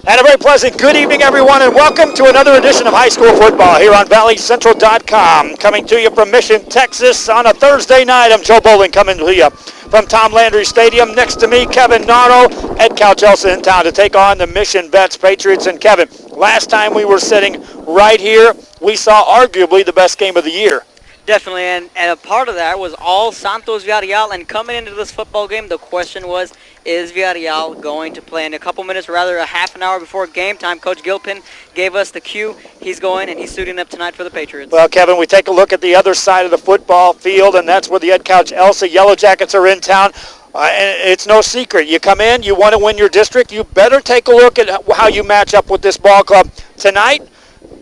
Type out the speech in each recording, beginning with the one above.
And a very pleasant good evening, everyone, and welcome to another edition of High School Football here on ValleyCentral.com. Coming to you from Mission, Texas on a Thursday night. I'm Joe Bowling coming to you from Tom Landry Stadium. Next to me, Kevin Narno, Ed Couchelsa in town to take on the Mission Vets Patriots. And Kevin, last time we were sitting right here, we saw arguably the best game of the year. Definitely, and a part of that was all Santos Villarreal, and coming into this football game, the question was, is Villarreal going to play? In a couple minutes, or rather a half an hour before game time, Coach Gilpin gave us the cue. He's going, and he's suiting up tonight for the Patriots. Well, Kevin, we take a look at the other side of the football field, and that's where the Ed Couchelsa Yellow Jackets are in town. And it's no secret. You come in, you want to win your district, you better take a look at how you match up with this ball club. Tonight,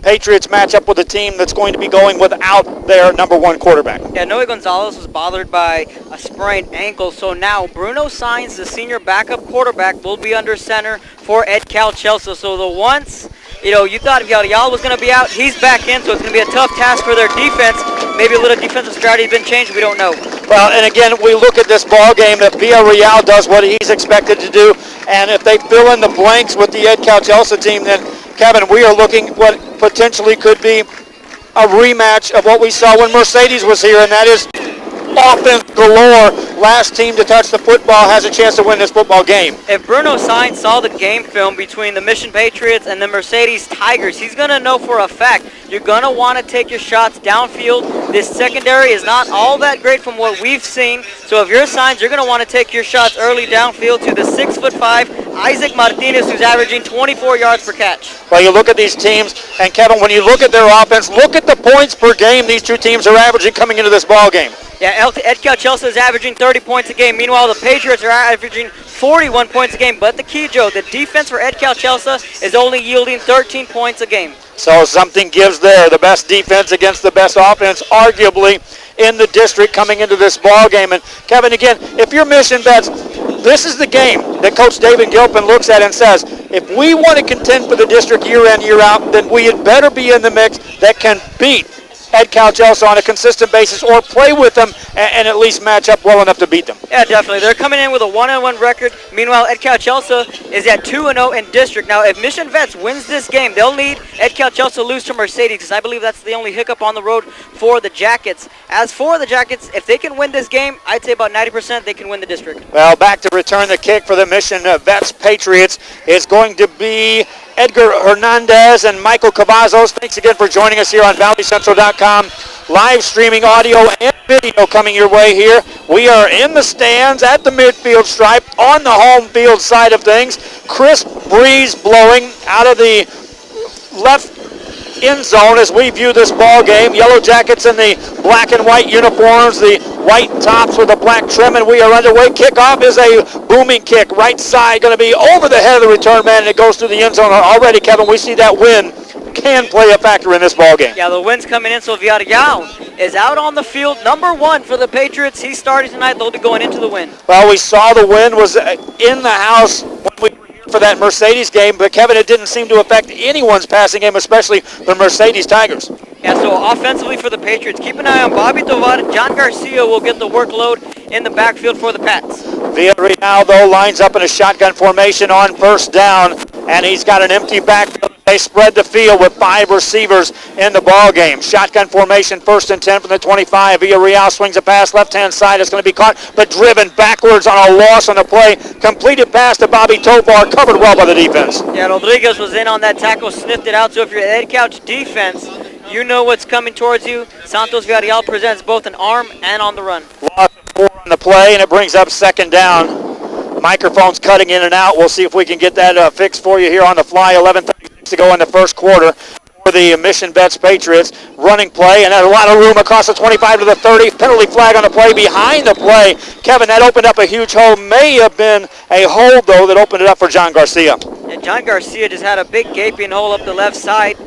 Patriots match up with a team that's going to be going without their number one quarterback. Yeah, Noe Gonzalez was bothered by a sprained ankle, so now Bruno Sainz, the senior backup quarterback, will be under center for Ed Couchelsa. So the once, you thought Villarreal was going to be out, he's back in, so it's going to be a tough task for their defense. Maybe a little defensive strategy has been changed, we don't know. Well, and again, we look at this ball game. If Villarreal does what he's expected to do, and if they fill in the blanks with the Ed Couchelsa team, then Kevin, we are looking what potentially could be a rematch of what we saw when Mercedes was here, and that is offense galore. Last team to touch the football has a chance to win this football game. If Bruno Sainz saw the game film between the Mission Patriots and the Mercedes Tigers, he's going to know for a fact you're going to want to take your shots downfield. This secondary is not all that great from what we've seen, so if you're Sainz, you're going to want to take your shots early downfield to the 6'5" Isaac Martinez, who's averaging 24 yards per catch. Well, you look at these teams, and Kevin, when you look at their offense, look at the points per game these two teams are averaging coming into this ball game. Yeah, Ed Couchelsa is averaging 30 points a game. Meanwhile, the Patriots are averaging 41 points a game. But the key, Joe, the defense for Ed Couchelsa is only yielding 13 points a game. So something gives there. The best defense against the best offense, arguably, in the district coming into this ball game. And Kevin, again, if you're Mission Vets, this is the game that Coach David Gilpin looks at and says, if we want to contend for the district year in, year out, then we had better be in the mix that can beat Ed Couchelsa on a consistent basis or play with them and at least match up well enough to beat them. Yeah, definitely. They're coming in with a 1-1 record. Meanwhile, Ed Couchelsa is at 2-0 in district. Now, if Mission Vets wins this game, they'll need Ed Couchelsa to lose to Mercedes, because I believe that's the only hiccup on the road for the Jackets. As for the Jackets, if they can win this game, I'd say about 90% they can win the district. Well, back to return the kick for the Mission Vets Patriots is going to be Edgar Hernandez and Michael Cavazos. Thanks again for joining us here on ValleyCentral.com. Live streaming audio and video coming your way here. We are in the stands at the midfield stripe on the home field side of things. Crisp breeze blowing out of the left end zone as we view this ball game. Yellow Jackets in the black and white uniforms, the white tops with the black trim, and we are underway. Kickoff is a booming kick. Right side going to be over the head of the return man, and it goes through the end zone. Already, Kevin, we see that wind can play a factor in this ball game. Yeah, the wind's coming in, so Villarreal is out on the field. Number one for the Patriots. He's starting tonight. They'll be going into the wind. Well, we saw the wind was in the house when we were here for that Mercedes game, but Kevin, it didn't seem to affect anyone's passing game, especially the Mercedes Tigers. Yeah, so offensively for the Patriots, keep an eye on Bobby Tovar. John Garcia will get the workload in the backfield for the Pats. Villarreal, though, lines up in a shotgun formation on first down, and he's got an empty backfield. They spread the field with 5 receivers in the ball game. Shotgun formation, 1st and 10 from the 25. Villarreal swings a pass left-hand side. It's going to be caught, but driven backwards on a loss on the play. Completed pass to Bobby Tovar, covered well by the defense. Yeah, Rodriguez was in on that tackle, sniffed it out. So if you're Ed Couch defense, you know what's coming towards you. Santos Villarreal presents both an arm and on the run. Loss of 4 on the play, and it brings up 2nd down. Microphone's cutting in and out. We'll see if we can get that fixed for you here on the fly. 11:36 to go in the first quarter for the Mission Vets Patriots. Running play, and a lot of room across the 25 to the 30. Penalty flag on the play, behind the play. Kevin, that opened up a huge hole. May have been a hold, though, that opened it up for John Garcia. And John Garcia just had a big gaping hole up the left side.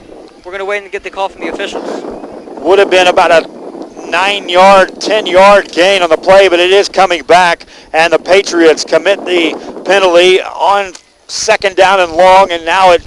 We're going to wait and get the call from the officials. Would have been about a 9-yard, 10-yard gain on the play, but it is coming back, and the Patriots commit the penalty on 2nd down and long, and now it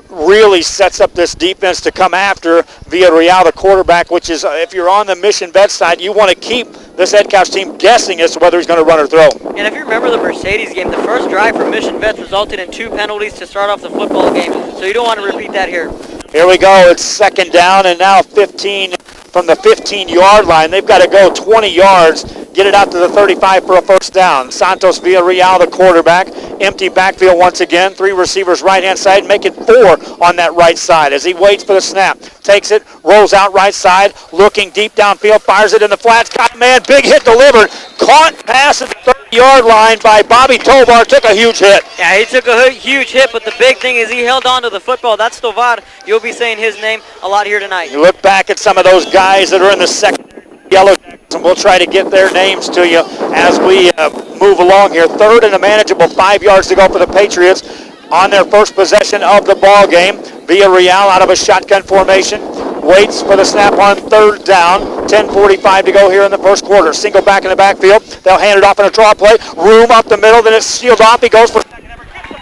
really sets up this defense to come after Villarreal, the quarterback, which is, if you're on the Mission Vet side, you want to keep this head coach team guessing as to whether he's going to run or throw. And if you remember the Mercedes game, the first drive for Mission Vets resulted in 2 penalties to start off the football game. So you don't want to repeat that here. Here we go. It's second down and now 15 from the 15-yard line. They've got to go 20 yards, get it out to the 35 for a first down. Santos Villarreal, the quarterback. Empty backfield once again. 3 receivers right-hand side, make it 4 on that right side as he waits for the snap. Takes it, rolls out right side, looking deep downfield, fires it in the flats. Got man, big hit delivered. Caught pass at the 30-yard line by Bobby Tovar. Took a huge hit. Yeah, he took a huge hit, but the big thing is he held on to the football. That's Tovar. You'll be saying his name a lot here tonight. You look back at some of those guys that are in the second Yellow Jackets, and we'll try to get their names to you as we move along here. Third and a manageable 5 yards to go for the Patriots on their first possession of the ball game. Villarreal out of a shotgun formation. Waits for the snap on third down. 10:45 to go here in the first quarter. Single back in the backfield. They'll hand it off in a draw play. Room up the middle, then it's sealed off. He goes for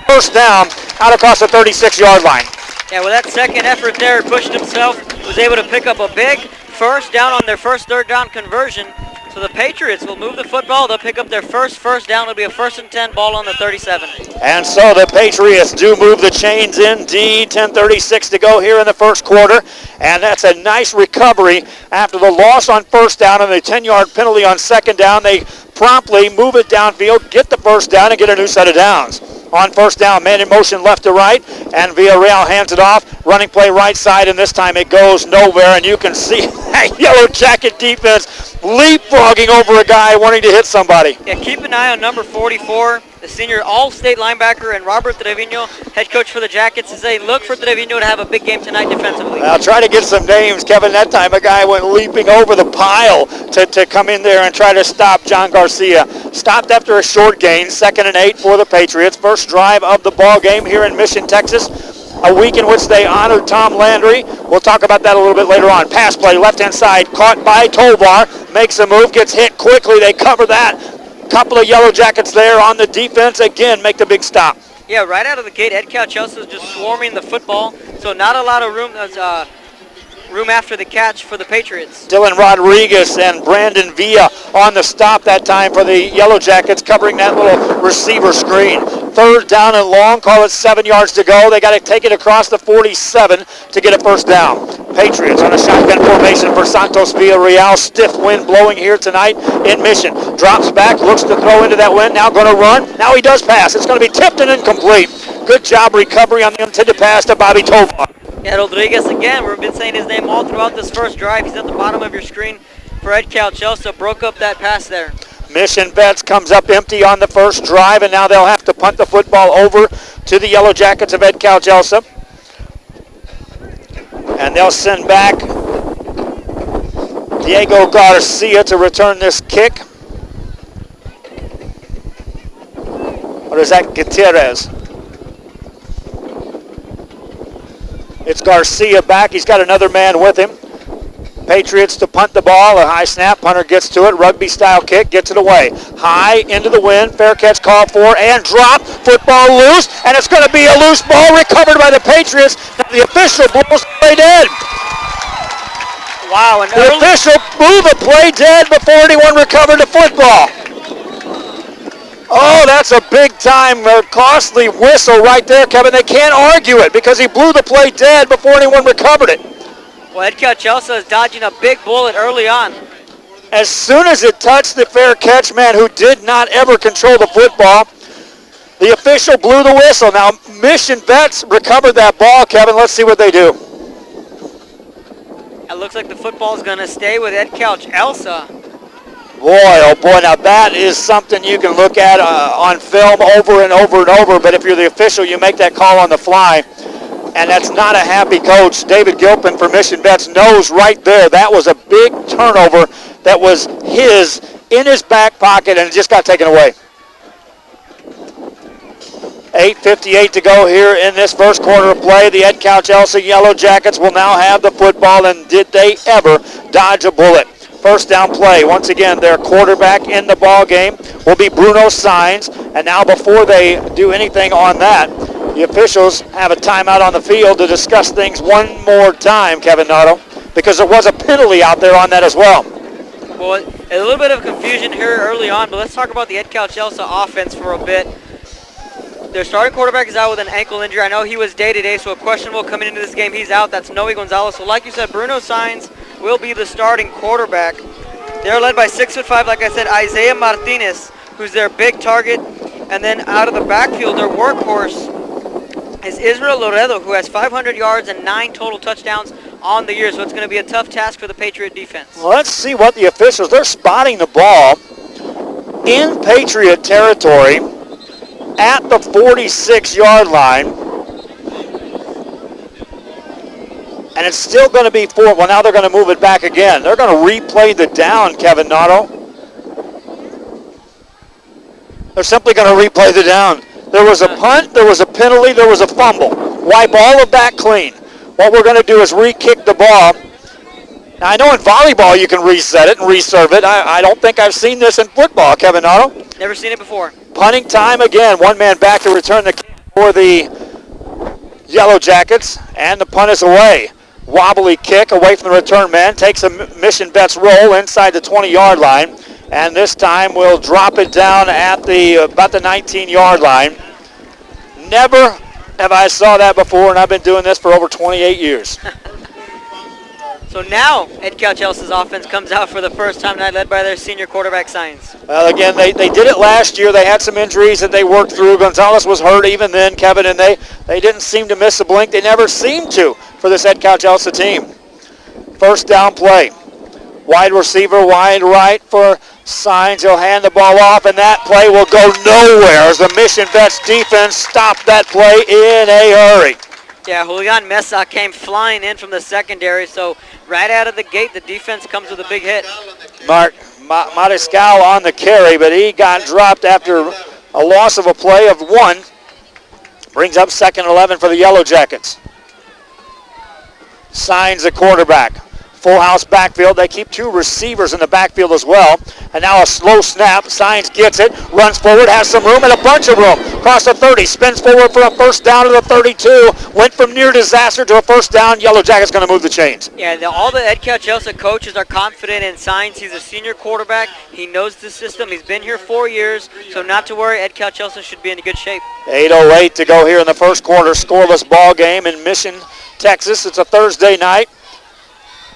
first down out across the 36-yard line. Yeah, with that second effort there, pushed himself, was able to pick up a big first down on their first third down conversion. So the Patriots will move the football. They'll pick up their first down. It'll be a 1st and 10 ball on the 37. And so the Patriots do move the chains indeed. 10:36 to go here in the first quarter. And that's a nice recovery after the loss on first down and the 10-yard penalty on second down. They promptly move it downfield, get the first down, and get a new set of downs. On first down, man in motion left to right, and Villarreal hands it off. Running play right side, and this time it goes nowhere, and you can see that Yellow Jacket defense leapfrogging over a guy wanting to hit somebody. Yeah, keep an eye on number 44, the senior all-state linebacker, and Robert Trevino, head coach for the Jackets, to say look for Trevino to have a big game tonight defensively. I'll try to get some names, Kevin. That time a guy went leaping over the pile to come in there and try to stop John Garcia. Stopped after a short gain, 2nd and 8 for the Patriots. First drive of the ball game here in Mission, Texas. A week in which they honored Tom Landry. We'll talk about that a little bit later on. Pass play, left-hand side, caught by Tovar. Makes a move, gets hit quickly. They cover that. Couple of Yellow Jackets there on the defense. Again, make the big stop. Yeah, right out of the gate, Ed Calchelso is just swarming the football. So not a lot of room after the catch for the Patriots. Dylan Rodriguez and Brandon Villa on the stop that time for the Yellow Jackets, covering that little receiver screen. Third down and long, call it 7 yards to go. They got to take it across the 47 to get a first down. Patriots on a shotgun formation for Santos Villarreal. Stiff wind blowing here tonight in Mission. Drops back, looks to throw into that wind, now going to run. Now he does pass. It's going to be tipped and incomplete. Good job recovery on the intended pass to Bobby Tovar. Yeah, Rodriguez again. We've been saying his name all throughout this first drive. He's at the bottom of your screen for Ed Calchelso. Broke up that pass there. Mission Vets comes up empty on the first drive, and now they'll have to punt the football over to the Yellow Jackets of Ed Calchelso. And they'll send back Diego Garcia to return this kick. Or is that Gutierrez? It's Garcia back. He's got another man with him. Patriots to punt the ball. A high snap. Punter gets to it. Rugby-style kick. Gets it away. High into the wind. Fair catch called for and drop. Football loose. And it's going to be a loose ball recovered by the Patriots. Now the official blows the play dead. Wow. The official blew the play dead before anyone recovered the football. Oh, that's a big-time costly whistle right there, Kevin. They can't argue it because he blew the play dead before anyone recovered it. Well, Ed Calchelso is dodging a big bullet early on. As soon as it touched the fair catch man who did not ever control the football, the official blew the whistle. Now, Mission Vets recovered that ball, Kevin. Let's see what they do. It looks like the football is going to stay with Ed Calchelso. Boy, oh boy, now that is something you can look at on film over and over and over, but if you're the official, you make that call on the fly, and that's not a happy coach. David Gilpin for Mission Vets knows right there that was a big turnover that was in his back pocket, and it just got taken away. 8:58 to go here in this first quarter of play. The Ed Calchelso Yellow Jackets will now have the football, and did they ever dodge a bullet? First down play. Once again, their quarterback in the ball game will be Bruno Sainz. And now before they do anything on that, the officials have a timeout on the field to discuss things one more time, Kevin Nato, because there was a penalty out there on that as well. Well, A little bit of confusion here early on, but let's talk about the Ed Calchelsa offense for a bit. Their starting quarterback is out with an ankle injury. I know he was day-to-day, so a questionable coming into this game. He's out. That's Noe Gonzalez. So like you said, Bruno Sainz will be the starting quarterback. They're led by 6'5", like I said, Isaiah Martinez, who's their big target. And then out of the backfield, their workhorse is Israel Loredo, who has 500 yards and 9 total touchdowns on the year. So it's going to be a tough task for the Patriot defense. Well, let's see what the officials, they're spotting the ball in Patriot territory at the 46-yard line. And it's still going to be 4. Well, now they're going to move it back again. They're going to replay the down, Kevin Noto. They're simply going to replay the down. There was a punt, there was a penalty, there was a fumble. Wipe all of that clean. What we're going to do is re-kick the ball. Now, I know in volleyball you can reset it and reserve it. I don't think I've seen this in football, Kevin Noto. Never seen it before. Punting time again. One man back to return the kick for the Yellow Jackets, and the punt is away. Wobbly kick away from the return man. Takes a Mission Vets roll inside the 20-yard line. And this time we'll drop it down at about the 19-yard line. Never have I saw that before, and I've been doing this for over 28 years. So now Ed Calchelsa's offense comes out for the first time tonight, led by their senior quarterback, Sainz. Well, again, they did it last year. They had some injuries that they worked through. Gonzalez was hurt even then, Kevin, and they didn't seem to miss a blink. They never seemed to for this Ed Calchelsa team. First down play. Wide receiver, wide right for Sainz. He'll hand the ball off, and that play will go nowhere as the Mission Vets defense stopped that play in a hurry. Yeah, Julian Mesa came flying in from the secondary, so right out of the gate, the defense comes with a big hit. Mariscal on the carry, but he got dropped after a loss of a play of 1. Brings up 2nd and 11 for the Yellow Jackets. Sainz the quarterback. Full house backfield. They keep 2 receivers in the backfield as well. And now a slow snap. Sainz gets it, runs forward, has some room and a bunch of room. Across the 30, spins forward for a first down to the 32. Went from near disaster to a first down. Yellow Jackets going to move the chains. Yeah, all the Ed Calchelsa coaches are confident in Sainz. He's a senior quarterback. He knows the system. He's been here 4 years, so not to worry. Ed Calchelsa should be in good shape. 8:08 to go here in the first quarter. Scoreless ball game in Mission, Texas. It's a Thursday night.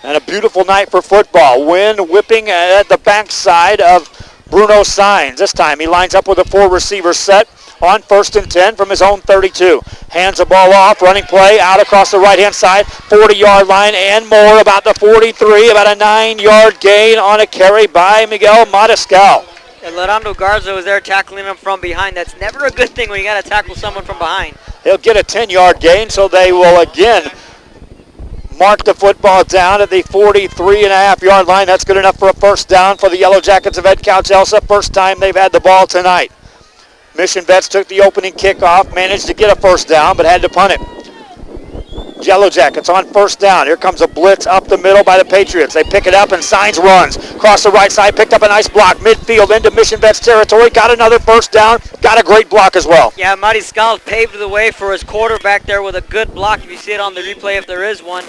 And a beautiful night for football. Wind whipping at the backside of Bruno Sainz. This time he lines up with a 4-receiver set on 1st and 10 from his own 32. Hands the ball off, running play out across the right-hand side, 40-yard line and more, about the 43, about a 9-yard gain on a carry by Miguel Mariscal. And Lorando Garza was there tackling him from behind. That's never a good thing when you got to tackle someone from behind. He'll get a 10-yard gain, so they will again mark the football down at the 43.5-yard line. That's good enough for a first down for the Yellow Jackets of Ed Calchelsa. First time they've had the ball tonight. Mission Vets took the opening kickoff, managed to get a first down, but had to punt it. Yellow Jackets on first down. Here comes a blitz up the middle by the Patriots. They pick it up and Sainz runs. Across the right side, picked up a nice block. Midfield into Mission Vets territory. Got another first down. Got a great block as well. Yeah, Mariscal paved the way for his quarterback there with a good block. If you see it on the replay, if there is one.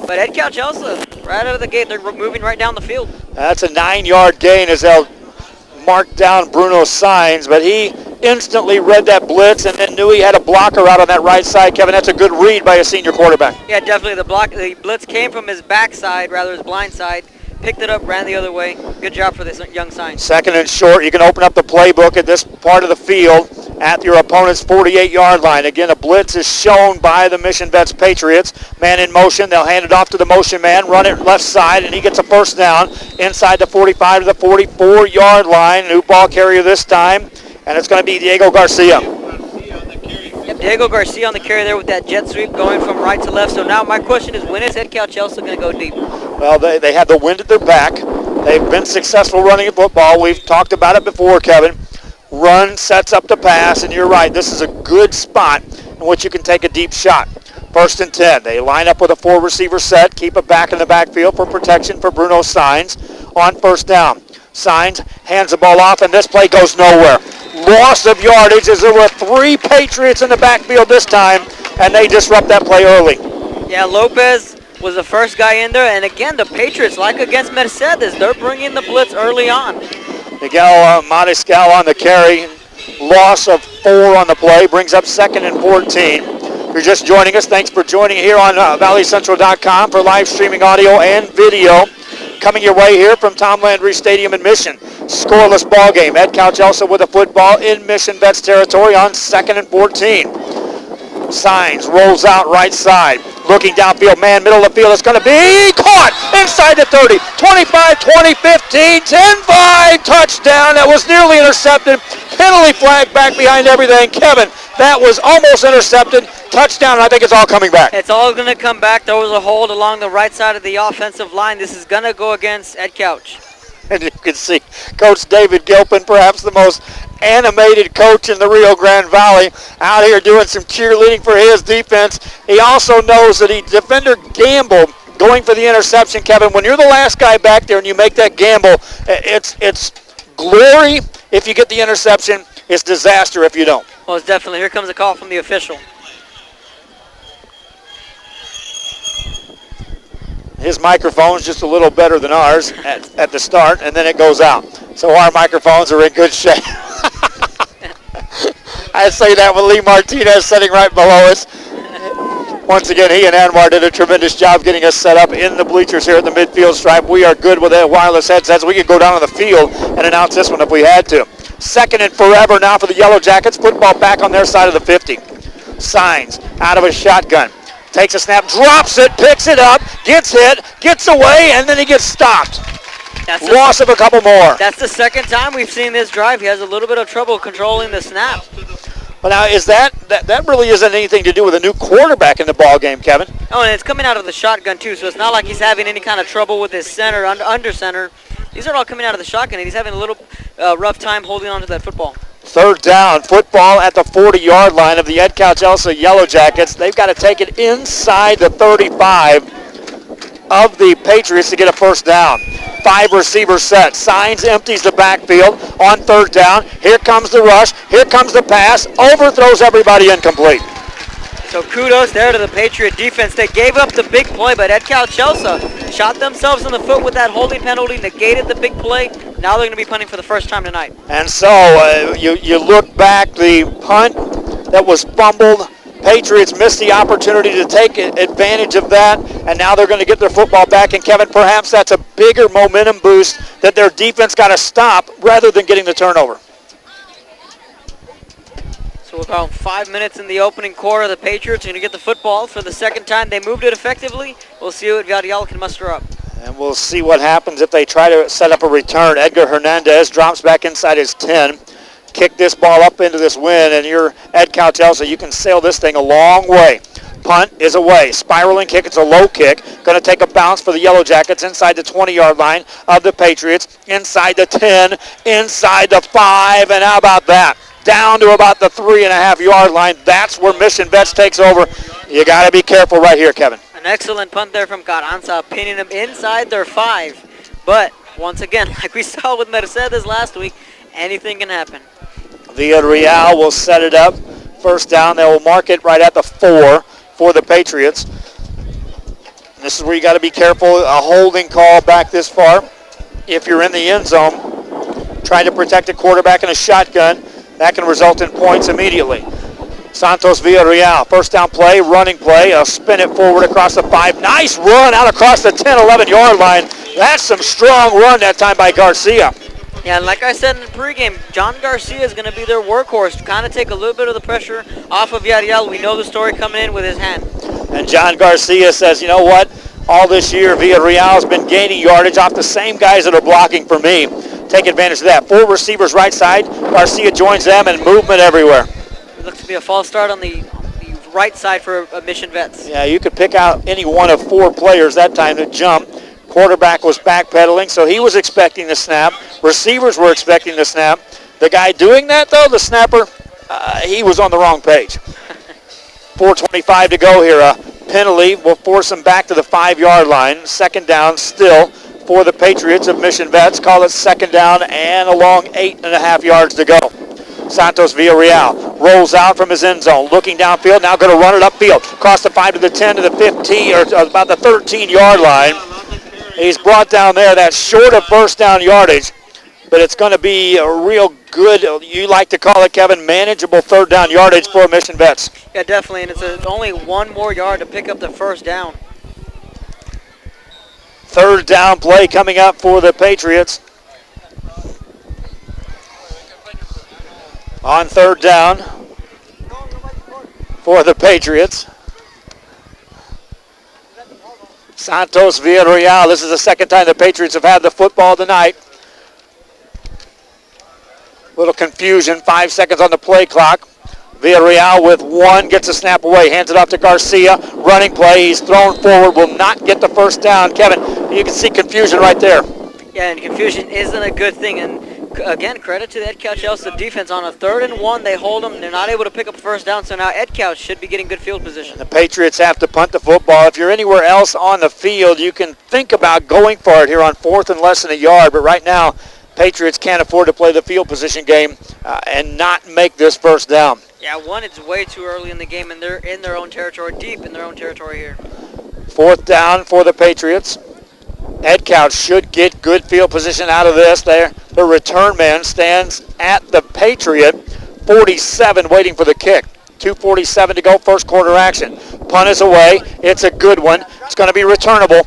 But Ed Calchelsa, right out of the gate, they're moving right down the field. That's a 9-yard gain as they'll mark down Bruno Sainz, but he instantly read that blitz and then knew he had a blocker out on that right side. Kevin, that's a good read by a senior quarterback. Yeah, definitely. The blitz came from his backside, rather his blind side. Picked it up, ran the other way. Good job for this young Sainz. 2nd and short. You can open up the playbook at this part of the field at your opponent's 48-yard line. Again, a blitz is shown by the Mission Vets Patriots. Man in motion. They'll hand it off to the motion man, run it left side, and he gets a first down inside the 45 to the 44-yard line. New ball carrier this time, and it's going to be Diego Garcia. Yep, Diego Garcia on the carry there with that jet sweep going from right to left. So now my question is, when is Ed Calchelsa going to go deep? Well, they have the wind at their back. They've been successful running the football. We've talked about it before, Kevin. Run sets up the pass, and you're right. This is a good spot in which you can take a deep shot. 1st and 10. They line up with a 4-receiver set, keep it back in the backfield for protection for Bruno Sainz on first down. Sainz hands the ball off, and this play goes nowhere. Loss of yardage as there were 3 Patriots in the backfield this time, and they disrupt that play early. Yeah, Lopez was the first guy in there. And again, the Patriots, like against Mercedes, they're bringing the blitz early on. Miguel Mariscal on the carry. Loss of 4 on the play. Brings up 2nd and 14. If you're just joining us, thanks for joining here on ValleyCentral.com for live streaming audio and video. Coming your way here from Tom Landry Stadium in Mission. Scoreless ball game. Ed Couch with a football in Mission Vets territory on 2nd and 14. Signs, rolls out right side. Looking downfield, man, middle of the field. It's going to be caught inside the 30. 25, 20, 15, 10-5. Touchdown. That was nearly intercepted. Penalty flag back behind everything. Kevin, that was almost intercepted. Touchdown, and I think it's all coming back. It's all going to come back. There was a hold along the right side of the offensive line. This is going to go against Ed Couch. And you can see Coach David Gilpin, perhaps the most animated coach in the Rio Grande Valley, out here doing some cheerleading for his defense. He also knows that defender gambled going for the interception, Kevin. When you're the last guy back there and you make that gamble, it's glory if you get the interception. It's disaster if you don't. Well, it's definitely. Here comes a call from the official. His microphone's just a little better than ours at the start, and then it goes out. So our microphones are in good shape. I say that with Lee Martinez sitting right below us. Once again, he and Anwar did a tremendous job getting us set up in the bleachers here at the midfield stripe. We are good with that wireless headsets. We could go down on the field and announce this one if we had to. 2nd and forever now for the Yellow Jackets. Football back on their side of the 50. Signs out of a shotgun. Takes a snap, drops it, picks it up, gets hit, gets away, and then he gets stopped. Loss of a couple more. That's the second time we've seen this drive. He has a little bit of trouble controlling the snap. Well, now, is that really isn't anything to do with a new quarterback in the ball game, Kevin? Oh, and it's coming out of the shotgun, too, so it's not like he's having any kind of trouble with his center, under center. These are all coming out of the shotgun, and he's having a little rough time holding on to that football. 3rd down, football at the 40-yard line of the Ed Couch Yellow Jackets. They've got to take it inside the 35 of the Patriots to get a 1st down. 5 receivers set. Signs empties the backfield on 3rd down. Here comes the rush. Here comes the pass. Overthrows everybody, incomplete. So kudos there to the Patriot defense. They gave up the big play, but Ed Couch shot themselves in the foot with that holding penalty, negated the big play. Now they're going to be punting for the first time tonight. And so you look back, the punt that was fumbled, Patriots missed the opportunity to take advantage of that, and now they're going to get their football back. And Kevin, perhaps that's a bigger momentum boost that their defense got to stop rather than getting the turnover. So about 5 minutes in the opening quarter, the Patriots are going to get the football for the second time. They moved it effectively. We'll see what Villarreal can muster up. And we'll see what happens if they try to set up a return. Edgar Hernandez drops back inside his 10. Kick this ball up into this wind, and you're Ed Couch, you can sail this thing a long way. Punt is away. Spiraling kick. It's a low kick. Going to take a bounce for the Yellow Jackets inside the 20-yard line of the Patriots. Inside the 10. Inside the 5. And how about that? Down to about the 3.5-yard line. That's where Mission Vets takes over. You got to be careful right here, Kevin. An excellent punt there from Carranza, pinning them inside their 5. But once again, like we saw with Mercedes last week, anything can happen. Villarreal will set it up. 1st down. They will mark it right at the 4 for the Patriots. And this is where you got to be careful. A holding call back this far. If you're in the end zone, trying to protect a quarterback in a shotgun, that can result in points immediately. Santos Villarreal, 1st down play, running play. A spin it forward across the 5. Nice run out across the 10, 11-yard line. That's some strong run that time by Garcia. Yeah, and like I said in the pregame, John Garcia is going to be their workhorse to kind of take a little bit of the pressure off of Villarreal. We know the story coming in with his hand. And John Garcia says, you know what? All this year, Villarreal has been gaining yardage off the same guys that are blocking for me. Take advantage of that. 4 receivers right side. Garcia joins them, and movement everywhere. It looks to be a false start on the right side for Mission Vets. Yeah, you could pick out any one of 4 players that time to jump. Quarterback was backpedaling, so he was expecting the snap. Receivers were expecting the snap. The guy doing that, though, the snapper, he was on the wrong page. 4:25 to go here. A penalty will force him back to the 5-yard line. 2nd down still for the Patriots of Mission Vets. Call it 2nd down and a long 8.5 yards to go. Santos Villarreal rolls out from his end zone, looking downfield, now going to run it upfield, across the 5 to the 10 to the 15, or about the 13-yard line. He's brought down there. That's short of first down yardage, but it's going to be a real good, you like to call it, Kevin, manageable third down yardage for Mission Vets. Yeah, definitely, and it's only 1 more yard to pick up the first down. Third down play coming up for the Patriots. On third down for the Patriots. Santos Villarreal. This is the second time the Patriots have had the football tonight. Little confusion. 5 seconds on the play clock. Villarreal with 1, gets a snap away, hands it off to Garcia. Running play, he's thrown forward, will not get the first down. Kevin, you can see confusion right there. Yeah, and confusion isn't a good thing. And again, credit to the Ed Couch Elsa defense. On a 3rd and 1, they hold them. They're not able to pick up a first down, so now Ed Couch should be getting good field position. The Patriots have to punt the football. If you're anywhere else on the field, you can think about going for it here on 4th and less than a yard. But right now, Patriots can't afford to play the field position game and not make this first down. Yeah, one, it's way too early in the game, and they're in their own territory, deep in their own territory here. 4th down for the Patriots. Ed Couch should get good field position out of this. The return man stands at the Patriot 47 waiting for the kick. 2:47 to go, first quarter action. Punt is away. It's a good one. It's going to be returnable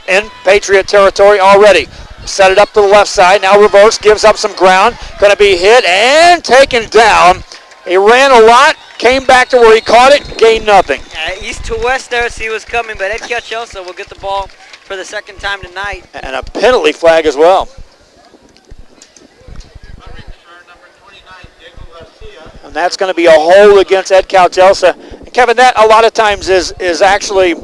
in Patriot territory already. Set it up to the left side. Now reverse, gives up some ground. Going to be hit and taken down. He ran a lot, came back to where he caught it, gained nothing. East to west there, so he was coming, but Ed Couch Elsa will get the ball for the second time tonight. And a penalty flag as well. And that's going to be a hold against Ed Couch Elsa. And Kevin, that a lot of times is actually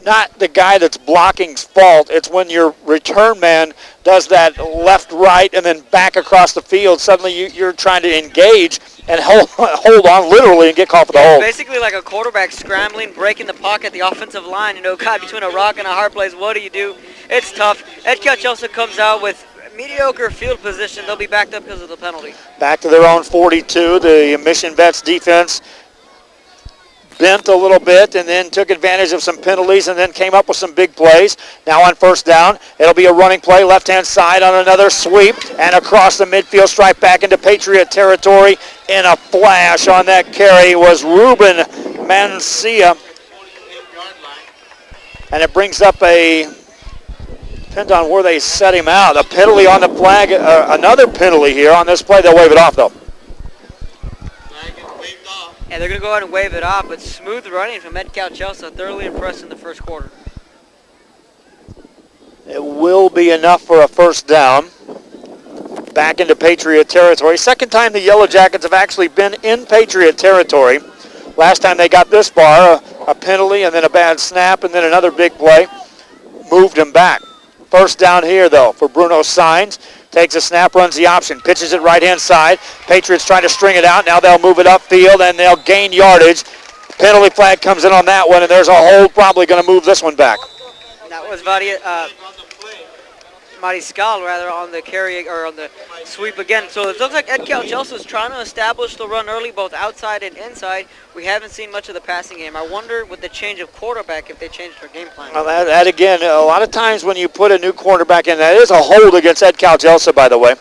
not the guy that's blocking's fault. It's when your return man does that left, right, and then back across the field. Suddenly you're trying to engage and hold on literally and get called for the hold. Basically like a quarterback scrambling, breaking the pocket, the offensive line, caught between a rock and a hard place. What do? It's tough. Ed Couch also comes out with mediocre field position. They'll be backed up because of the penalty. Back to their own 42. The Mission Vets defense bent a little bit and then took advantage of some penalties and then came up with some big plays. Now on first down, it'll be a running play, left-hand side on another sweep and across the midfield stripe back into Patriot territory. In a flash on that carry was Ruben Mancia. And it brings up depends on where they set him out. A penalty on the flag, another penalty here on this play. They'll wave it off though. Yeah, they're going to go ahead and wave it off, but smooth running from Ed Couch Elsa, thoroughly impressed in the first quarter. It will be enough for a first down. Back into Patriot territory. Second time the Yellow Jackets have actually been in Patriot territory. Last time they got this far, a penalty and then a bad snap and then another big play. Moved him back. First down here, though, for Bruno Sainz. Takes a snap, runs the option, pitches it right-hand side. Patriots trying to string it out. Now they'll move it upfield, and they'll gain yardage. Penalty flag comes in on that one, and there's a hold probably going to move this one back. That was Mariscal, rather, on the carry or on the sweep again. So it looks like Ed Couch Elsa is trying to establish the run early, both outside and inside. We haven't seen much of the passing game. I wonder with the change of quarterback if they changed their game plan. Well, that again, a lot of times when you put a new quarterback in, that is a hold against Ed Couch Elsa, by the way.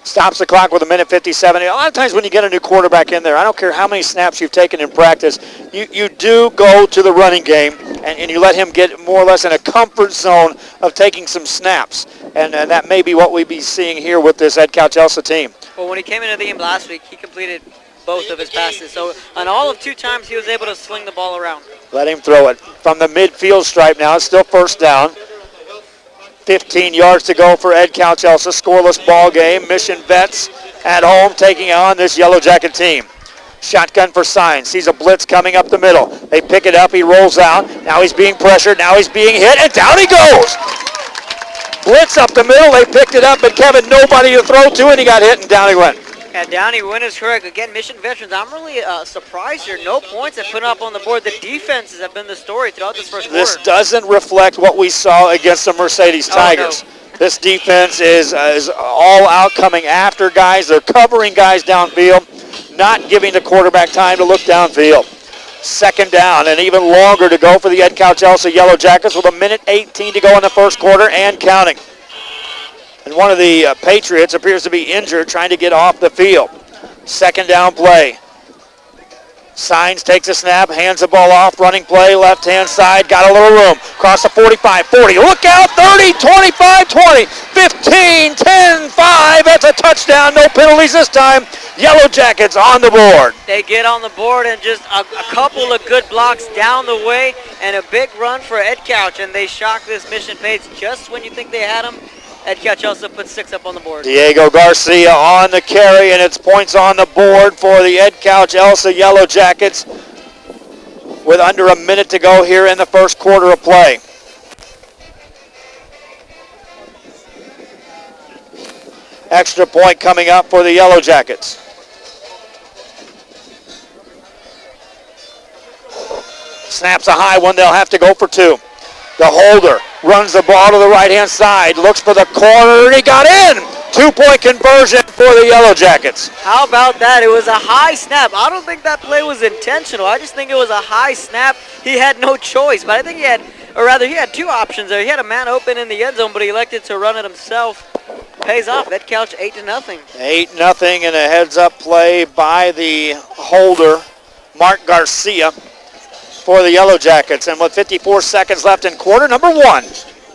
Stops the clock with 1:57. A lot of times when you get a new quarterback in there, I don't care how many snaps you've taken in practice, you do go to the running game and you let him get more or less in a comfort zone of taking some snaps. And that may be what we be seeing here with this Ed Couch Elsa team. Well, when he came into the game last week, he completed both of his passes. So on all of 2 times, he was able to sling the ball around. Let him throw it from the midfield stripe now. It's still first down. 15 yards to go for Ed Couch Elsa. Scoreless ball game. Mission Vets at home taking on this Yellow Jacket team. Shotgun for Sainz. Sees a blitz coming up the middle. They pick it up. He rolls out. Now he's being pressured. Now he's being hit. And down he goes. Blitz up the middle. They picked it up, but Kevin, nobody to throw to, and he got hit, and down he went. And down he went is correct. Again, Mission Veterans, I'm really surprised here. No points have put up on the board. The defenses have been the story throughout this first quarter. This doesn't reflect what we saw against the Mercedes Tigers. No. This defense is all out coming after guys. They're covering guys downfield. not giving the quarterback time to look downfield. Second down and even longer to go for the Ed Couch Elsa Yellow Jackets with 1:18 to go in the first quarter and counting. And one of the Patriots appears to be injured, trying to get off the field. Second down play. Signs, takes a snap, hands the ball off, running play, left-hand side, got a little room. Across the 45, 40, look out, 30, 25, 20, 15, 10, 5. That's a touchdown, no penalties this time. Yellow Jackets on the board. They get on the board and just a couple of good blocks down the way and a big run for Ed Couch, and they shock this Mission Pates just when you think they had him. Ed Couch also put 6 up on the board. Diego Garcia on the carry, and it's points on the board for the Ed Couch Elsa Yellow Jackets with under a minute to go here in the first quarter of play. Extra point coming up for the Yellow Jackets. Snaps a high one, they'll have to go for 2. The holder runs the ball to the right-hand side, looks for the corner, and he got in! 2-point conversion for the Yellow Jackets. How about that? It was a high snap. I don't think that play was intentional. I just think it was a high snap. He had no choice, but I think he had 2 options there. He had a man open in the end zone, but he elected to run it himself. Pays off. Ed Couch 8-0. 8-0 and a heads-up play by the holder, Mark Garcia, for the Yellow Jackets. And with 54 seconds left in quarter number 1,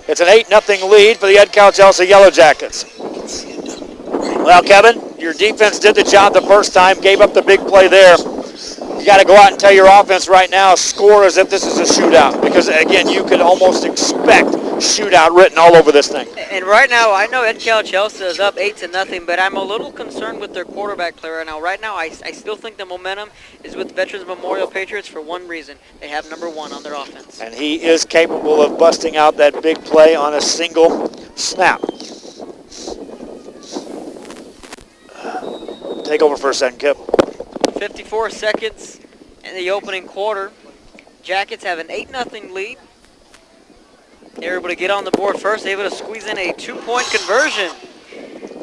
it's an 8-0 lead for the Ed Couch Elsa Yellow Jackets. Well, Kevin, your defense did the job the first time, gave up the big play there. You got to go out and tell your offense right now, score as if this is a shootout. Because, again, you could almost expect shootout written all over this thing. And right now, I know Ed Couch Elsa is up 8-0, but I'm a little concerned with their quarterback play right now. Right now, I still think the momentum is with Veterans Memorial Patriots for one reason. They have number 1 on their offense. And he is capable of busting out that big play on a single snap. Take over for a second, Kip. 54 seconds in the opening quarter. Jackets have an 8-0 lead. They're able to get on the board first, able to squeeze in a 2-point conversion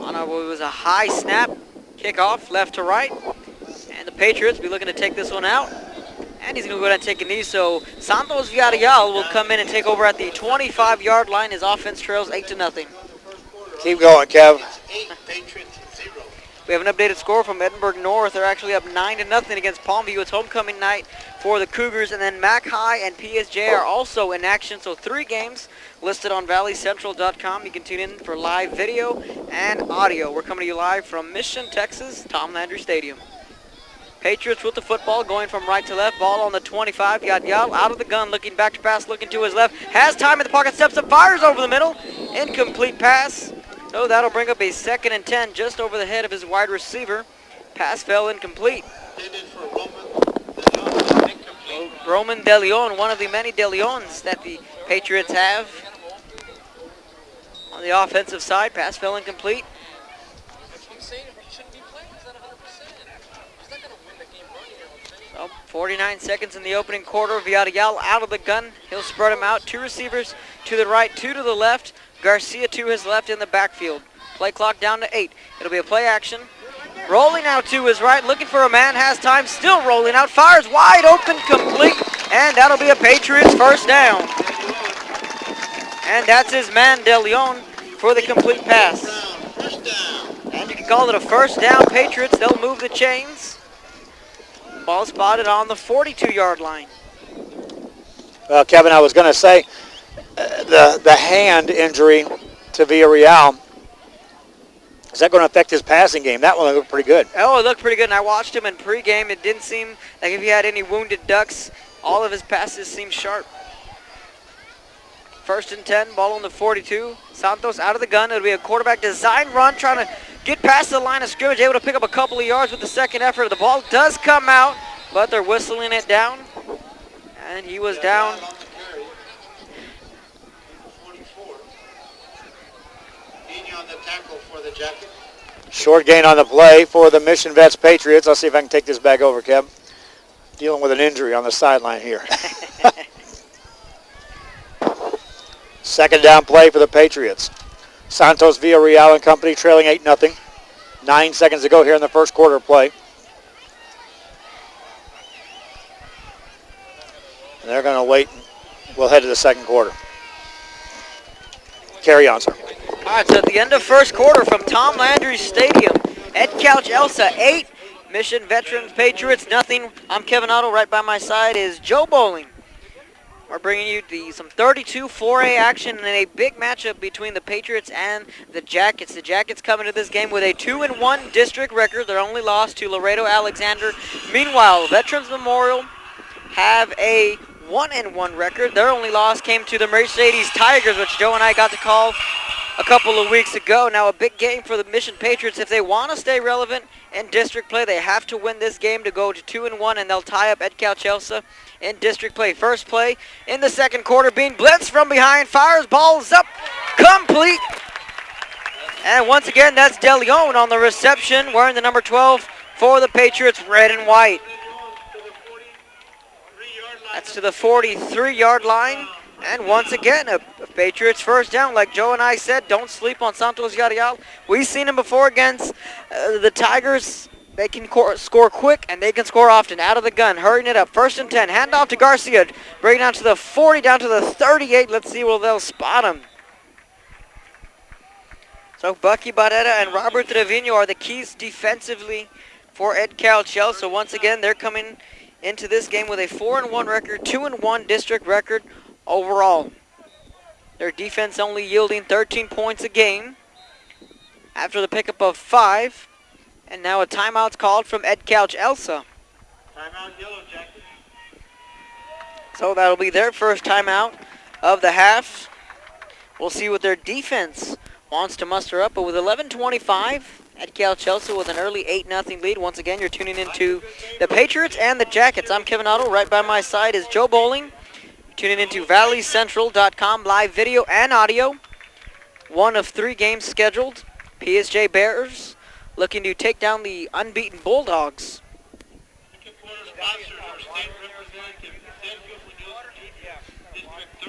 on what was a high snap, kickoff left to right. And the Patriots be looking to take this one out. And he's going to go down and take a knee, so Santos Villarreal will come in and take over at the 25-yard line. His offense trails 8-0. Keep going, Kev. 8, Patriots 0. We have an updated score from Edinburgh North. They're actually up 9-0 against Palmview. It's homecoming night for the Cougars. And then Mac High and PSJ are also in action. So 3 games listed on valleycentral.com. You can tune in for live video and audio. We're coming to you live from Mission, Texas, Tom Landry Stadium. Patriots with the football, going from right to left. Ball on the 25. Yadial out of the gun, looking back to pass, looking to his left. Has time in the pocket, steps up, fires over the middle. Incomplete pass. So that'll bring up a 2nd and 10 just over the head of his wide receiver. Pass fell incomplete. Roman De Leon, one of the many De Leons that the Patriots have. On the offensive side, pass fell incomplete. So 49 seconds in the opening quarter. Villarreal out of the gun. He'll spread him out. 2 receivers to the right, 2 to the left. Garcia to his left in the backfield. Play clock down to 8. It'll be a play action. Rolling out to his right, looking for a man, has time, still rolling out, fires wide open, complete, and that'll be a Patriots first down. And that's his man, De Leon, for the complete pass. And you can call it a first down, Patriots. They'll move the chains. Ball spotted on the 42-yard line. Well, Kevin, I was going to say, the hand injury to Villarreal, is that going to affect his passing game? That one looked pretty good. Oh, it looked pretty good, and I watched him in pregame. It didn't seem like if he had any wounded ducks. All of his passes seemed sharp. 1st and 10, ball on the 42. Santos out of the gun. It'll be a quarterback design run, trying to get past the line of scrimmage, able to pick up a couple of yards with the second effort. The ball does come out, but they're whistling it down, and he was down. On the tackle for the Jackets. Short gain on the play for the Mission Vets Patriots. I'll see if I can take this back over, Kev. Dealing with an injury on the sideline here. 2nd down play for the Patriots. Santos Villarreal and company trailing 8-0. 9 seconds to go here in the first quarter of play. they're going to wait. We'll head to the second quarter. Carry on, sir. All right, so at the end of first quarter from Tom Landry Stadium, Ed Couch Elsa 8, Mission Veterans Patriots nothing. I'm Kevin Otto. Right by my side is Joe Bowling. We're bringing you some 32 4A action and a big matchup between the Patriots and the Jackets. The Jackets coming to this game with a 2-1 district record. Their only loss to Laredo Alexander. Meanwhile, Veterans Memorial have a 1-1 record. Their only loss came to the Mercedes Tigers, which Joe and I got to call a couple of weeks ago. Now a big game for the Mission Patriots. If they want to stay relevant in district play, they have to win this game to go to 2-1, and they'll tie up Ed Couch Elsa in district play. First play in the second quarter, being blitzed from behind, fires, balls up, complete. And once again, that's DeLeon on the reception, wearing the number 12 for the Patriots, red and white. That's to the 43-yard line. And once again, a Patriots first down. Like Joe and I said, don't sleep on Santos Yarial. We've seen him before against the Tigers. They can score quick, and they can score often. Out of the gun, hurrying it up. First and 10, hand off to Garcia. Bring it down to the 40, down to the 38. Let's see where they'll spot him. So Bucky Barrera and Robert Trevino are the keys defensively for Ed Couch Elsa. So once again, they're coming into this game with a 4-1 record, 2-1 district record overall. Their defense only yielding 13 points a game after the pickup of 5. And now a timeout's called from Ed Couch Elsa. Timeout, Yellow Jackets. So that'll be their first timeout of the half. We'll see what their defense wants to muster up. But with 11:25, Ed Couch Elsa with an early 8-0 lead. Once again, you're tuning into the Patriots and the Jackets. I'm Kevin Otto. Right by my side is Joe Bowling. Tuning into valleycentral.com, live video and audio. One of 3 games scheduled. PSJ Bears looking to take down the unbeaten Bulldogs.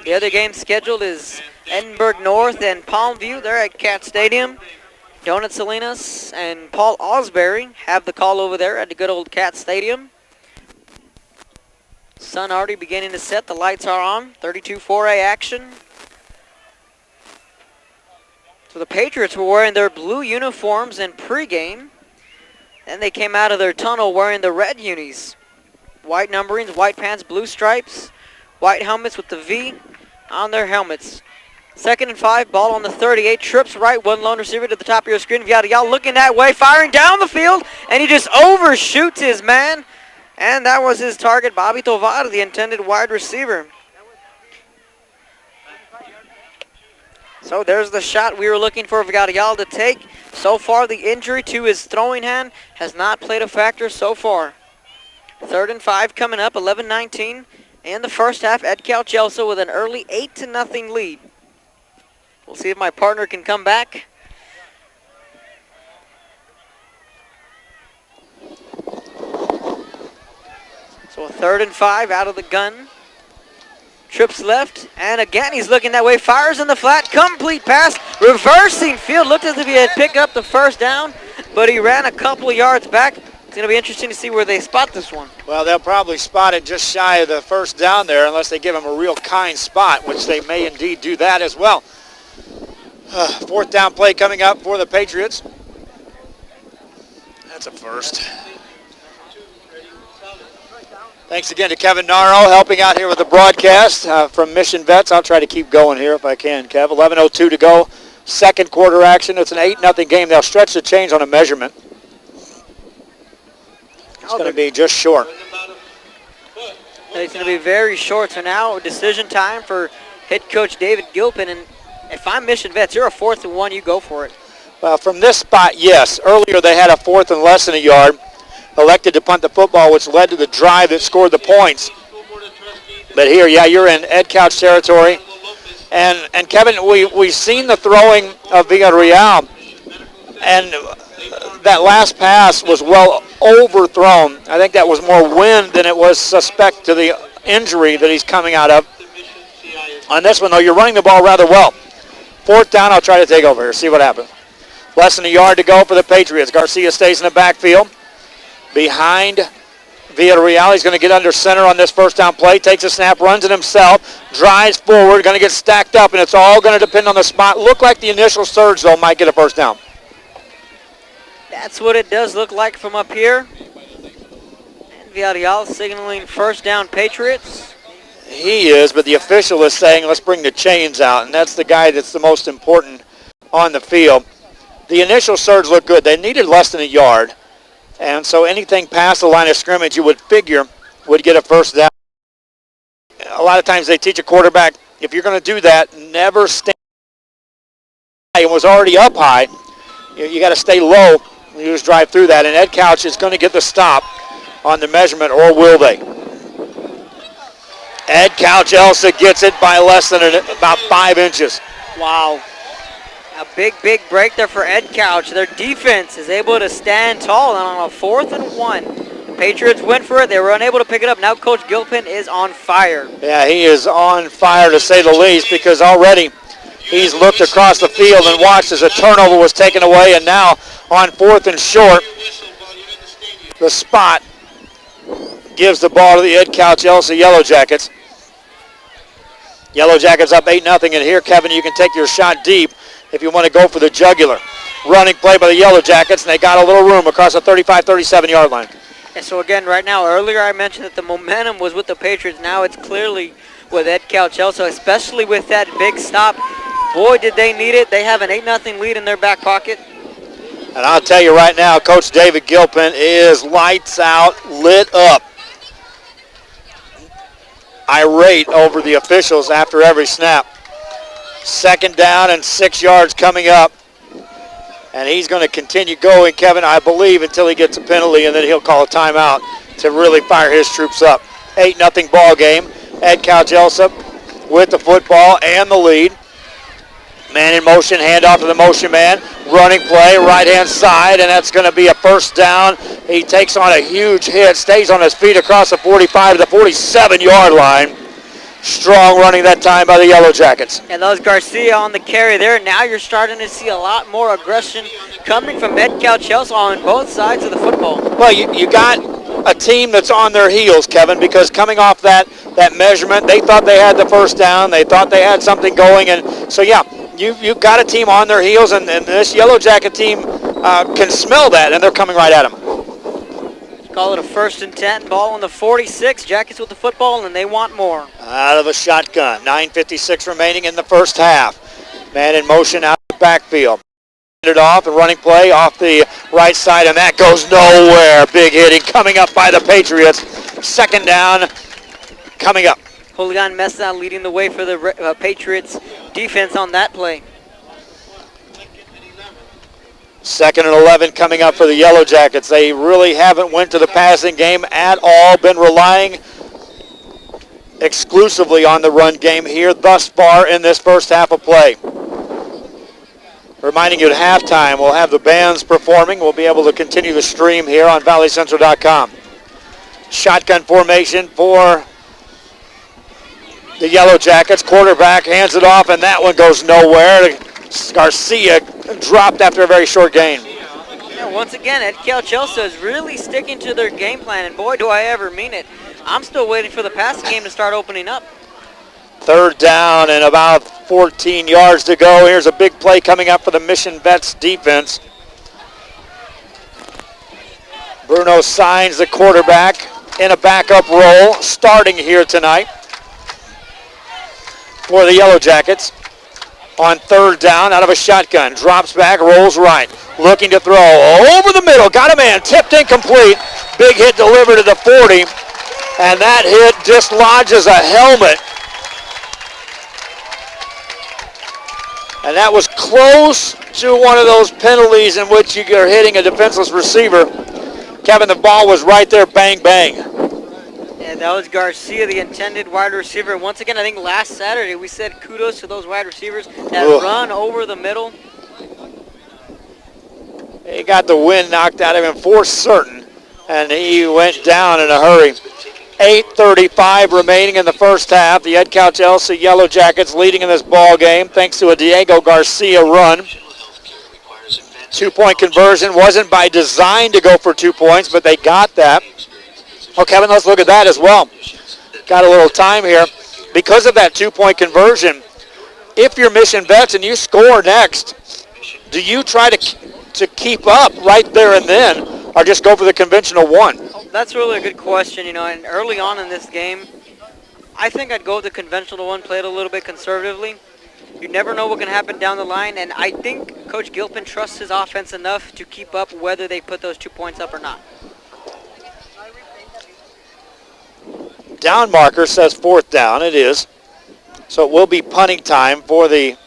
The other game scheduled is Edinburgh North and Palmview. They're at Cat Stadium. Donut Salinas and Paul Osbury have the call over there at the good old Cat Stadium. Sun already beginning to set. The lights are on. 32 4A action. So the Patriots were wearing their blue uniforms in pregame. Then they came out of their tunnel wearing the red unis. White numberings, white pants, blue stripes, white helmets with the V on their helmets. 2nd and 5, ball on the 38. Trips right, one lone receiver to the top of your screen. Villarreal looking that way, firing down the field, and he just overshoots his man. And that was his target, Bobby Tovar, the intended wide receiver. So there's the shot we were looking for Villarreal to take. So far, the injury to his throwing hand has not played a factor so far. 3rd and 5 coming up, 11-19. In the first half, Ed Couch Elsa with an early 8-0 lead. We'll see if my partner can come back. So a 3rd and 5 out of the gun. Trips left, and again he's looking that way, fires in the flat, complete pass, reversing field, looked as if he had picked up the first down, but he ran a couple of yards back. It's going to be interesting to see where they spot this one. Well, they'll probably spot it just shy of the first down there unless they give him a real kind spot, which they may indeed do that as well. 4th down play coming up for the Patriots. That's a first. Thanks again to Kevin Naro helping out here with the broadcast from Mission Vets. I'll try to keep going here if I can, Kev. 11:02 to go. Second quarter action. It's an 8-0 game. They'll stretch the chains on a measurement. It's going to be just short. It's going to be very short. So now decision time for head coach David Gilpin. And if I'm Mission Vets, you're a 4th and 1. You go for it. Well, from this spot, yes. Earlier they had a 4th and less than a yard. Elected to punt the football, which led to the drive that scored the points. But here, yeah, you're in Ed Couch territory. And Kevin, we've seen the throwing of Villarreal. And that last pass was well overthrown. I think that was more wind than it was suspect to the injury that he's coming out of. On this one, though, you're running the ball rather well. 4th down, I'll try to take over here, see what happens. Less than a yard to go for the Patriots. Garcia stays in the backfield behind Villarreal, he's going to get under center on this first down play, takes a snap, runs it himself, drives forward, going to get stacked up, and it's all going to depend on the spot. Look like the initial surge, though, might get a first down. That's what it does look like from up here. And Villarreal signaling first down Patriots. He is, but the official is saying let's bring the chains out, and that's the guy that's the most important on the field. The initial surge looked good. They needed less than a yard, and so anything past the line of scrimmage you would figure would get a first down. A lot of times they teach a quarterback, if you're going to do that, never stand high. It was already up high. You got to stay low. You just drive through that, and Ed Couch is going to get the stop on the measurement, or will they? Ed Couch Elsa gets it by less than about 5 inches. Wow. A big break there for Ed Couch. Their defense is able to stand tall, and on a 4th and 1, the Patriots went for it. They were unable to pick it up. Now Coach Gilpin is on fire. Yeah, he is on fire to say the least, because already he's looked across the field and watched as a turnover was taken away, and now on 4th and short, the spot gives the ball to the Ed Couch Elsa Yellow Jackets. Yellow Jackets up 8-0, and here, Kevin, you can take your shot deep if you want to go for the jugular. Running play by the Yellow Jackets, and they got a little room across the 35-37 yard line. And so again, right now, earlier I mentioned that the momentum was with the Patriots. Now it's clearly with Ed Couch Elsa, especially with that big stop. Boy, did they need it. They have an 8-0 lead in their back pocket. And I'll tell you right now, Coach David Gilpin is lights out, lit up. Irate over the officials after every snap. 2nd down and 6 yards coming up. And he's going to continue going, Kevin, I believe, until he gets a penalty, and then he'll call a timeout to really fire his troops up. 8-0 ball game. Ed Couch Elsa with the football and the lead. Man in motion, handoff to the motion man. Running play, right-hand side, and that's going to be a first down. He takes on a huge hit, stays on his feet across the 45 to the 47-yard line. Strong running that time by the Yellow Jackets. And those Garcia on the carry there. Now you're starting to see a lot more aggression coming from Ed Couch Elsa on both sides of the football. Well, you got a team that's on their heels, Kevin, because coming off that measurement, they thought they had the first down. They thought they had something going. And so, yeah, you've got a team on their heels, and this Yellow Jacket team can smell that, and they're coming right at them. Call it a 1st and 10, ball on the 46. Jackets with the football, and they want more. Out of a shotgun. 9:56 remaining in the first half. Man in motion out of the backfield. It off, and running play off the right side, and that goes nowhere. Big hitting coming up by the Patriots. 2nd down coming up. Julian Mesa leading the way for the Patriots defense on that play. 2nd and 11 coming up for the Yellow Jackets. They really haven't went to the passing game at all. Been relying exclusively on the run game here thus far in this first half of play. Reminding you at halftime, we'll have the bands performing. We'll be able to continue the stream here on valleycentral.com. Shotgun formation for the Yellow Jackets. Quarterback hands it off, and that one goes nowhere. Garcia dropped after a very short gain. Yeah, once again, Ed Couch Elsa is really sticking to their game plan, and boy, do I ever mean it. I'm still waiting for the passing game to start opening up. 3rd down and about 14 yards to go. Here's a big play coming up for the Mission Vets defense. Bruno Signs, the quarterback, in a backup role, starting here tonight for the Yellow Jackets. On 3rd down, out of a shotgun, drops back, rolls right, looking to throw over the middle, got a man, tipped incomplete, big hit delivered to the 40, and that hit dislodges a helmet. And that was close to one of those penalties in which you are hitting a defenseless receiver. Kevin, the ball was right there, bang, bang. Yeah, that was Garcia, the intended wide receiver. Once again, I think last Saturday we said kudos to those wide receivers that run over the middle. He got the wind knocked out of him for certain, and he went down in a hurry. 8:35 remaining in the first half. The Ed Couch Elsa Yellow Jackets leading in this ball game thanks to a Diego Garcia run. 2-point conversion wasn't by design to go for 2 points, but they got that. Oh, Kevin, let's look at that as well. Got a little time here. Because of that two-point conversion, if you're Mission Vets and you score next, do you try to keep up right there and then, or just go for the conventional one? That's really a good question, and early on in this game, I think I'd go with the conventional one, play it a little bit conservatively. You never know what can happen down the line, and I think Coach Gilpin trusts his offense enough to keep up whether they put those 2 points up or not. Down marker says fourth down. It is. So it will be punting time for the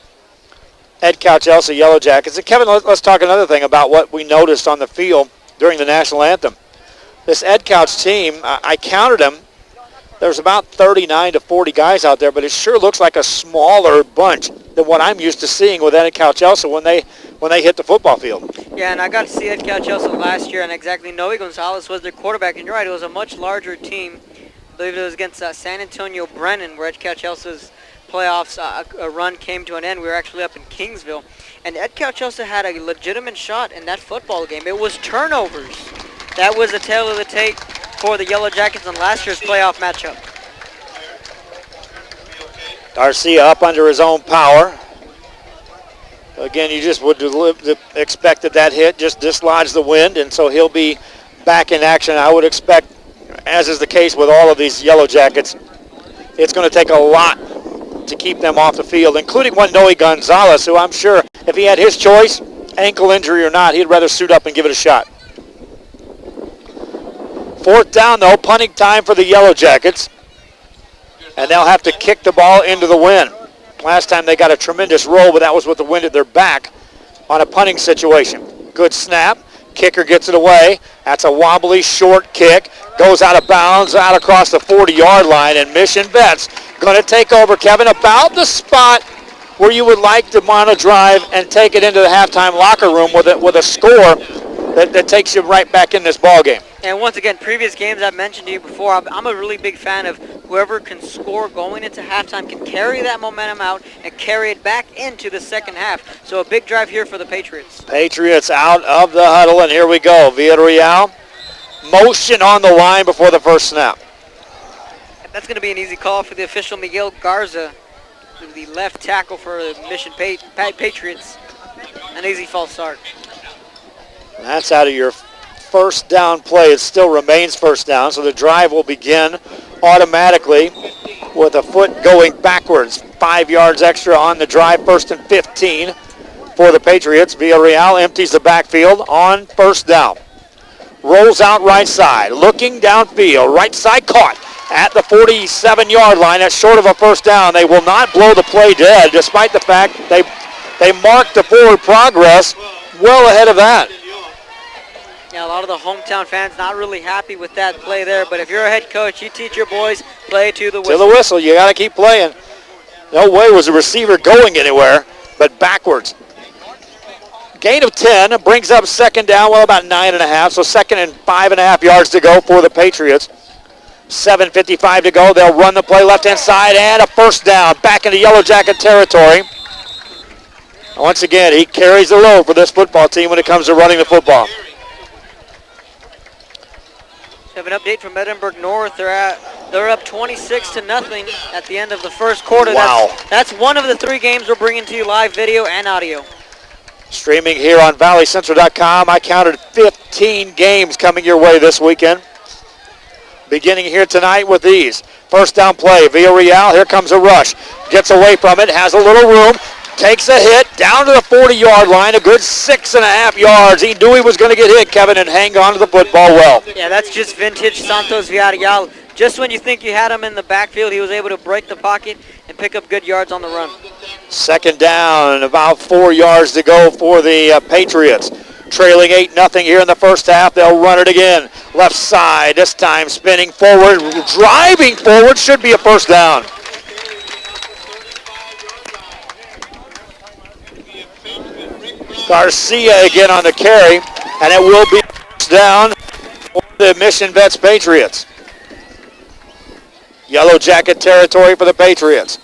Ed Couch-Elsa Yellow Jackets. And Kevin, let's talk another thing about what we noticed on the field during the national anthem. This Ed Couch team, I counted them. There's about 39 to 40 guys out there, but it sure looks like a smaller bunch than what I'm used to seeing with Ed Couch-Elsa when they hit the football field. Yeah, and I got to see Ed Couch-Elsa last year, and exactly Noe Gonzalez was their quarterback. And you're right, it was a much larger team. I believe it was against San Antonio Brennan, where Ed Couch-Elsa's playoffs a run came to an end. We were actually up in Kingsville. And Ed Couch-Elsa had a legitimate shot in that football game. It was turnovers. That was the tail of the tape for the Yellow Jackets in last year's playoff matchup. Garcia up under his own power. Again, you just would expect that hit just dislodged the wind, and so he'll be back in action. I would expect, as is the case with all of these Yellow Jackets, it's going to take a lot to keep them off the field, including one Noe Gonzalez, who I'm sure if he had his choice, ankle injury or not, he'd rather suit up and give it a shot. Fourth down, though, punting time for the Yellow Jackets, and they'll have to kick the ball into the wind. Last time they got a tremendous roll, but that was with the wind at their back on a punting situation. Good snap. Kicker gets it away. That's a wobbly, short kick. Goes out of bounds, out across the 40-yard line, and Mission Vets going to take over, Kevin, about the spot where you would like to want to drive and take it into the halftime locker room with a score that takes you right back in this ball game. And once again, previous games I've mentioned to you before, I'm a really big fan of whoever can score going into halftime can carry that momentum out and carry it back into the second half. So a big drive here for the Patriots. Patriots out of the huddle, and here we go. Villarreal, motion on the line before the first snap. That's going to be an easy call for the official Miguel Garza, the left tackle for the Mission Patriots. An easy false start. That's out of your first down play. It still remains first down, so the drive will begin automatically with a foot going backwards. 5 yards extra on the drive, first and 15 for the Patriots. Villarreal empties the backfield on first down. Rolls out right side, looking downfield. Right side caught at the 47-yard line. That's short of a first down. They will not blow the play dead, despite the fact they marked the forward progress well ahead of that. Yeah, a lot of the hometown fans not really happy with that play there, but if you're a head coach, you teach your boys play to the whistle. To the whistle, you got to keep playing. No way was the receiver going anywhere, but backwards. Gain of 10 brings up second down, well, about 9.5, so second and 5.5 yards to go for the Patriots. 7:55 to go. They'll run the play left-hand side and a first down back into Yellow Jacket territory. Once again, he carries the load for this football team when it comes to running the football. We have an update from Edinburgh North. They're up 26-0 at the end of the first quarter. Wow. That's one of the 3 games we're bringing to you live, video and audio. Streaming here on valleycentral.com. I counted 15 games coming your way this weekend. Beginning here tonight with these. First down play, Villarreal. Here comes a rush. Gets away from it, has a little room. Takes a hit down to the 40-yard line, a good 6.5 yards. He knew he was going to get hit, Kevin, and hang on to the football well. Yeah, that's just vintage Santos Villarreal. Just when you think you had him in the backfield, he was able to break the pocket and pick up good yards on the run. Second down, about 4 yards to go for the Patriots. Trailing 8-0 here in the first half. They'll run it again. Left side, this time spinning forward, driving forward, should be a first down. Garcia again on the carry, and it will be first down for the Mission Vets Patriots. Yellow Jacket territory for the Patriots.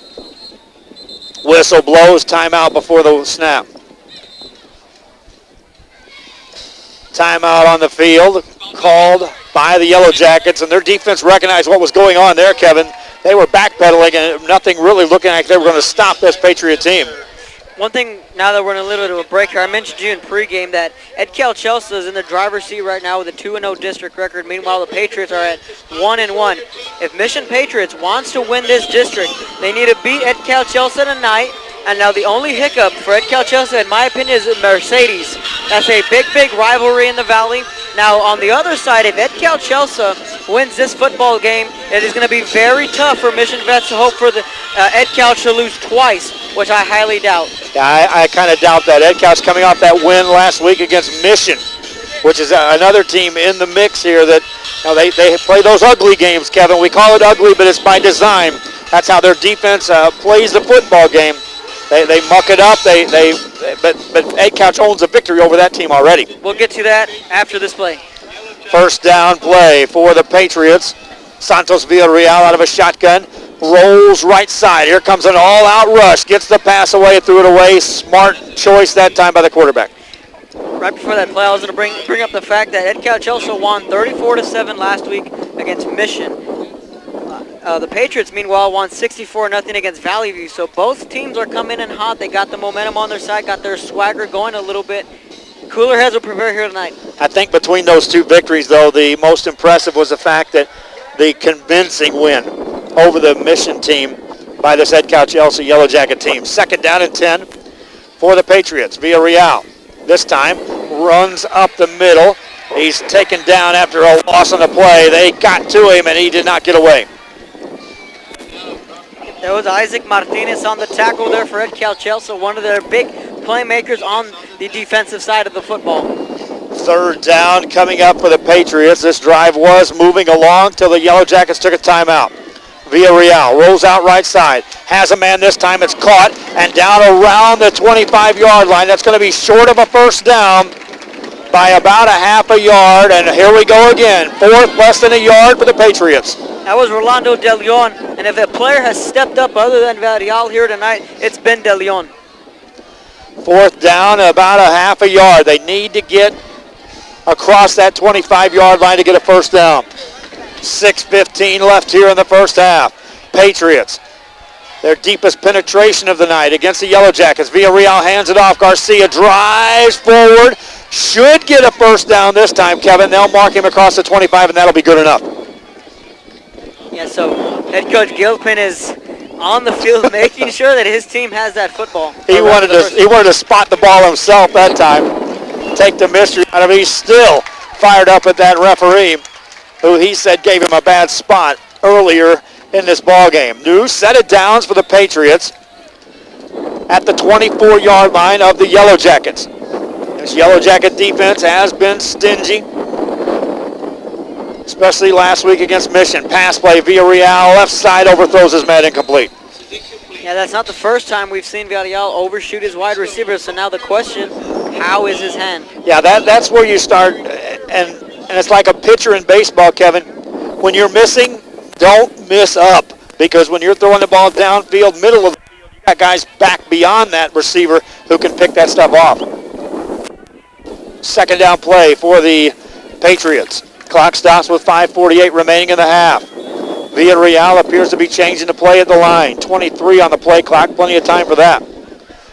Whistle blows, timeout before the snap. Timeout on the field called by the Yellow Jackets, and their defense recognized what was going on there, Kevin. They were backpedaling and nothing really looking like they were going to stop this Patriot team. One thing, now that we're in a little bit of a break here, I mentioned to you in pregame that Edcal Chelsea is in the driver's seat right now with a 2-0 district record. Meanwhile, the Patriots are at 1-1. If Mission Patriots wants to win this district, they need to beat Edcal Chelsea tonight. And now the only hiccup for Edcal Chelsea, in my opinion, is Mercedes. That's a big, big rivalry in the Valley. Now, on the other side, if Edcal Chelsea wins this football game, it is going to be very tough for Mission Vets to hope for the Edcal to lose twice, which I highly doubt. Yeah, I kind of doubt that. Edcal's coming off that win last week against Mission, which is another team in the mix here that, they play those ugly games, Kevin. We call it ugly, but it's by design. That's how their defense plays the football game. They muck it up, but Edcouch owns a victory over that team already. We'll get to that after this play. First down play for the Patriots. Santos Villarreal out of a shotgun. Rolls right side. Here comes an all-out rush. Gets the pass away, threw it away. Smart choice that time by the quarterback. Right before that play, I was going to bring up the fact that Edcouch also won 34-7 last week against Mission. The Patriots, meanwhile, won 64-0 against Valley View. So both teams are coming in hot. They got the momentum on their side, got their swagger going a little bit. Cooler heads will prevail here tonight. I think between those two victories, though, the most impressive was the fact that the convincing win over the Mission team by this Edcal Chelsea Yellow Jacket team. Second down and 10 for the Patriots. Villarreal this time runs up the middle. He's taken down after a loss on the play. They got to him, and he did not get away. There was Isaac Martinez on the tackle there for Edcal Chelsea, one of their big playmakers on the defensive side of the football. Third down coming up for the Patriots. This drive was moving along till the Yellow Jackets took a timeout. Villarreal rolls out right side. Has a man this time. It's caught and down around the 25-yard line. That's going to be short of a first down by about a half a yard. And here we go again. Fourth, less than a yard for the Patriots. That was Rolando De Leon, and if a player has stepped up other than Villarreal here tonight, it's been De Leon. Fourth down, about a half a yard. They need to get across that 25-yard line to get a first down. 6:15 left here in the first half. Patriots, their deepest penetration of the night against the Yellow Jackets. Villarreal hands it off. Garcia drives forward. Should get a first down this time, Kevin. They'll mark him across the 25, and that'll be good enough. Yeah, so head coach Gilpin is on the field making sure that his team has that football. He wanted to spot the ball himself that time. Take the mystery out of it. He's still fired up at that referee, who he said gave him a bad spot earlier in this ball game. New set of downs for the Patriots at the 24-yard line of the Yellow Jackets. This Yellow Jacket defense has been stingy, especially last week against Mission. Pass play, Villarreal, left side, overthrows his man, incomplete. Yeah, that's not the first time we've seen Villarreal overshoot his wide receiver, so now the question, how is his hand? Yeah, that's where you start, and it's like a pitcher in baseball, Kevin. When you're missing, don't miss up, because when you're throwing the ball downfield, middle of the field, you got guys back beyond that receiver who can pick that stuff off. Second down play for the Patriots. Clock stops with 5:48 remaining in the half. Villarreal appears to be changing the play at the line. 23 on the play clock, plenty of time for that.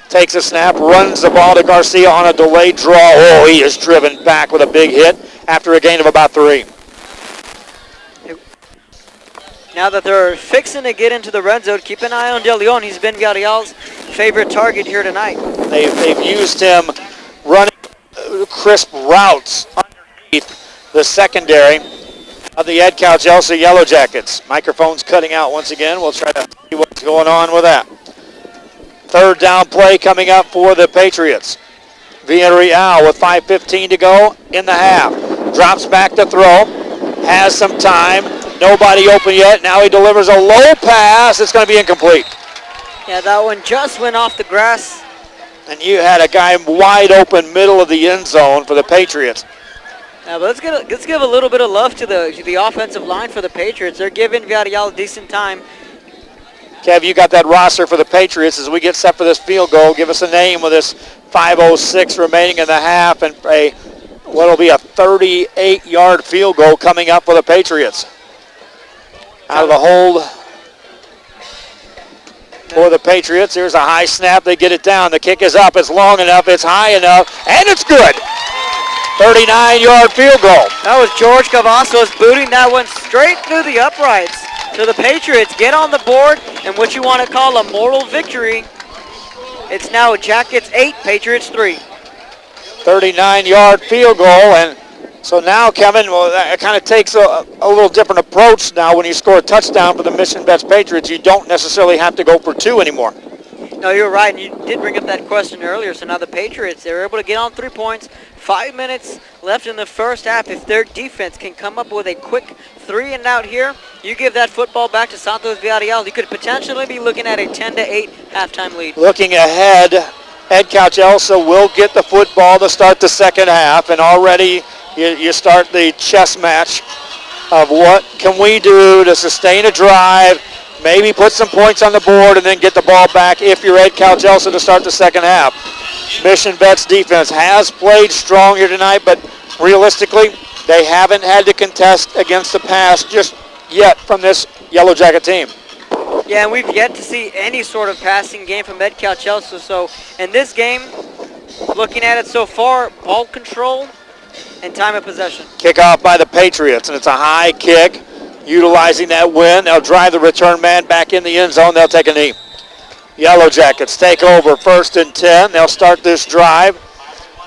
Takes a snap, runs the ball to Garcia on a delayed draw. Oh, he is driven back with a big hit after a gain of about 3. Now that they're fixing to get into the red zone, keep an eye on De Leon. He's been Villarreal's favorite target here tonight. They've used him running crisp routes underneath the secondary of the Edcal Chelsea Yellow Jackets. Microphone's cutting out once again. We'll try to see what's going on with that. Third down play coming up for the Patriots. Villarreal with 5:15 to go in the half. Drops back to throw. Has some time. Nobody open yet. Now he delivers a low pass. It's going to be incomplete. Yeah, that one just went off the grass. And you had a guy wide open middle of the end zone for the Patriots. But let's give a little bit of love to the offensive line for the Patriots. They're giving Villarreal a decent time. Kev, you got that roster for the Patriots as we get set for this field goal. Give us a name with this 5:06 remaining in the half and a what'll be a 38-yard field goal coming up for the Patriots. Out of the hold for the Patriots. Here's a high snap. They get it down. The kick is up. It's long enough. It's high enough. And it's good. 39-yard field goal. That was George Cavazos booting that one straight through the uprights. So the Patriots get on the board, and what you want to call a moral victory. It's now Jackets 8, Patriots 3. 39-yard field goal, and so now, Kevin, well, that kind of takes a little different approach now. When you score a touchdown for the Mission Vets Patriots, you don't necessarily have to go for two anymore. No, you're right, and you did bring up that question earlier. So now the Patriots, they're able to get on 3 points. 5 minutes left in the first half. If their defense can come up with a quick 3 and out here, you give that football back to Santos Villarreal, you could potentially be looking at a 10-8 halftime lead. Looking ahead, Ed Couch Elsa will get the football to start the second half, and already you start the chess match of what can we do to sustain a drive, maybe put some points on the board, and then get the ball back if you're Ed Couch Elsa to start the second half. Mission Vets defense has played strong here tonight, but realistically, they haven't had to contest against the pass just yet from this Yellow Jacket team. Yeah, and we've yet to see any sort of passing game from Ed Couch Elsa. So in this game, looking at it so far, ball control and time of possession. Kickoff by the Patriots, and it's a high kick. Utilizing that wind, they'll drive the return man back in the end zone. They'll take a knee. Yellow Jackets take over 1st and 10. They'll start this drive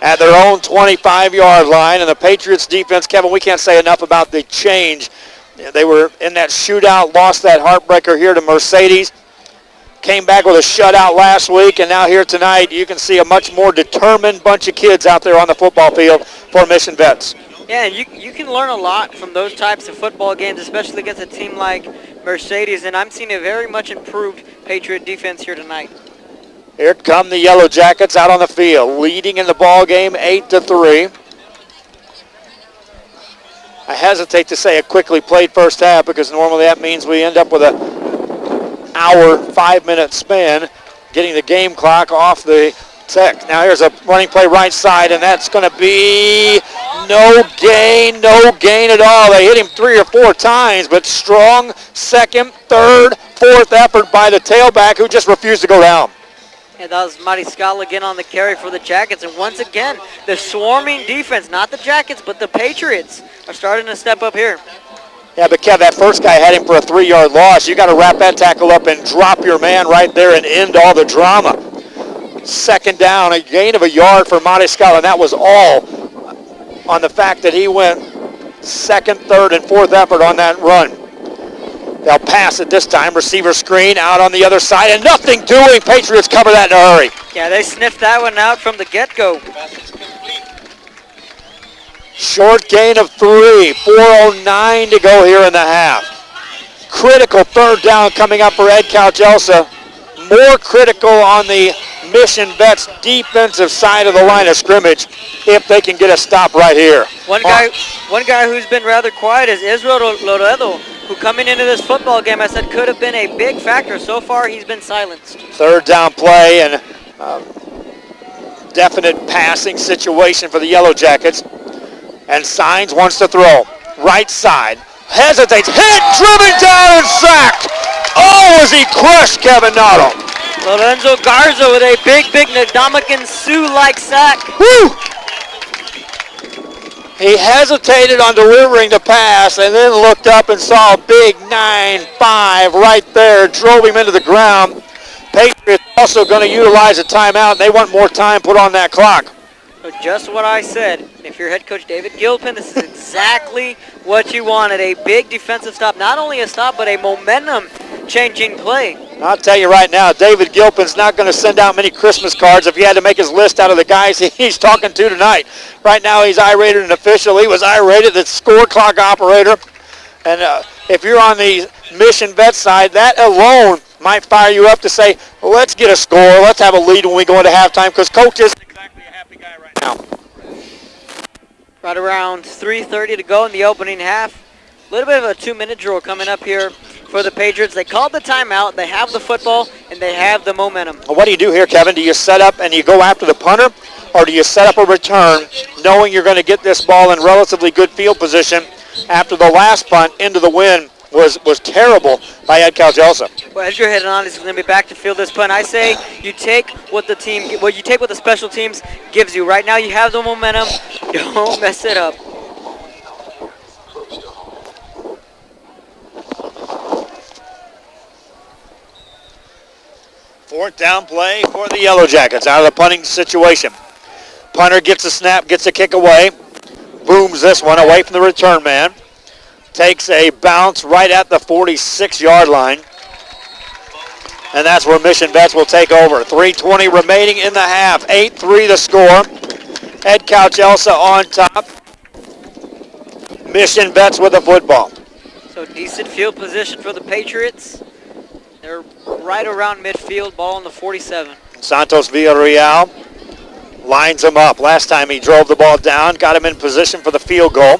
at their own 25-yard line. And the Patriots defense, Kevin, we can't say enough about the change. They were in that shootout, lost that heartbreaker here to Mercedes. Came back with a shutout last week, and now here tonight you can see a much more determined bunch of kids out there on the football field for Mission Vets. Yeah, and you can learn a lot from those types of football games, especially against a team like Mercedes, and I'm seeing a very much improved Patriot defense here tonight. Here come the Yellow Jackets out on the field, leading in the ball game 8-3. I hesitate to say a quickly played first half because normally that means we end up with a hour, 5-minute span getting the game clock off the tech. Now here's a running play right side, and that's going to be no gain at all. They hit him 3 or 4 times, but strong second, third, fourth effort by the tailback who just refused to go down. And that was Mariscal again on the carry for the Jackets. And once again, the swarming defense, not the Jackets, but the Patriots, are starting to step up here. Yeah, but Kev, that first guy had him for a 3-yard loss. You got to wrap that tackle up and drop your man right there and end all the drama. Second down, a gain of a yard for Mariscal, and that was all on the fact that he went second, third, and fourth effort on that run. They'll pass it this time. Receiver screen out on the other side, and nothing doing. Patriots cover that in a hurry. Yeah, they sniffed that one out from the get-go. Short gain of 3. 4:09 to go here in the half. Critical third down coming up for Ed Couch Elsa. More critical on the Mission Vets defensive side of the line of scrimmage if they can get a stop right here. One guy who's been rather quiet is Israel Loredo, who coming into this football game I said could have been a big factor. So far he's been silenced. Third down play and definite passing situation for the Yellow Jackets. And Signs wants to throw. Right side. Hesitates. Hit! Driven down and sacked! Oh, as he crushed Kevin Noddle. Lorenzo Garza with a big Ndamukong Suh-like sack. Woo! He hesitated on delivering the pass and then looked up and saw a big 9-5 right there. Drove him into the ground. Patriots also going to utilize a timeout. They want more time put on that clock. So just what I said. If you're head coach David Gilpin, this is exactly what you wanted. A big defensive stop. Not only a stop, but a momentum-changing play. I'll tell you right now, David Gilpin's not going to send out many Christmas cards if he had to make his list out of the guys he's talking to tonight. Right now, he's irated an official. He was irated the score clock operator. And if you're on the Mission Vet side, that alone might fire you up to say, well, let's get a score. Let's have a lead when we go into halftime, because coach isn't exactly a happy guy right now. Right around 3:30 to go in the opening half. A little bit of a 2-minute drill coming up here for the Patriots. They called the timeout. They have the football, and they have the momentum. Well, what do you do here, Kevin? Do you set up and you go after the punter, or do you set up a return knowing you're going to get this ball in relatively good field position after the last punt into the wind was terrible by Ed Calgelsa. Well, Edgar heading on is going to be back to field this punt. I say you take what the special teams gives you. Right now you have the momentum. Don't mess it up. Fourth down play for the Yellow Jackets out of the punting situation. Punter gets a snap, gets a kick away. Booms this one away from the return man. Takes a bounce right at the 46-yard line. And that's where Mission Vets will take over. 3:20 remaining in the half. 8-3 the score. Ed Calgelsa on top. Mission Vets with the football. So decent field position for the Patriots. They're right around midfield, ball on the 47. Santos Villarreal lines him up. Last time he drove the ball down, got him in position for the field goal.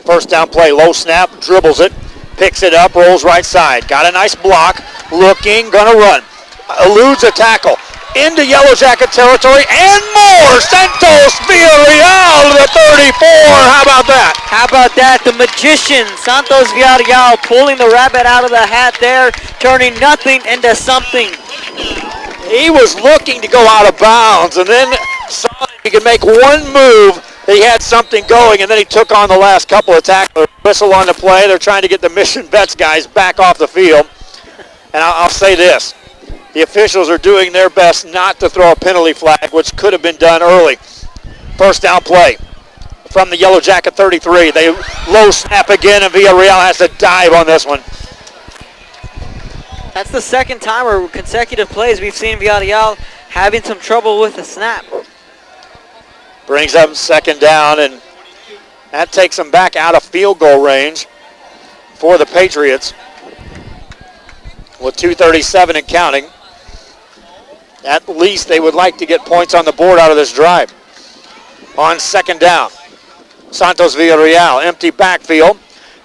First down play, low snap, dribbles it, picks it up, rolls right side. Got a nice block, looking, gonna run. Eludes a tackle. Into Yellow Jacket territory and more. Santos Villarreal to the 34. How about that? How about that? The magician, Santos Villarreal, pulling the rabbit out of the hat there, turning nothing into something. He was looking to go out of bounds and then saw that he could make one move. He had something going, and then he took on the last couple of tackles. Whistle on the play. They're trying to get the Mission Vets guys back off the field. And I'll say this. The officials are doing their best not to throw a penalty flag, which could have been done early. First down play from the Yellow Jacket 33. They low snap again, and Villarreal has to dive on this one. That's the second time or consecutive plays we've seen Villarreal having some trouble with the snap. Brings up second down, and that takes them back out of field goal range for the Patriots with 2:37 and counting. At least they would like to get points on the board out of this drive. On second down, Santos Villarreal, empty backfield.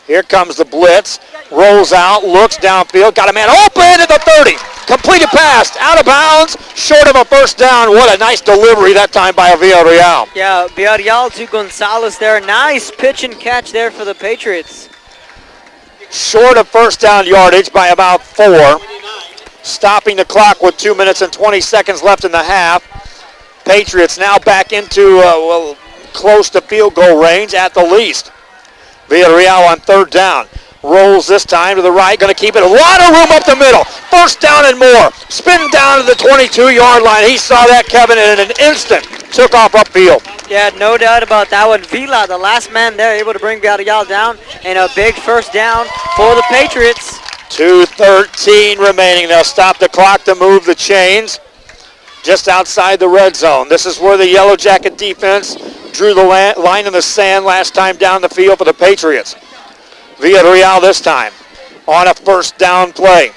Here comes the blitz, rolls out, looks downfield, got a man open at the 30. Completed pass, out of bounds, short of a first down. What a nice delivery that time by Villarreal. Yeah, Villarreal to Gonzalez there. Nice pitch and catch there for the Patriots. Short of first down yardage by about 4. Stopping the clock with 2 minutes and 20 seconds left in the half. Patriots now back into, close to field goal range at the least. Villarreal on third down. Rolls this time to the right, going to keep it. A lot of room up the middle. First down and more. Spin down to the 22-yard line. He saw that, Kevin, and in an instant took off upfield. Yeah, no doubt about that one. Vila, the last man there, able to bring Villarreal down, and a big first down for the Patriots. 2:13 remaining. They'll stop the clock to move the chains just outside the red zone. This is where the Yellow Jacket defense drew the line in the sand last time down the field for the Patriots. Villarreal this time on a first down play.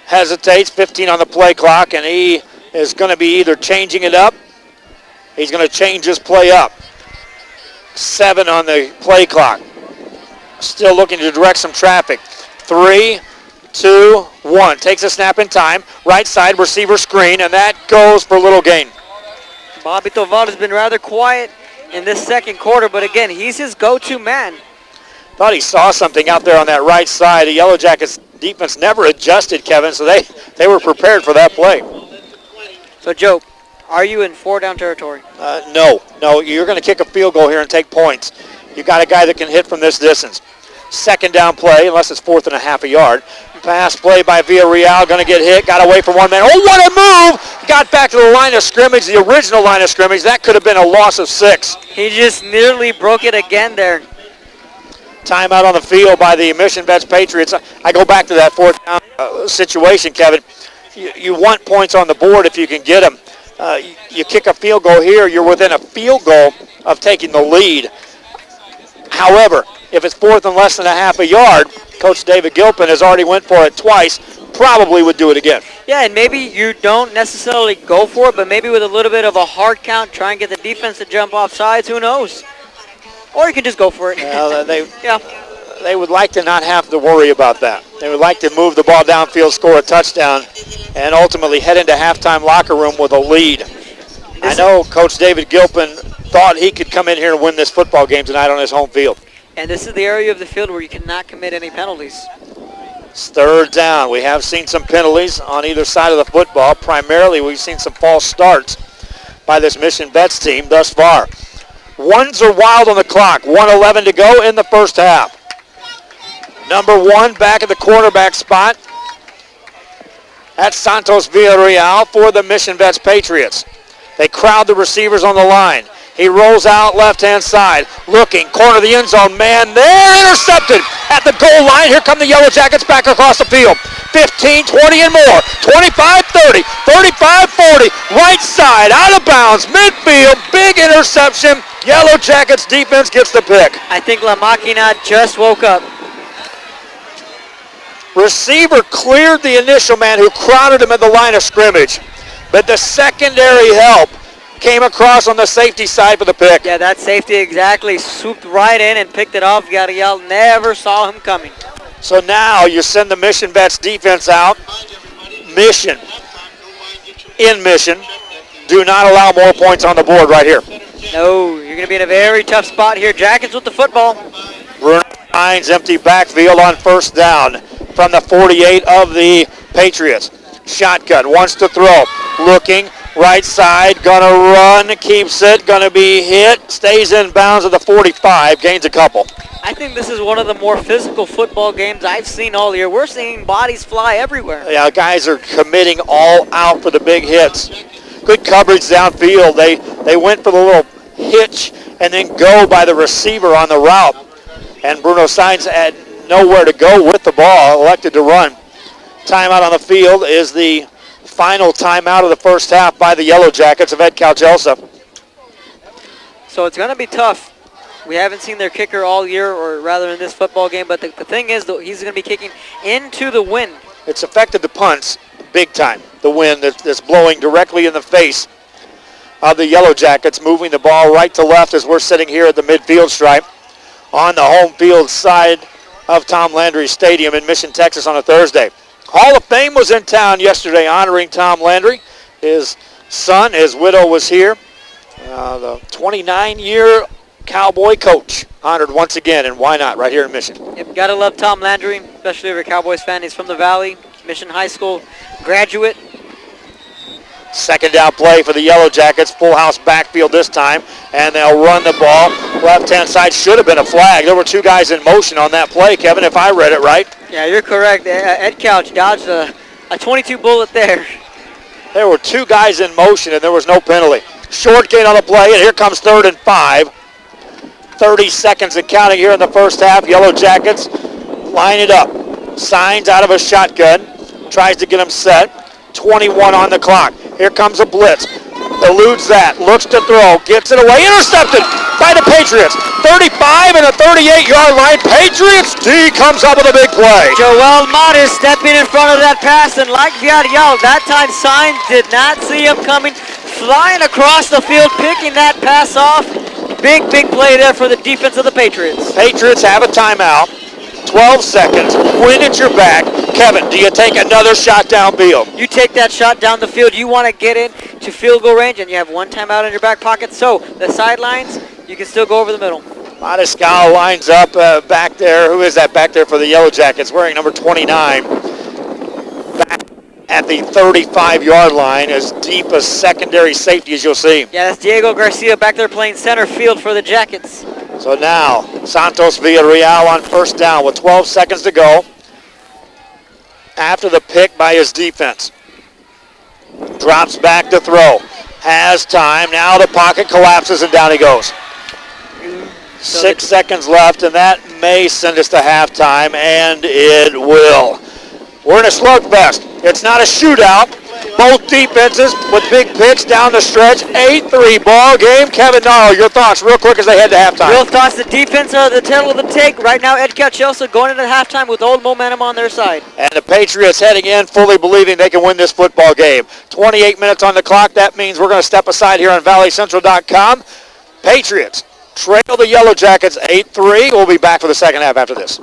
Hesitates, 15 on the play clock, and he is going to be either changing it up. He's going to change his play up. 7 on the play clock. Still looking to direct some traffic. 3, 2, 1. Takes a snap in time. Right side receiver screen, and that goes for little gain. Bobby Tovar has been rather quiet in this second quarter, but again, he's his go-to man. Thought he saw something out there on that right side. The Yellow Jackets defense never adjusted, Kevin, so they were prepared for that play. So, Joe, are you in 4-down territory? No, you're going to kick a field goal here and take points. You got a guy that can hit from this distance. Second down play, unless it's 4th and a half a yard. Pass play by Villarreal, going to get hit, got away from one man. Oh, what a move! Got back to the line of scrimmage, the original line of scrimmage. That could have been a loss of 6. He just nearly broke it again there. Timeout on the field by the Mission Vets Patriots. I go back to that 4th down situation, Kevin. You want points on the board if you can get them. You kick a field goal here, you're within a field goal of taking the lead. However, if it's 4th and less than a half a yard, Coach David Gilpin has already went for it twice, probably would do it again. Yeah, and maybe you don't necessarily go for it, but maybe with a little bit of a hard count, try and get the defense to jump off sides, who knows? Or you can just go for it. They would like to not have to worry about that. They would like to move the ball downfield, score a touchdown, and ultimately head into halftime locker room with a lead. I know Coach David Gilpin thought he could come in here and win this football game tonight on his home field. And this is the area of the field where you cannot commit any penalties. It's third down. We have seen some penalties on either side of the football. Primarily, we've seen some false starts by this Mission Vets team thus far. Ones are wild on the clock. 1:11 to go in the first half. Number 1 back at the quarterback spot. That's Santos Villarreal for the Mission Vets Patriots. They crowd the receivers on the line. He rolls out left-hand side, looking, corner of the end zone, man there, intercepted at the goal line. Here come the Yellow Jackets back across the field. 15, 20 and more, 25, 30, 35, 40, right side, out of bounds, midfield, big interception. Yellow Jackets defense gets the pick. I think La Máquina just woke up. Receiver cleared the initial man who crowded him at the line of scrimmage, but the secondary help came across on the safety side for the pick. Yeah, that safety exactly swooped right in and picked it off. Villarreal never saw him coming. So now you send the Mission Vets defense out. Mission, in Mission, do not allow more points on the board right here. No, you're going to be in a very tough spot here. Jackets with the football. Bruno Hines empty backfield on first down from the 48 of the Patriots. Shotgun, wants to throw, looking, right side, gonna run, keeps it, gonna be hit, stays in bounds at the 45, gains a couple. I think this is one of the more physical football games I've seen all year. We're seeing bodies fly everywhere. Yeah, guys are committing all out for the big hits. Good coverage downfield. They went for the little hitch and then go by the receiver on the route. And Bruno Sainz had nowhere to go with the ball, elected to run. Timeout on the field is the final timeout of the first half by the Yellow Jackets of Ed Calcelsa. So it's going to be tough. We haven't seen their kicker all year, or rather in this football game, but the thing is, though, he's going to be kicking into the wind. It's affected the punts big time. The wind that's blowing directly in the face of the Yellow Jackets, moving the ball right to left as we're sitting here at the midfield stripe on the home field side of Tom Landry Stadium in Mission, Texas on a Thursday. Hall of Fame was in town yesterday honoring Tom Landry. His son, his widow was here. The 29-year Cowboy coach honored once again, and why not, right here in Mission. Yep, gotta love Tom Landry, especially if you're a Cowboys fan. He's from the Valley, Mission High School graduate. Second down play for the Yellow Jackets, full house backfield this time, and they'll run the ball. Left-hand side should have been a flag. There were two guys in motion on that play, Kevin, if I read it right. Yeah, you're correct. Ed Couch dodged a 22 bullet there. There were two guys in motion, and there was no penalty. Short gain on the play, and here comes 3rd and 5. 30 seconds and counting here in the first half. Yellow Jackets line it up. Signs out of a shotgun. Tries to get him set. 21 on the clock. Here comes a blitz. Eludes that. Looks to throw. Gets it away. Intercepted by the Patriots. 35 and a 38-yard line. Patriots D comes up with a big play. Joel Matis stepping in front of that pass, and like Villarreal, that time Signs did not see him coming. Flying across the field, picking that pass off. Big play there for the defense of the Patriots. Patriots have a timeout. 12 seconds. Wind at your back. Kevin, do you take another shot downfield? You take that shot down the field. You want to get in to field goal range, and you have one timeout in your back pocket. So the sidelines, you can still go over the middle. Matiscala lines up back there. Who is that back there for the Yellow Jackets? Wearing number 29. Back at the 35-yard line, as deep a secondary safety as you'll see. Yeah, that's Diego Garcia back there playing center field for the Jackets. So now, Santos Villarreal on first down with 12 seconds to go after the pick by his defense. Drops back to throw. Has time. Now the pocket collapses and down he goes. 6 seconds left, and that may send us to halftime, and it will. We're in a slugfest. It's not a shootout. Both defenses with big picks down the stretch. 8-3 ball game. Kevin Naro, your thoughts real quick as they head to halftime. Real thoughts, the defense are the tail of the take. Right now, Ed Calcelsa going into halftime with old momentum on their side. And the Patriots heading in fully believing they can win this football game. 28 minutes on the clock. That means we're going to step aside here on ValleyCentral.com. Patriots trail the Yellow Jackets 8-3. We'll be back for the second half after this.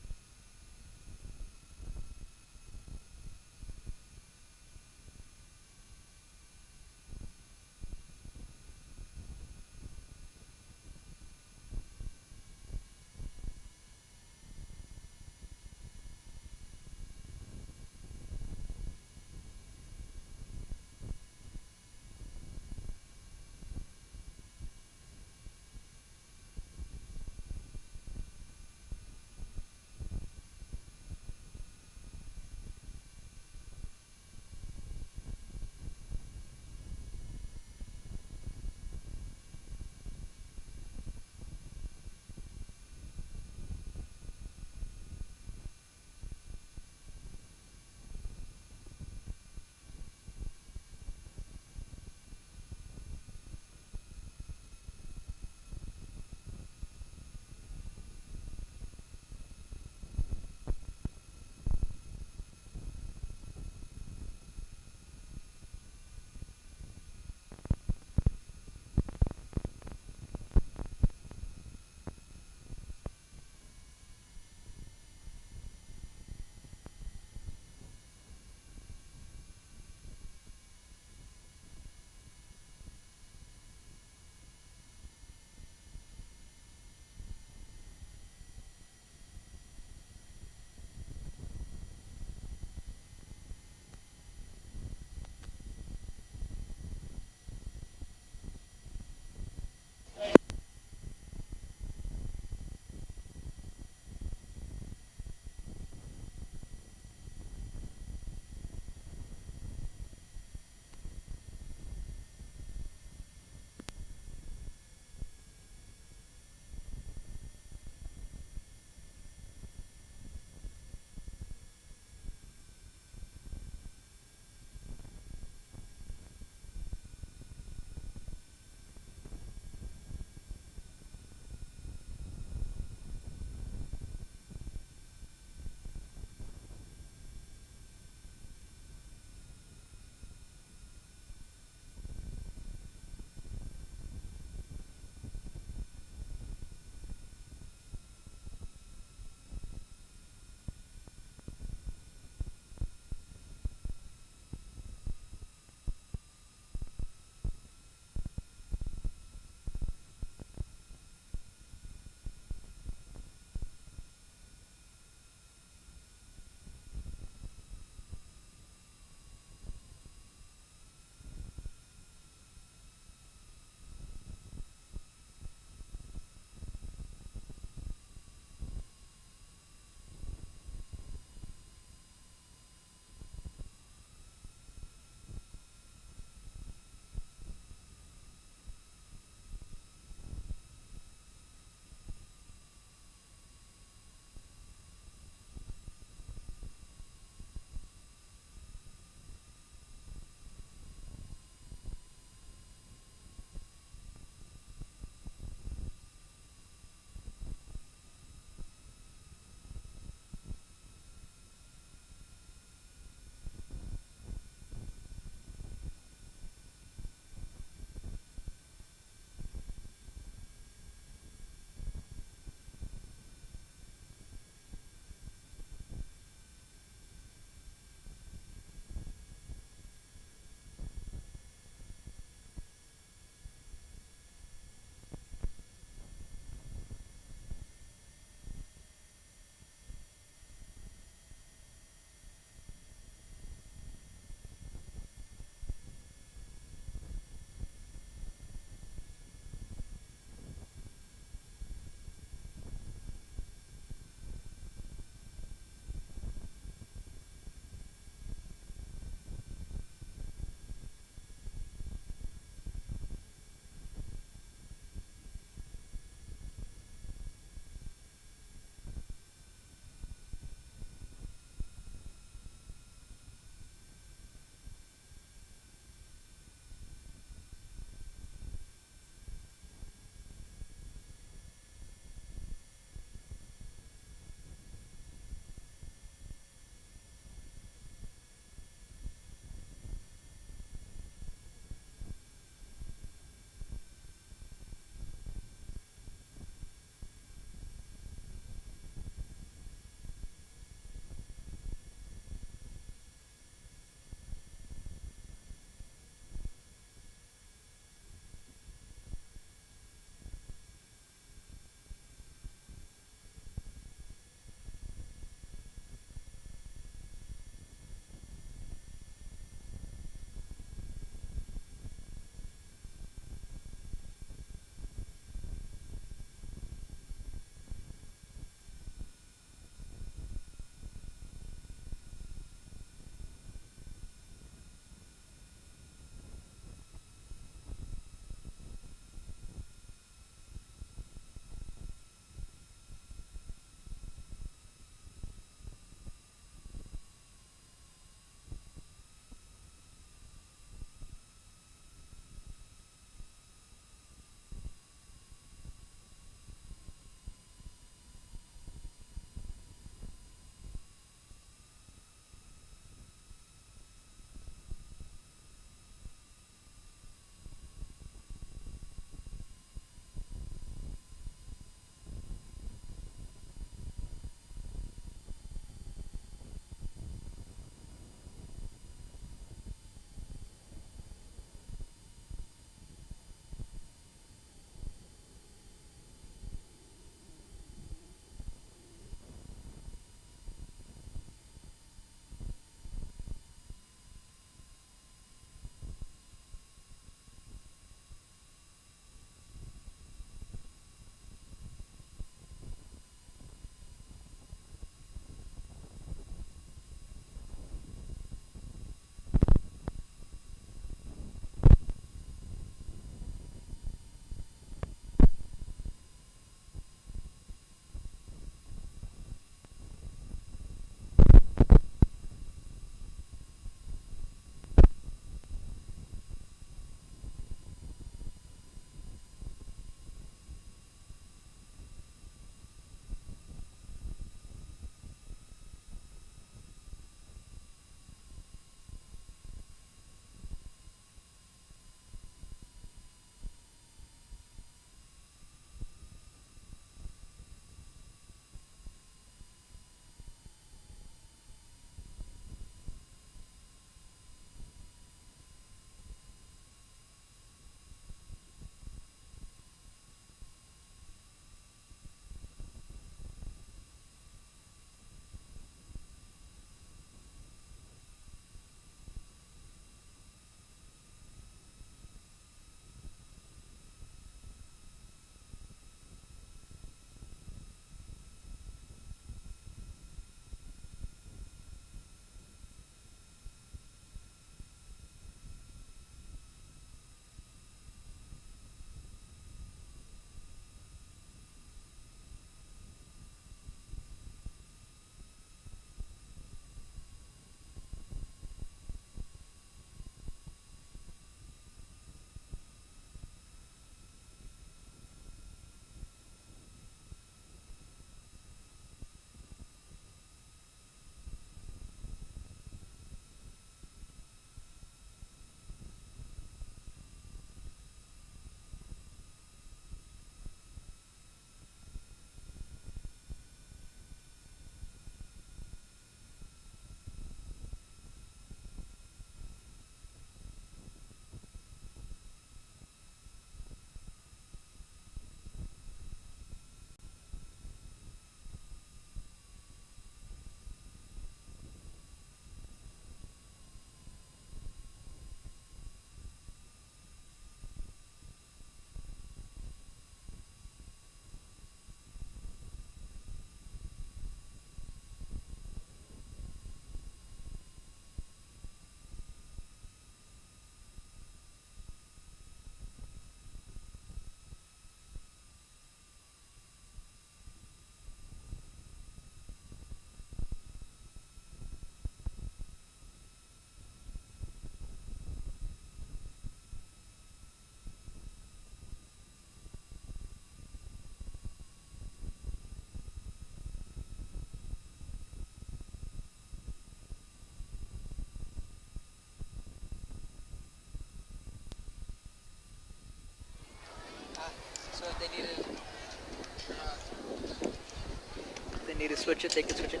If they need to switch it, they can switch it.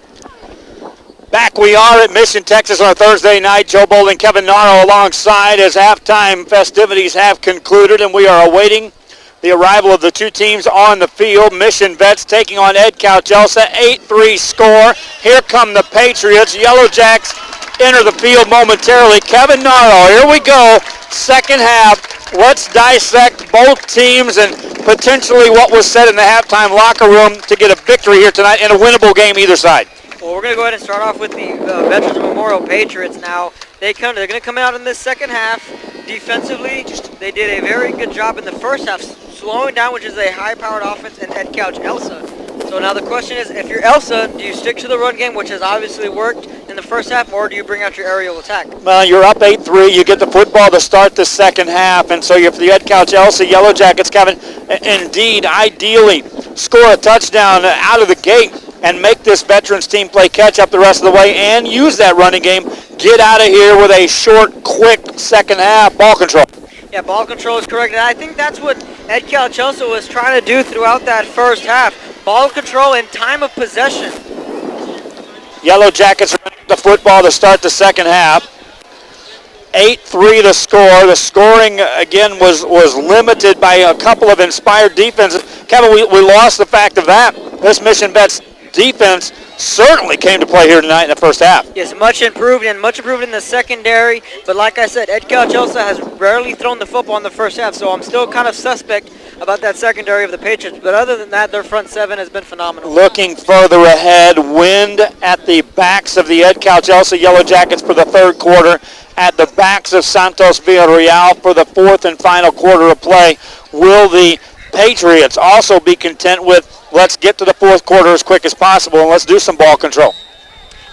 Back we are at Mission, Texas on a Thursday night. Joe Bowling, Kevin Narro alongside as halftime festivities have concluded, and we are awaiting the arrival of the two teams on the field. Mission Vets taking on Ed Calchelsa, 8-3 score. Here come the Patriots. Yellow Jacks enter the field momentarily. Kevin Narro, here we go. Second half. Let's dissect both teams and potentially what was said in the halftime locker room to get a victory here tonight in a winnable game either side. Well, we're going to go ahead and start off with the Veterans Memorial Patriots now. They're going to come out in this second half. Defensively, they did a very good job in the first half, slowing down, which is a high-powered offense, and Ed Couch Elsa. So now the question is, if you're Elsa, do you stick to the run game, which has obviously worked in the first half, or do you bring out your aerial attack? Well, you're up 8-3. You get the football to start the second half, and so you're for the Ed Couch Elsa Yellow Jackets, Kevin, indeed, ideally, score a touchdown out of the gate and make this Veterans team play catch-up the rest of the way and use that running game. Get out of here with a short, quick second half ball control. Yeah, ball control is correct, and I think that's what Ed Calchelsa was trying to do throughout that first half. Ball control and time of possession. Yellow Jackets running the football to start the second half. 8-3 the score. The scoring, again, was limited by a couple of inspired defenses. Kevin, we lost the fact of that. This Mission Vets defense certainly came to play here tonight in the first half. Yes, much improved in the secondary. But like I said, Ed Calchelsa has rarely thrown the football in the first half, so I'm still kind of suspect about that secondary of the Patriots. But other than that, their front seven has been phenomenal. Looking further ahead, wind at the backs of the Ed Calchelsa Yellow Jackets for the third quarter, at the backs of Santos Villarreal for the fourth and final quarter of play. Will the Patriots also be content with, let's get to the fourth quarter as quick as possible and let's do some ball control?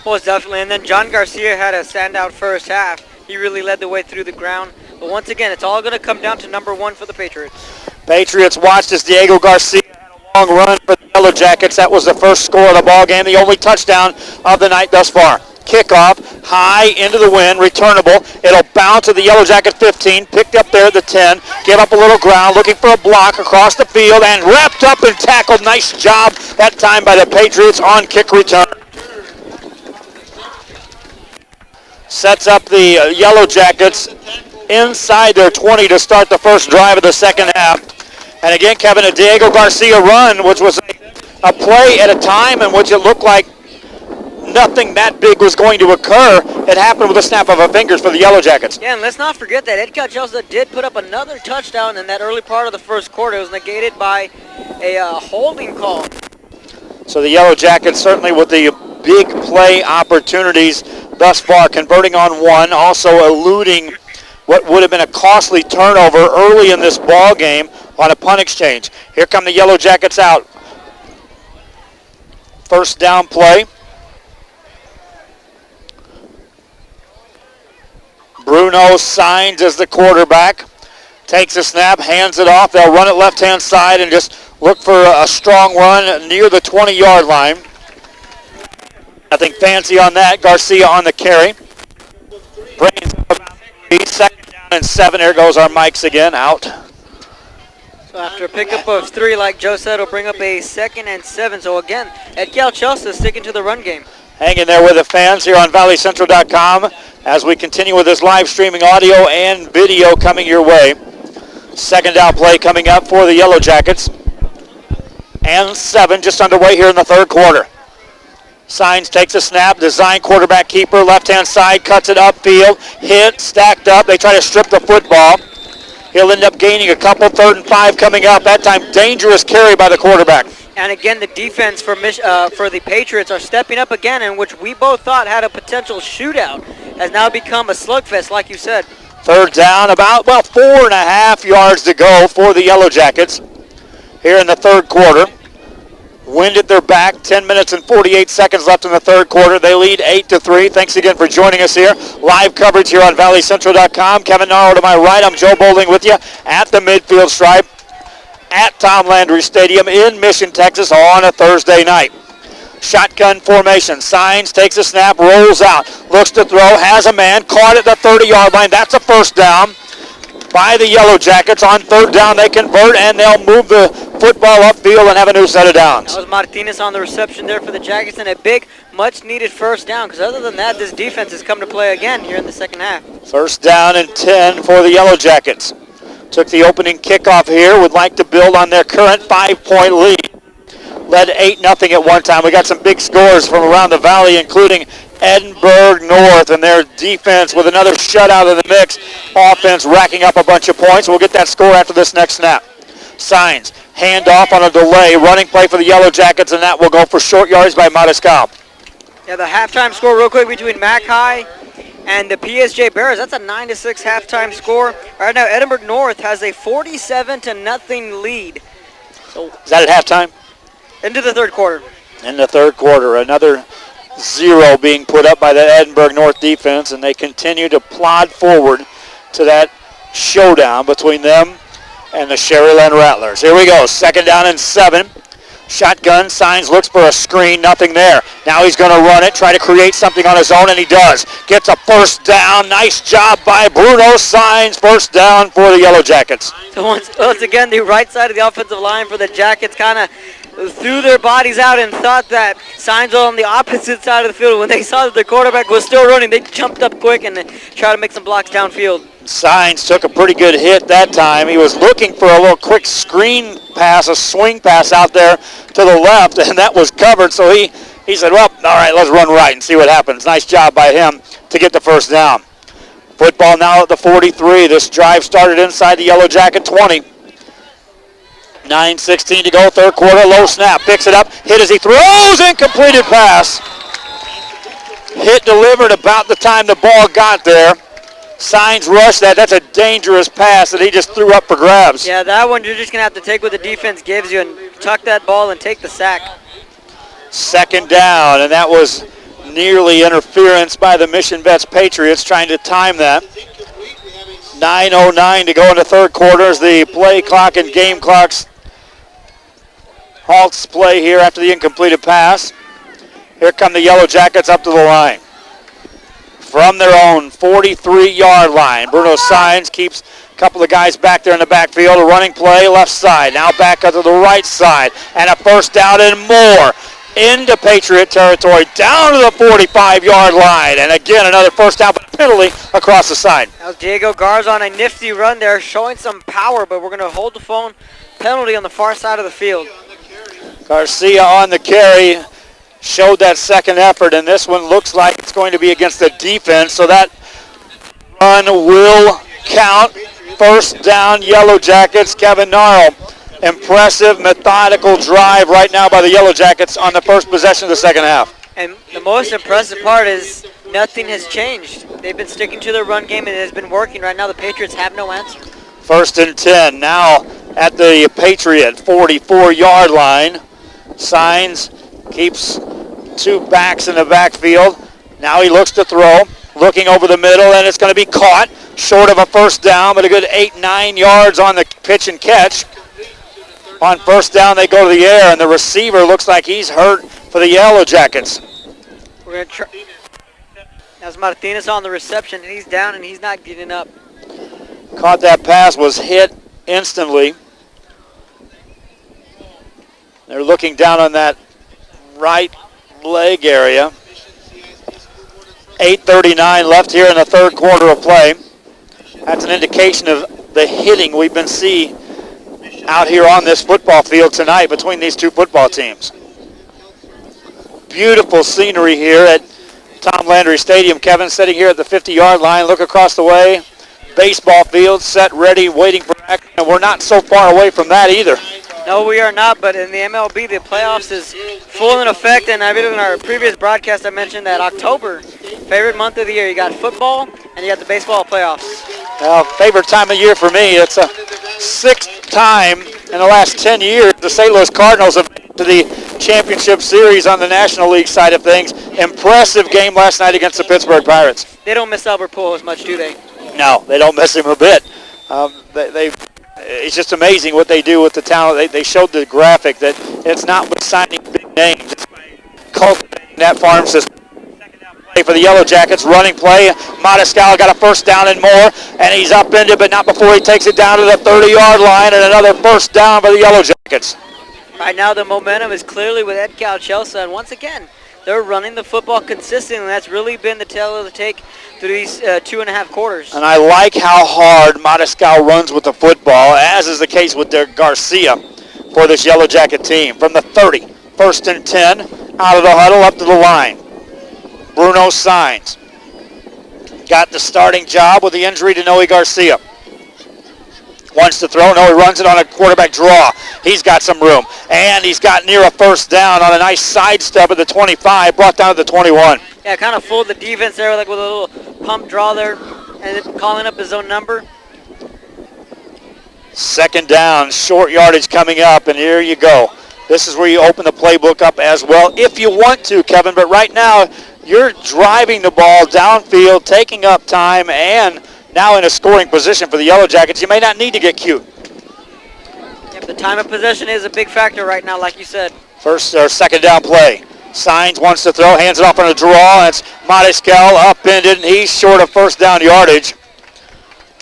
Most definitely. And then John Garcia had a standout first half. He really led the way through the ground. But once again, it's all going to come down to number one for the Patriots. Patriots watched as Diego Garcia had a long run for the Yellow Jackets. That was the first score of the ball game, the only touchdown of the night thus far. Kickoff, high into the wind, returnable. It'll bounce to the Yellow Jacket 15, picked up there at the 10, give up a little ground, looking for a block across the field, and wrapped up and tackled. Nice job that time by the Patriots on kick return. Sets up the Yellow Jackets inside their 20 to start the first drive of the second half. And again, Kevin, a Diego Garcia run, which was a play at a time in which it looked like nothing that big was going to occur. It happened with a snap of our fingers for the Yellow Jackets. Yeah, and let's not forget that Ed Calchelsa did put up another touchdown in that early part of the first quarter. It was negated by a holding call. So the Yellow Jackets certainly with the big play opportunities thus far, converting on one, also eluding what would have been a costly turnover early in this ball game on a punt exchange. Here come the Yellow Jackets out. First down play. Bruno Signs as the quarterback. Takes a snap, hands it off. They'll run it left-hand side and just look for a strong run near the 20-yard line. Nothing fancy on that. Garcia on the carry. Brings up about 3, second down and 7. There goes our mics again, out. So after a pickup of 3, like Joe said, it'll bring up a 2nd and 7. So again, Ed Calchelsa sticking to the run game. Hanging there with the fans here on valleycentral.com as we continue with this live streaming audio and video coming your way. Second down play coming up for the Yellow Jackets. And 7 just underway here in the third quarter. Signs takes a snap, design quarterback keeper, left-hand side, cuts it upfield, hit, stacked up. They try to strip the football. He'll end up gaining a couple, 3rd and 5 coming up. That time, dangerous carry by the quarterback. And again, the defense for the Patriots are stepping up again, in which we both thought had a potential shootout, has now become a slugfest, like you said. Third down, about, 4.5 yards to go for the Yellow Jackets here in the third quarter. Wind at their back, 10 minutes and 48 seconds left in the third quarter. They lead 8-3. Thanks again for joining us here. Live coverage here on valleycentral.com. Kevin Narrow to my right. I'm Joe Bowling with you at the midfield stripe at Tom Landry Stadium in Mission, Texas on a Thursday night. Shotgun formation. Signs, takes a snap, rolls out, looks to throw, has a man, caught at the 30-yard line. That's a first down by the Yellow Jackets. On third down, they convert, and they'll move the football upfield and have a new set of downs. That was Martinez on the reception there for the Jackets, and a big, much-needed first down, because other than that, this defense has come to play again here in the second half. First down and 10 for the Yellow Jackets. Took the opening kickoff here, would like to build on their current 5-point lead. Led 8-0 at one time. We got some big scores from around the valley, including Edinburgh North and their defense with another shutout in the mix. Offense racking up a bunch of points. We'll get that score after this next snap. Signs, hand off on a delay, running play for the Yellow Jackets, and that will go for short yards by Mariscal. Yeah, the halftime score real quick between Mackay and the PSJ Bears. That's a 9-6 halftime score. Right now, Edinburgh North has a 47-0 lead. So is that at halftime? Into the third quarter. In the third quarter, another 0 being put up by the Edinburgh North defense, and they continue to plod forward to that showdown between them and the Sherryland Rattlers. Here we go, second down and 7. Shotgun, Signs looks for a screen, nothing there. Now he's going to run it, try to create something on his own, and he does. Gets a first down. Nice job by Bruno Signs. First down for the Yellow Jackets. So once again, the right side of the offensive line for the Jackets kind of threw their bodies out and thought that Signs were on the opposite side of the field. When they saw that the quarterback was still running, they jumped up quick and tried to make some blocks downfield. Signs took a pretty good hit that time. He was looking for a little quick screen pass, a swing pass out there to the left, and that was covered. So he said, well, all right, let's run right and see what happens. Nice job by him to get the first down. Football now at the 43. This drive started inside the Yellow Jacket 20. 9:16 to go, third quarter, low snap, picks it up, hit as he throws, incompleted pass. Hit delivered about the time the ball got there. Signs rushed that. That's a dangerous pass that he just threw up for grabs. Yeah, that one you're just going to have to take what the defense gives you and tuck that ball and take the sack. Second down, and that was nearly interference by the Mission Vets Patriots trying to time that. 9:09 to go in the third quarter as the play clock and game clocks halts play here after the incompleted pass. Here come the Yellow Jackets up to the line. From their own 43-yard line, Bruno Signs keeps a couple of guys back there in the backfield. A running play left side, now back up to the right side, and a first down and more into Patriot territory, down to the 45-yard line, and again another first down, but penalty across the side. That was Diego Garza on a nifty run there, showing some power, but we're going to hold the phone. Penalty on the far side of the field. Garcia on the carry, showed that second effort, and this one looks like it's going to be against the defense, so that run will count. First down, Yellow Jackets. Kevin Gnarl. Impressive, methodical drive right now by the Yellow Jackets on the first possession of the second half. And the most impressive part is nothing has changed. They've been sticking to their run game, and it has been working. Right now, the Patriots have no answer. First and 10, now at the Patriot 44-yard line. Signs keeps two backs in the backfield. Now he looks to throw, looking over the middle, and it's going to be caught. Short of a first down, but a good 8-9 yards on the pitch and catch. On first down, they go to the air, and the receiver looks like he's hurt for the Yellow Jackets. We're going to try. That's Martinez on the reception, and he's down, and he's not getting up. Caught that pass, was hit instantly. They're looking down on that right leg area. 8:39 left here in the third quarter of play. That's an indication of the hitting we've been seeing out here on this football field tonight between these two football teams. Beautiful scenery here at Tom Landry Stadium. Kevin sitting here at the 50-yard line. Look across the way. Baseball field set, ready, waiting for action. And we're not so far away from that either. No, we are not, but in the MLB, the playoffs is full in effect, and I believe in our previous broadcast I mentioned that October, favorite month of the year. You got football, and you got the baseball playoffs. Well, favorite time of year for me. It's a sixth time in the last 10 years the St. Louis Cardinals have made it to the championship series on the National League side of things. Impressive game last night against the Pittsburgh Pirates. They don't miss Albert Pujols much, do they? No, they don't miss him a bit. It's just amazing what they do with the talent. They showed the graphic that it's not with signing big names. It's by cultivating that farm system. Play for the Yellow Jackets, running play. Mariscal got a first down and more, and he's upended, but not before he takes it down to the 30-yard line, and another first down for the Yellow Jackets. Jackets. Right now the momentum is clearly with Ed Chelsea, and once again, they're running the football consistently, and that's really been the tale of the tape through these 2.5 quarters. And I like how hard Mariscal runs with the football, as is the case with Garcia for this Yellow Jacket team. From the 30, 1st and 10, out of the huddle up to the line. Bruno Signs got the starting job with the injury to Noe Garcia. Wants to throw. No, he runs it on a quarterback draw. He's got some room. And he's got near a first down on a nice sidestep at the 25, brought down to the 21. Yeah, kind of fooled the defense there, like with a little pump draw there, and then calling up his own number. 2nd down, short yardage coming up, and here you go. This is where you open the playbook up as well, if you want to, Kevin. But right now, you're driving the ball downfield, taking up time, and now in a scoring position for the Yellow Jackets. You may not need to get cute. Yep, the time of possession is a big factor right now, like you said. 2nd down play. Signs wants to throw, hands it off on a draw. It's Mariscal upended, and he's short of 1st down yardage.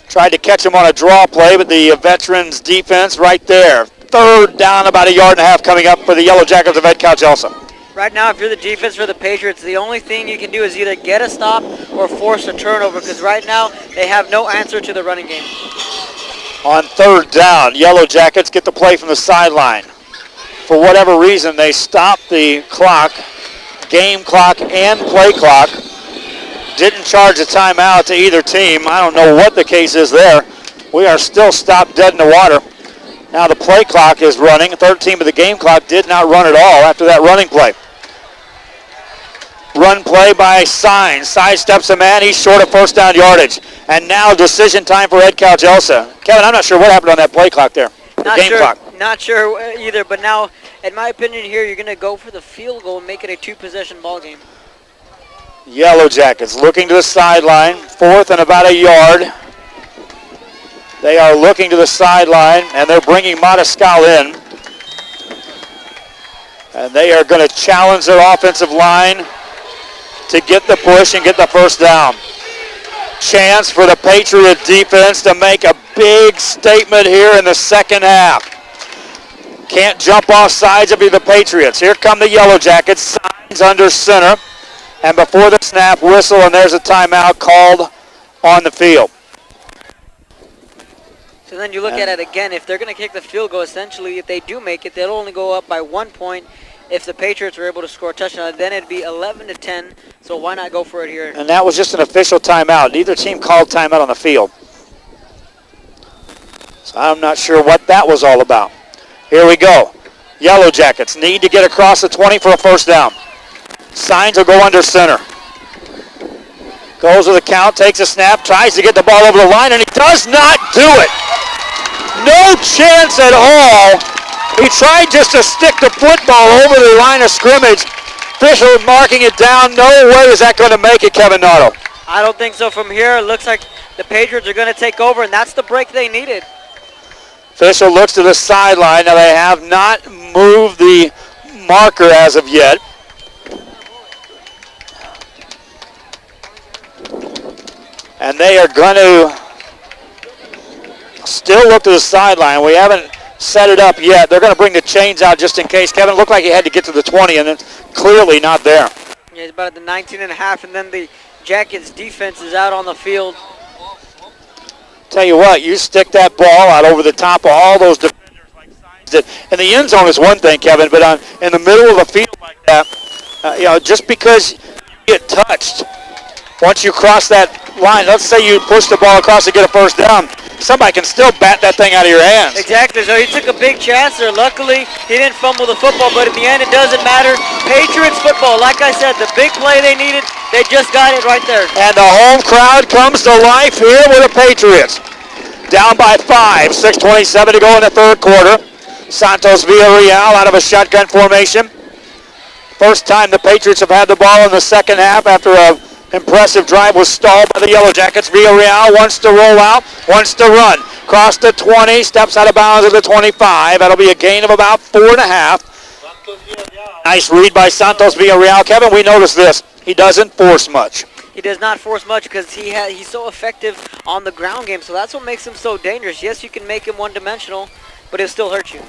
Tried to catch him on a draw play, but the veterans defense right there. 3rd down, about a yard and a half coming up for the Yellow Jackets of Ed Chelsea. Right now, if you're the defense for the Patriots, the only thing you can do is either get a stop or force a turnover, because right now they have no answer to the running game. On 3rd down, Yellow Jackets get the play from the sideline. For whatever reason, they stop the clock, game clock and play clock. Didn't charge a timeout to either team. I don't know what the case is there. We are still stopped dead in the water. Now the play clock is running. 13 of the game clock did not run at all after that running play. Run play by Signs. Sidesteps a man. He's short of 1st down yardage. And now decision time for Ed Chelsea. Kevin, I'm not sure what happened on that play clock there. Not sure either, but now, in my opinion here, you're going to go for the field goal and make it a 2-possession ball game. Yellow Jackets looking to the sideline. 4th and about a yard. They are looking to the sideline, and they're bringing Mariscal in. And they are going to challenge their offensive line to get the push and get the 1st down. Chance for the Patriot defense to make a big statement here in the 2nd half. Can't jump off sides if you're the Patriots. Here come the Yellow Jackets. Signs under center. And before the snap, whistle, and there's a timeout called on the field. So then you look at it again. If they're going to kick the field goal, essentially, if they do make it, they'll only go up by 1 point. If the Patriots were able to score a touchdown, then it'd be 11-10. So why not go for it here? And that was just an official timeout. Neither team called timeout on the field. So I'm not sure what that was all about. Here we go. Yellow Jackets need to get across the 20 for a 1st down. Signs will go under center. Goes with the count, takes a snap, tries to get the ball over the line, and he does not do it. No chance at all. He tried just to stick the football over the line of scrimmage. Official marking it down. No way is that going to make it, Kevin Noto. I don't think so. From here, it looks like the Patriots are going to take over, and that's the break they needed. Official looks to the sideline. Now they have not moved the marker as of yet. And they are going to still look to the sideline. We haven't set it up yet. They're going to bring the chains out just in case. Kevin, it looked like he had to get to the 20, and it's clearly not there. Yeah, he's about at the 19.5, and then the Jackets defense is out on the field. Tell you what, you stick that ball out over the top of all those defenders like Signs. And the end zone is one thing, Kevin, but in the middle of the field like that, just because you get touched, once you cross that line, let's say you push the ball across to get a 1st down, somebody can still bat that thing out of your hands. Exactly, so he took a big chance there. Luckily, he didn't fumble the football, but in the end, it doesn't matter. Patriots football, like I said, the big play they needed, they just got it right there. And the home crowd comes to life here with the Patriots. Down by 5, 6:27 to go in the 3rd quarter. Santos Villarreal out of a shotgun formation. First time the Patriots have had the ball in the 2nd half after a impressive drive was stalled by the Yellow Jackets. Villarreal wants to roll out, wants to run. Cross the 20, steps out of bounds at the 25. That'll be a gain of about 4.5. Nice read by Santos Villarreal. Kevin, we noticed this. He doesn't force much. He does not force much because he's so effective on the ground game, so that's what makes him so dangerous. Yes, you can make him one-dimensional, but it'll still hurt you.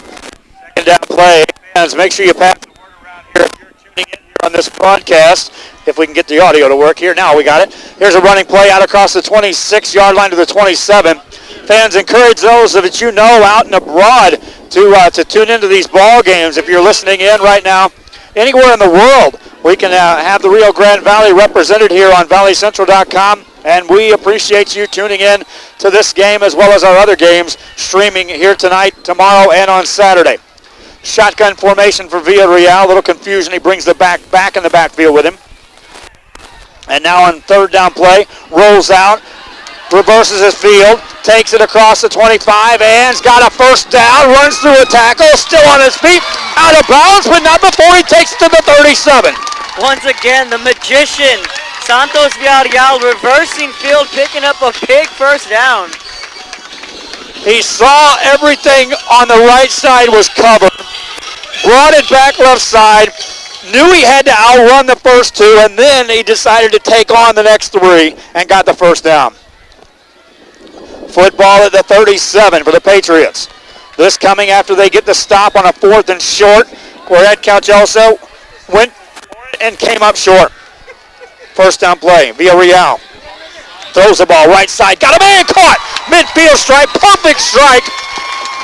Second down play. Fans, make sure you pass the word around here if you're tuning in here on this broadcast. If we can get the audio to work here. Now we got it. Here's a running play out across the 26-yard line to the 27. Fans, encourage those that you know out and abroad to tune into these ball games. If you're listening in right now, anywhere in the world, we can have the Rio Grande Valley represented here on valleycentral.com, and we appreciate you tuning in to this game as well as our other games streaming here tonight, tomorrow, and on Saturday. Shotgun formation for Villarreal. A little confusion. He brings the back in the backfield with him. And now on third down play, rolls out, reverses his field, takes it across the 25, and's got a first down, runs through a tackle, still on his feet, out of bounds, but not before he takes it to the 37. Once again, the magician, Santos Villarreal, reversing field, picking up a big first down. He saw everything on the right side was covered, brought it back left side, knew he had to outrun the first two, and then he decided to take on the next three and got the first down. Football at the 37 for the Patriots. This coming after they get the stop on a 4th and short, where Ed Calcelso went and came up short. First down play, Villarreal throws the ball right side, got a man caught, midfield strike, perfect strike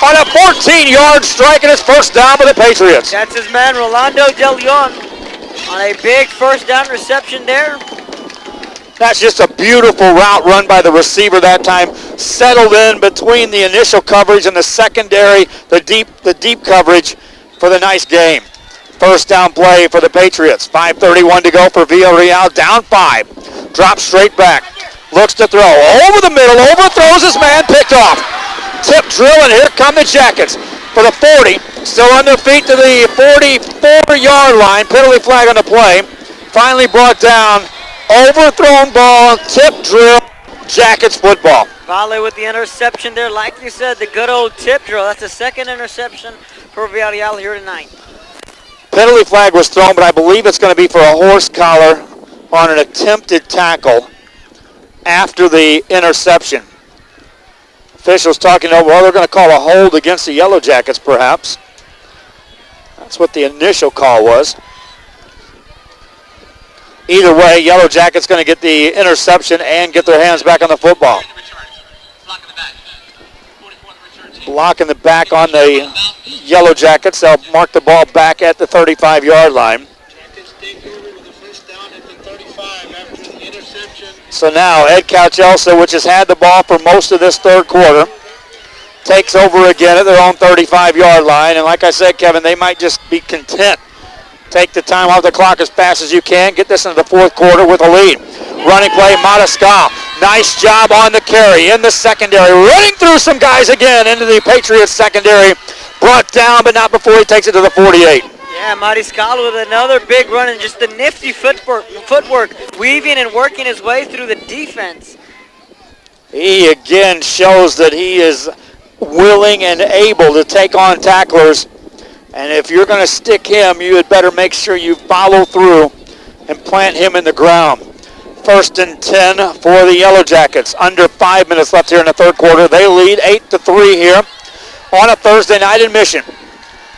on a 14-yard strike, and it's first down for the Patriots. That's his man, Rolando De Leon, on a big first down reception there. That's just a beautiful route run by the receiver that time. Settled in between the initial coverage and the secondary, the deep coverage for the nice game. First down play for the Patriots. 5:31 to go for Villarreal. Down 5. Drops straight back. Looks to throw. Over the middle. Overthrows his man. Picked off. Tip drill, and here come the Jackets for the 40. Still on their feet to the 44-yard line. Penalty flag on the play. Finally brought down. Overthrown ball, tip drill, Jackets football. Vale with the interception there. Like you said, the good old tip drill. That's the second interception for Villarreal here tonight. Penalty flag was thrown, but I believe it's going to be for a horse collar on an attempted tackle after the interception. Officials talking about, well, they're going to call a hold against the Yellow Jackets, perhaps. That's what the initial call was. Either way, Yellow Jackets going to get the interception and get their hands back on the football. Blocking the back on the Yellow Jackets. They'll mark the ball back at the 35-yard line. So now Ed Calcelso, which has had the ball for most of this third quarter, takes over again at their own 35-yard line. And like I said, Kevin, they might just be content. Take the time off the clock as fast as you can. Get this into the fourth quarter with a lead. Running play, Mariscal. Nice job on the carry in the secondary. Running through some guys again into the Patriots secondary. Brought down, but not before he takes it to the 48. Yeah, Mariscal with another big run and just the nifty footwork, weaving and working his way through the defense. He again shows that he is willing and able to take on tacklers. And if you're going to stick him, you had better make sure you follow through and plant him in the ground. First and 10 for the Yellow Jackets. Under 5 minutes left here in the third quarter. They lead 8-3 here on a Thursday night in Mission.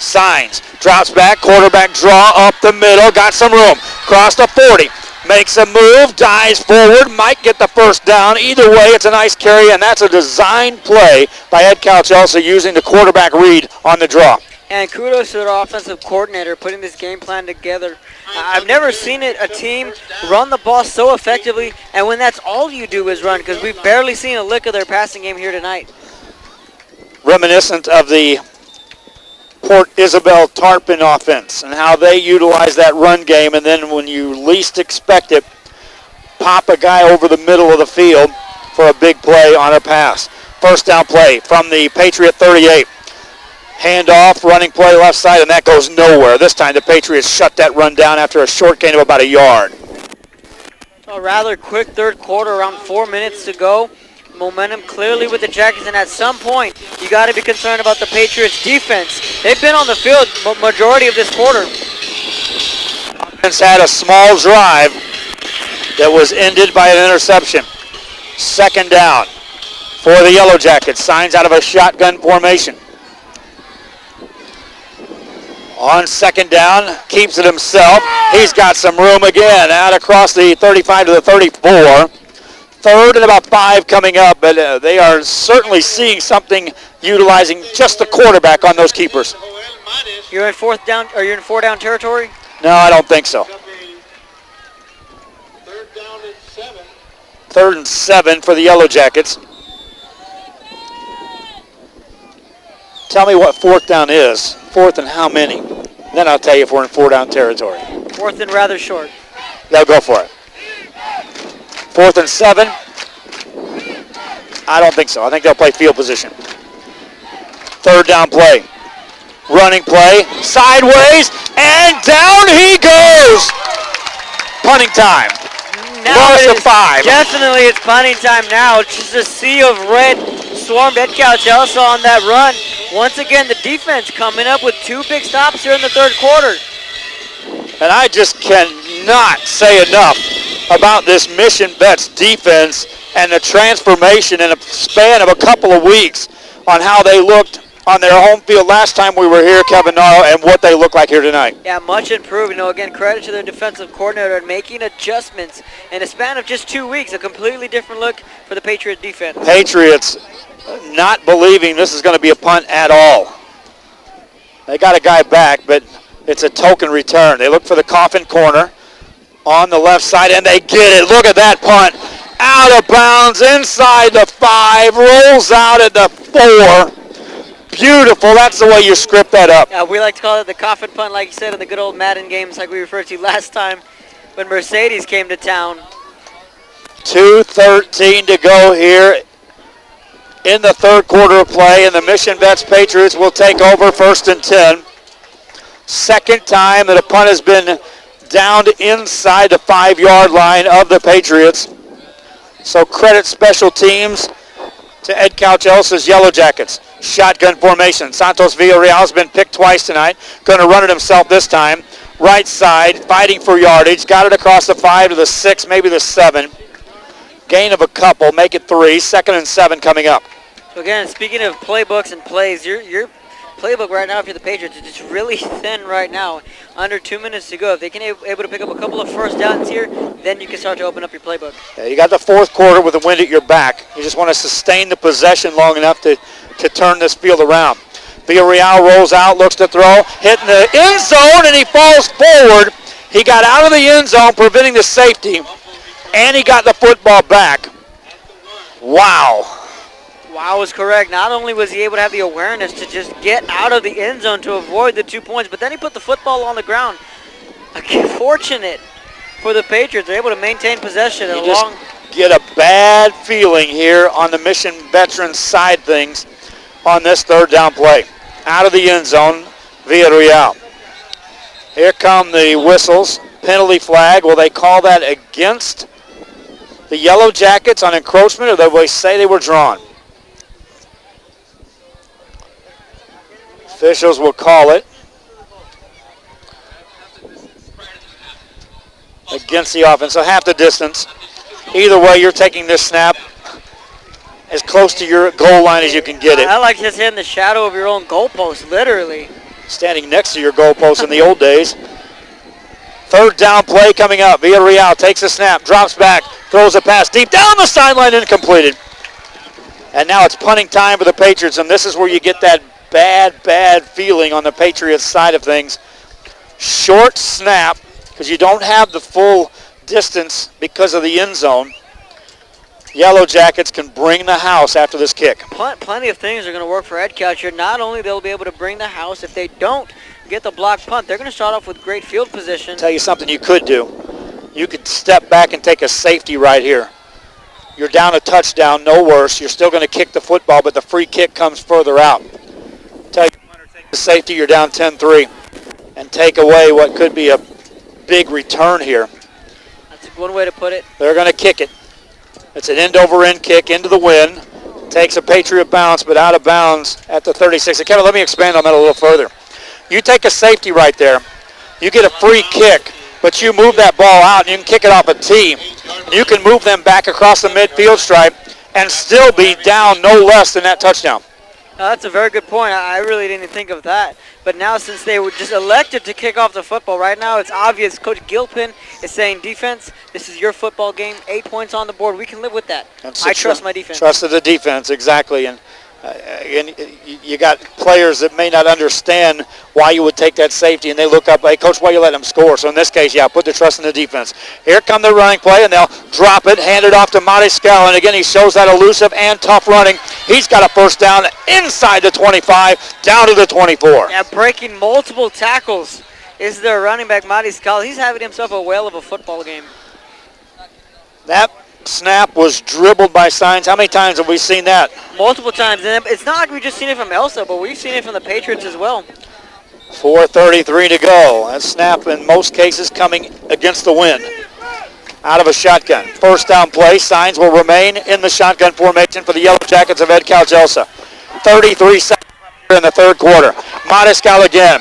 Signs, drops back, quarterback draw up the middle, got some room. Cross the 40, makes a move, dives forward, might get the first down. Either way, it's a nice carry, and that's a design play by Ed Calcelso using the quarterback read on the draw. And kudos to their offensive coordinator putting this game plan together. I've never seen a team run the ball so effectively, and when that's all you do is run, because we've barely seen a lick of their passing game here tonight. Reminiscent of the Port Isabel Tarpon offense and how they utilize that run game, and then when you least expect it, pop a guy over the middle of the field for a big play on a pass. First down play from the Patriot 38. Handoff, running play left side, and that goes nowhere. This time the Patriots shut that run down after a short gain of about a yard. A rather quick third quarter, around 4 minutes to go. Momentum clearly with the Jackets, and at some point, you got to be concerned about the Patriots' defense. They've been on the field majority of this quarter. Offense had a small drive that was ended by an interception. Second down for the Yellow Jackets. Signs out of a shotgun formation. On second down, keeps it himself. He's got some room again out across the 35 to the 34. Third and about 5 coming up, but they are certainly seeing something utilizing just the quarterback on those keepers. You're in fourth down, or you're in 4-down territory? No, I don't think so. Third down and 7. 3rd and 7 for the Yellow Jackets. Tell me what 4th down is. 4th and how many? Then I'll tell you if we're in 4-down territory. 4th and rather short. They'll go for it. 4th and 7. I don't think so. I think they'll play field position. 3rd down play. Running play. Sideways. And down he goes. Punting time. Now Loss it of is 5. Definitely it's punting time now. Just a sea of red swarmed Ed Calchelsa on that run. Once again, the defense coming up with 2 big stops here in the 3rd quarter. And I just cannot say enough about this Mission Vets defense and the transformation in a span of a couple of weeks on how they looked on their home field last time we were here, Kevin Naro, and what they look like here tonight. Yeah, much improved. Again, credit to their defensive coordinator and making adjustments in a span of just 2 weeks. A completely different look for the Patriot defense. Patriots not believing this is going to be a punt at all. They got a guy back, but it's a token return. They look for the coffin corner on the left side, and they get it. Look at that punt. Out of bounds, inside the 5, rolls out at the 4. Beautiful. That's the way you script that up. Yeah, we like to call it the coffin punt, like you said, in the good old Madden games like we referred to last time when Mercedes came to town. 2:13 to go here in the 3rd quarter of play, and the Mission Vets Patriots will take over 1st and 10. Second time that a punt has been downed inside the 5-yard line of the Patriots. So credit special teams to Ed Calchelsa's Yellow Jackets. Shotgun formation. Santos Villarreal has been picked twice tonight. Going to run it himself this time. Right side, fighting for yardage. Got it across the 5 to the 6, maybe the 7. Gain of a couple, make it 3. 2nd and 7 coming up. So again, speaking of playbooks and plays, your playbook right now for the Patriots is just really thin right now. Under 2 minutes to go. If they can able to pick up a couple of first downs here, then you can start to open up your playbook. Yeah, you got the 4th quarter with the wind at your back. You just want to sustain the possession long enough to turn this field around. Villarreal rolls out, looks to throw, hitting the end zone, and he falls forward. He got out of the end zone, preventing the safety, and he got the football back. Wow. Wow is correct. Not only was he able to have the awareness to just get out of the end zone to avoid the 2 points, but then he put the football on the ground. Fortunate for the Patriots. They're able to maintain possession. You just get a bad feeling here on the Mission Veterans side things on this 3rd down play. Out of the end zone, Villarreal. Here come the whistles. Penalty flag. Will they call that against the Yellow Jackets on encroachment, or will they say they were drawn? Officials will call it against the offense. So half the distance. Either way, you're taking this snap as close to your goal line as you can get it. I like just hitting the shadow of your own goalpost, literally. Standing next to your goalpost in the old days. 3rd down play coming up. Villarreal takes a snap, drops back, throws a pass deep down the sideline, incompleted. And now it's punting time for the Patriots, and this is where you get that bad feeling on the Patriots side of things. Short snap, because you don't have the full distance because of the end zone. Yellow Jackets can bring the house after this kick. Plenty of things are going to work for Ed Coucher. Not only they'll be able to bring the house, if they don't get the block punt, they're going to start off with great field position. Tell you something you could do. You could step back and take a safety right here. You're down a touchdown, no worse. You're still going to kick the football, but the free kick comes further out. Tell you, take the safety, you're down 10-3, and take away what could be a big return here. That's one way to put it. They're going to kick it. It's an end-over-end kick into the wind. Takes a Patriot bounce, but out of bounds at the 36. Kevin, let me expand on that a little further. You take a safety right there. You get a free kick, but you move that ball out, and you can kick it off a tee. You can move them back across the midfield stripe and still be down no less than that touchdown. That's a very good point. I really didn't think of that. But now since they were just elected to kick off the football, right now it's obvious Coach Gilpin is saying, defense, this is your football game. 8 points on the board. We can live with that. I trust my defense. Trusted the defense, exactly. And you got players that may not understand why you would take that safety, and they look up, hey, Coach, why you let them score? So in this case, yeah, put the trust in the defense. Here come the running play, and they'll drop it, hand it off to Mariscal, and again, he shows that elusive and tough running. He's got a first down inside the 25, down to the 24. Yeah, breaking multiple tackles is their running back, Mariscal. He's having himself a whale of a football game. That snap was dribbled by Signs. How many times have we seen that? Multiple times. And it's not like we've just seen it from Elsa, but we've seen it from the Patriots as well. 4:33 to go. That snap in most cases coming against the wind. Out of a shotgun. First down play. Signs will remain in the shotgun formation for the Yellow Jackets of Ed Couch Elsa. 33 seconds here in the third quarter. Mariscal again.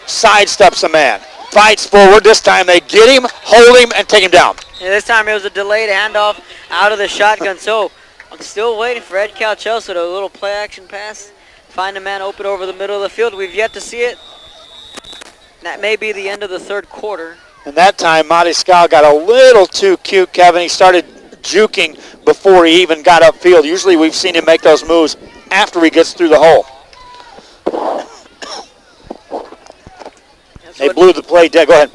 Sidesteps a man. Fights forward. This time they get him, hold him, and take him down. Yeah, this time it was a delayed handoff out of the shotgun. So I'm still waiting for Ed Couch Elsa to do a little play action pass. Find a man open over the middle of the field. We've yet to see it. That may be the end of the third quarter. And that time, Mariscal got a little too cute, Kevin. He started juking before he even got upfield. Usually we've seen him make those moves after he gets through the hole. They blew the play dead. Go ahead.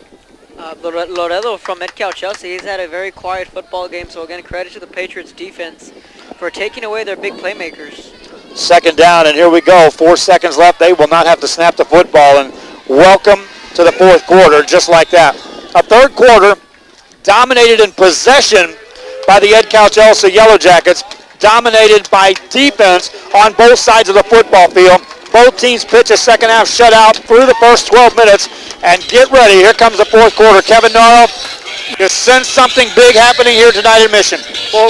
Loredo from Ed Couch Chelsea, he's had a very quiet football game, so again, credit to the Patriots defense for taking away their big playmakers. Second down, and here we go. 4 seconds left. They will not have to snap the football, and welcome to the fourth quarter, just like that. A third quarter dominated in possession by the Ed Couch Elsa Yellow Jackets, dominated by defense on both sides of the football field. Both teams pitch a second half shutout through the first 12 minutes. And get ready. Here comes the fourth quarter. Kevin Norrell, you sense something big happening here tonight in Mission. Well,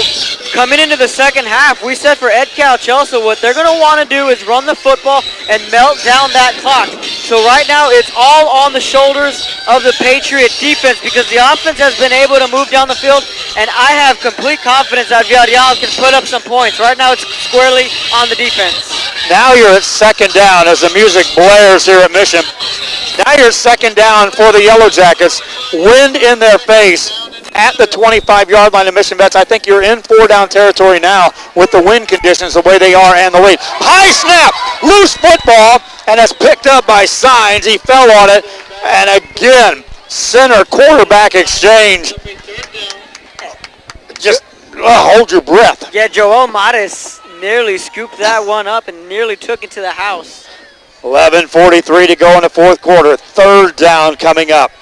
coming into the second half, we said for Ed Couch Elsa, what they're going to want to do is run the football and melt down that clock. So right now, it's all on the shoulders of the Patriot defense because the offense has been able to move down the field, and I have complete confidence that Villarreal can put up some points. Right now, it's squarely on the defense. Now you're at second down as the music blares here at Mission. Now you're second down for the Yellow Jackets. Wind in their face at the 25-yard line of Mission Vets. I think you're in four-down territory now with the wind conditions the way they are and the lead. High snap, loose football, and it's picked up by Signs. He fell on it, and again, center quarterback exchange. Just hold your breath. Yeah, Joel Mares nearly scooped that one up and nearly took it to the house. 11:43 to go in the fourth quarter. Third down coming up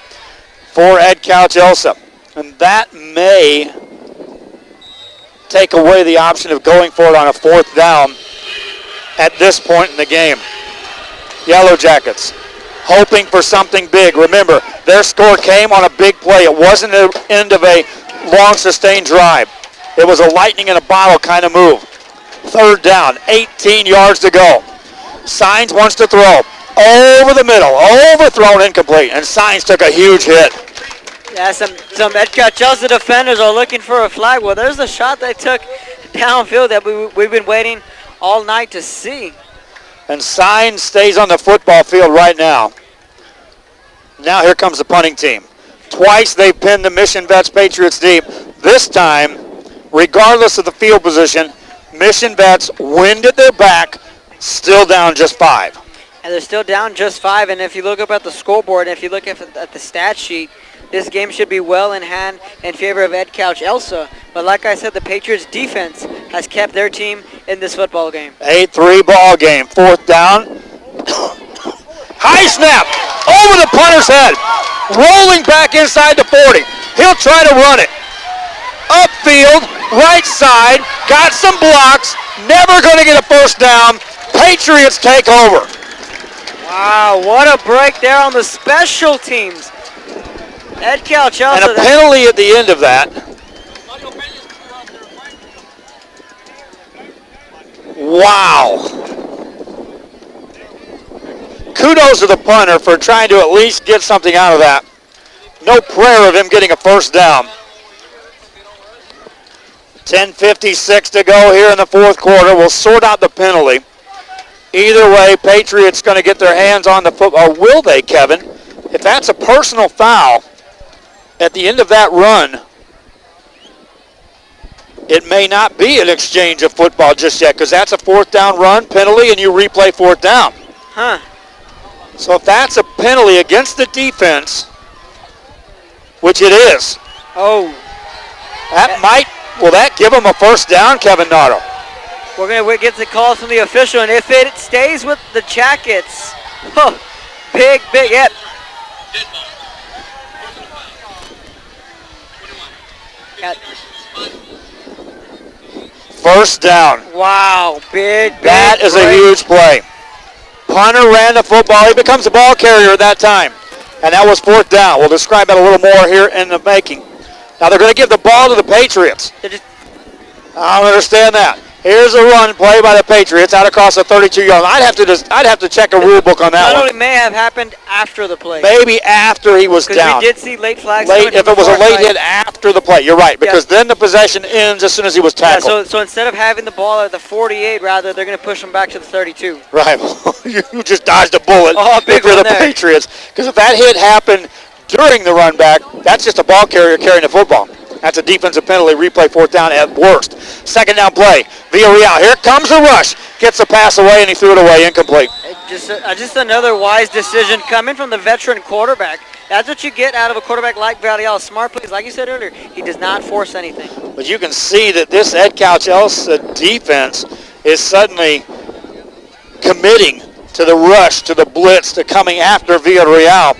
for Ed Couch Elsa. And that may take away the option of going for it on a fourth down at this point in the game. Yellow Jackets hoping for something big. Remember, their score came on a big play. It wasn't the end of a long sustained drive. It was a lightning in a bottle kind of move. Third down, 18 yards to go. Signs wants to throw over the middle, overthrown, incomplete, and Signs took a huge hit. Yeah, some Ed Couch Elsa defenders are looking for a flag. Well, there's the shot they took downfield that we've been waiting all night to see. And Signs stays on the football field right now. Now here comes the punting team. Twice they've pinned the Mission Vets Patriots deep. This time, regardless of the field position, Mission Vets wind at their back, still down just 5. And they're still down just 5. And if you look up at the scoreboard, and if you look at the stat sheet, this game should be well in hand in favor of Ed Couch Elsa. But like I said, the Patriots defense has kept their team in this football game. 8-3 ball game. Fourth down. High snap over the punter's head. Rolling back inside the 40. He'll try to run it. Upfield, right side, got some blocks, never going to get a first down. Patriots take over. Wow, what a break there on the special teams. Ed Couch Elsa. And a penalty at the end of that. Wow. Kudos to the punter for trying to at least get something out of that. No prayer of him getting a first down. 10:56 to go here in the fourth quarter. We'll sort out the penalty. Either way, Patriots going to get their hands on the football. Or will they, Kevin? If that's a personal foul at the end of that run, it may not be an exchange of football just yet because that's a fourth down run penalty and you replay fourth down. Huh. So if that's a penalty against the defense, which it is, will that give them a first down, Kevin Nardo? We're going to get the call from the official, and if it stays with the Jackets, big, yep. First down. Wow, big That is a huge play. Punter ran the football. He becomes the ball carrier at that time. And that was fourth down. We'll describe that a little more here in the making. Now they're going to give the ball to the Patriots. I don't understand that. Here's a run play by the Patriots out across the 32-yard line. I'd have to check a rule book on that one. Not only may have happened after the play. Maybe after he was down. Because we did see late flags. If it was a late hit after the play, you're right. Because then the possession ends as soon as he was tackled. Yeah, so instead of having the ball at the 48, rather, they're going to push him back to the 32. Right. You just dodged a bullet if you're the Patriots. Because if that hit happened during the run back, that's just a ball carrier carrying the football. That's a defensive penalty, replay fourth down at worst. Second down play, Villarreal. Here comes the rush. Gets the pass away, and he threw it away, incomplete. Just another wise decision coming from the veteran quarterback. That's what you get out of a quarterback like Villarreal. Smart plays, like you said earlier, he does not force anything. But you can see that this Ed Couch-Elsa defense is suddenly committing to the rush, to the blitz, to coming after Villarreal,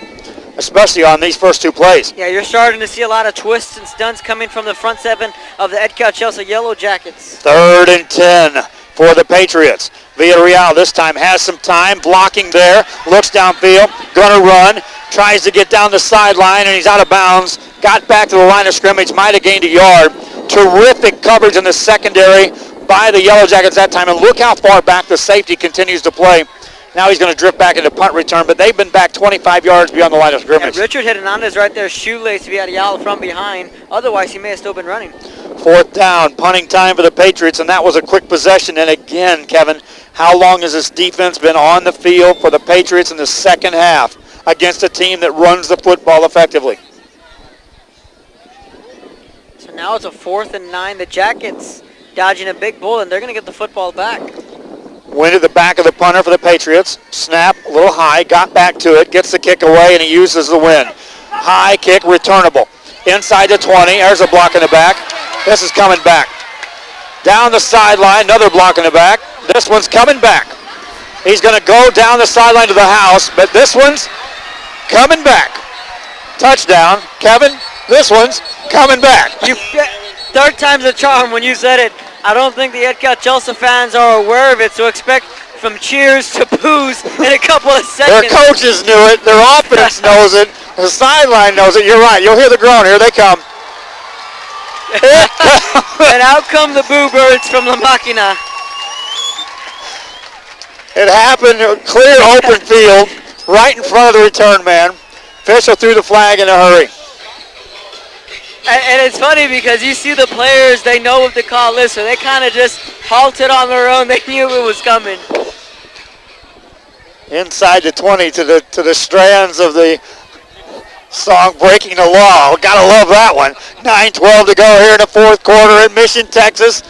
especially on these first two plays. Yeah, you're starting to see a lot of twists and stunts coming from the front seven of the Ed Couch-Elsa Yellow Jackets. 3rd and 10 for the Patriots. Villarreal this time has some time, blocking there, looks downfield, gonna run, tries to get down the sideline, and he's out of bounds. Got back to the line of scrimmage, might have gained a yard. Terrific coverage in the secondary by the Yellow Jackets that time, and look how far back the safety continues to play. Now he's going to drift back into punt return, but they've been back 25 yards beyond the line of scrimmage. Yeah, Richard Hernandez right there, shoelace Villarreal from behind. Otherwise, he may have still been running. Fourth down, punting time for the Patriots, and that was a quick possession. And again, Kevin, how long has this defense been on the field for the Patriots in the second half against a team that runs the football effectively? So now it's a 4th and 9. The Jackets dodging a big bull, and they're going to get the football back. Went to the back of the punter for the Patriots. Snap, a little high, got back to it, gets the kick away, and he uses the win. High kick, returnable. Inside the 20, there's a block in the back. This is coming back. Down the sideline, another block in the back. This one's coming back. He's going to go down the sideline to the house, but this one's coming back. Touchdown. Kevin, this one's coming back. Third time's a charm when you said it. I don't think the Ed Couch-Elsa fans are aware of it, so expect from cheers to boos in a couple of seconds. Their coaches knew it. Their offense knows it. The sideline knows it. You're right. You'll hear the groan. Here they come. And out come the Boo Birds from La Máquina. It happened, clear open field, right in front of the return man. Official threw the flag in a hurry. And it's funny because you see the players, they know what the call is, so they kind of just halted on their own. They knew it was coming. Inside the 20 to the strands of the song Breaking the Law. Gotta love that one. 9:12 to go here in the fourth quarter in Mission, Texas.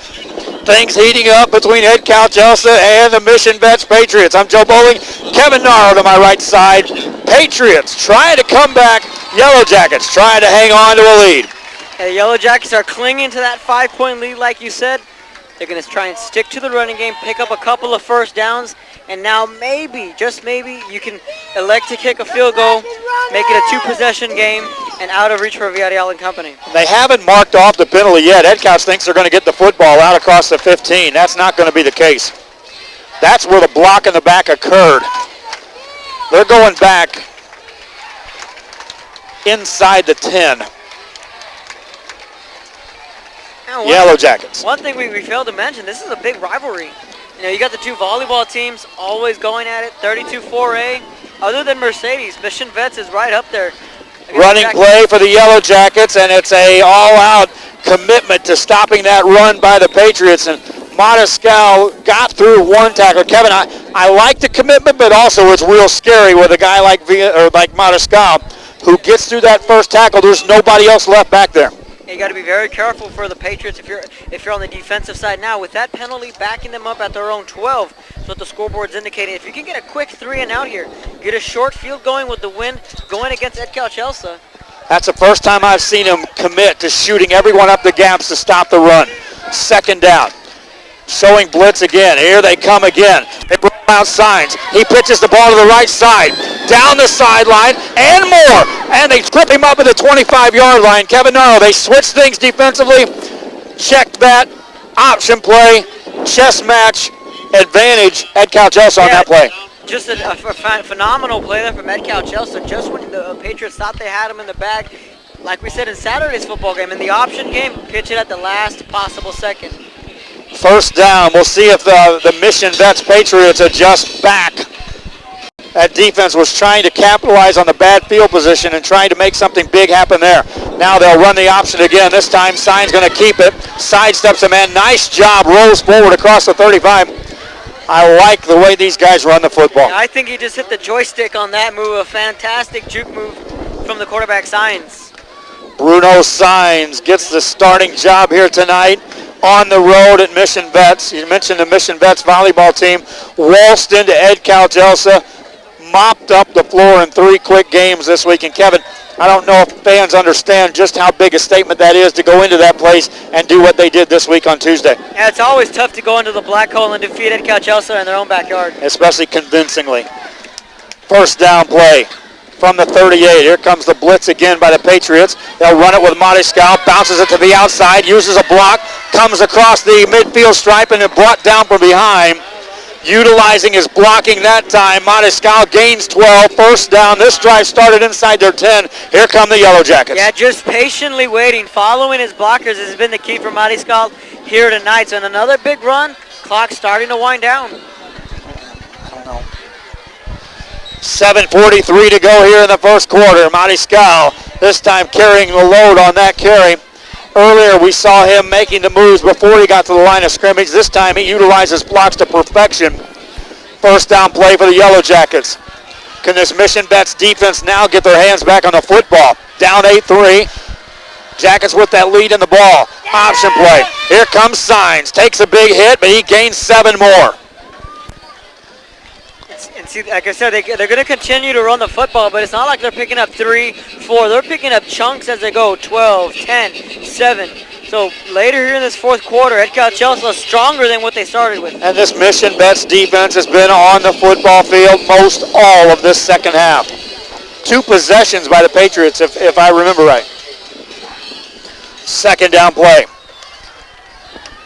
Things heating up between Ed Couch-Elsa and the Mission Vets Patriots. I'm Joe Bowling. Kevin Narrow to my right side. Patriots trying to come back. Yellow Jackets trying to hang on to a lead. The Yellow Jackets are clinging to that 5-point lead like you said. They're going to try and stick to the running game, pick up a couple of first downs, and now maybe, just maybe, you can elect to kick a field goal, make it a 2-possession game, and out of reach for Villarreal and company. They haven't marked off the penalty yet. Ed Couch thinks they're going to get the football out across the 15. That's not going to be the case. That's where the block in the back occurred. They're going back inside the 10. Yellow Jackets. One thing we failed to mention, this is a big rivalry. You know, you got the two volleyball teams always going at it, 32-4A. Other than Mercedes, Mission Vets is right up there. Running play for the Yellow Jackets, and it's a all-out commitment to stopping that run by the Patriots. And Matascal got through one tackler. Kevin, I I like the commitment, but also it's real scary with a guy like Mariscal who gets through that first tackle. There's nobody else left back there. You got to be very careful for the Patriots if you're on the defensive side now. With that penalty backing them up at their own 12, that's what the scoreboard's indicating. If you can get a quick 3 and out here, get a short field going with the wind going against Edcal Chelsea. That's the first time I've seen him commit to shooting everyone up the gaps to stop the run. Second down. Showing blitz again. Here they come again. They roll out signs. He pitches the ball to the right side. Down the sideline and more. And they trip him up at the 25-yard line. Kevin Naro, they switch things defensively. Check that. Option play. Chess match. Advantage. Edcal Chelsea on that play. Just a phenomenal play there from Edcal Chelsea. Just when the Patriots thought they had him in the bag, like we said in Saturday's football game, in the option game, pitch it at the last possible second. First down. We'll see if the Mission Vets Patriots adjust back. That defense was trying to capitalize on the bad field position and trying to make something big happen there. Now they'll run the option again. This time, Sign's going to keep it. Sidesteps a man. Nice job. Rolls forward across the 35. I like the way these guys run the football. I think he just hit the joystick on that move. A fantastic juke move from the quarterback, Signs. Bruno Signs gets the starting job here tonight on the road at Mission Vets. You mentioned the Mission Vets volleyball team. Waltzed into Edcal Chelsea, mopped up the floor in 3 quick games this week. And Kevin, I don't know if fans understand just how big a statement that is to go into that place and do what they did this week on Tuesday. Yeah, it's always tough to go into the black hole and defeat Edcal Chelsea in their own backyard. Especially convincingly. First down play from the 38. Here comes the blitz again by the Patriots. They'll run it with Mariscal, bounces it to the outside, uses a block, comes across the midfield stripe and then brought down from behind. Utilizing his blocking that time, Mariscal gains 12. First down. This drive started inside their 10. Here come the Yellow Jackets. Yeah, just patiently waiting, following his blockers has been the key for Mariscal here tonight. So in another big run, clock starting to wind down. 7:43 to go here in the first quarter. Mariscal this time carrying the load on that carry. Earlier we saw him making the moves before he got to the line of scrimmage. This time he utilizes blocks to perfection. First down play for the Yellow Jackets. Can this Mission Vets defense now get their hands back on the football? Down 8-3. Jackets with that lead in the ball. Option play. Here comes Signs. Takes a big hit, but he gains 7 more. And see, like I said, they're going to continue to run the football, but it's not like they're picking up 3, 4. They're picking up chunks as they go, 12, 10, 7. So later here in this fourth quarter, Edcal Chelsea is stronger than what they started with. And this Mission Vets defense has been on the football field most all of this second half. 2 possessions by the Patriots, if I remember right. Second down play.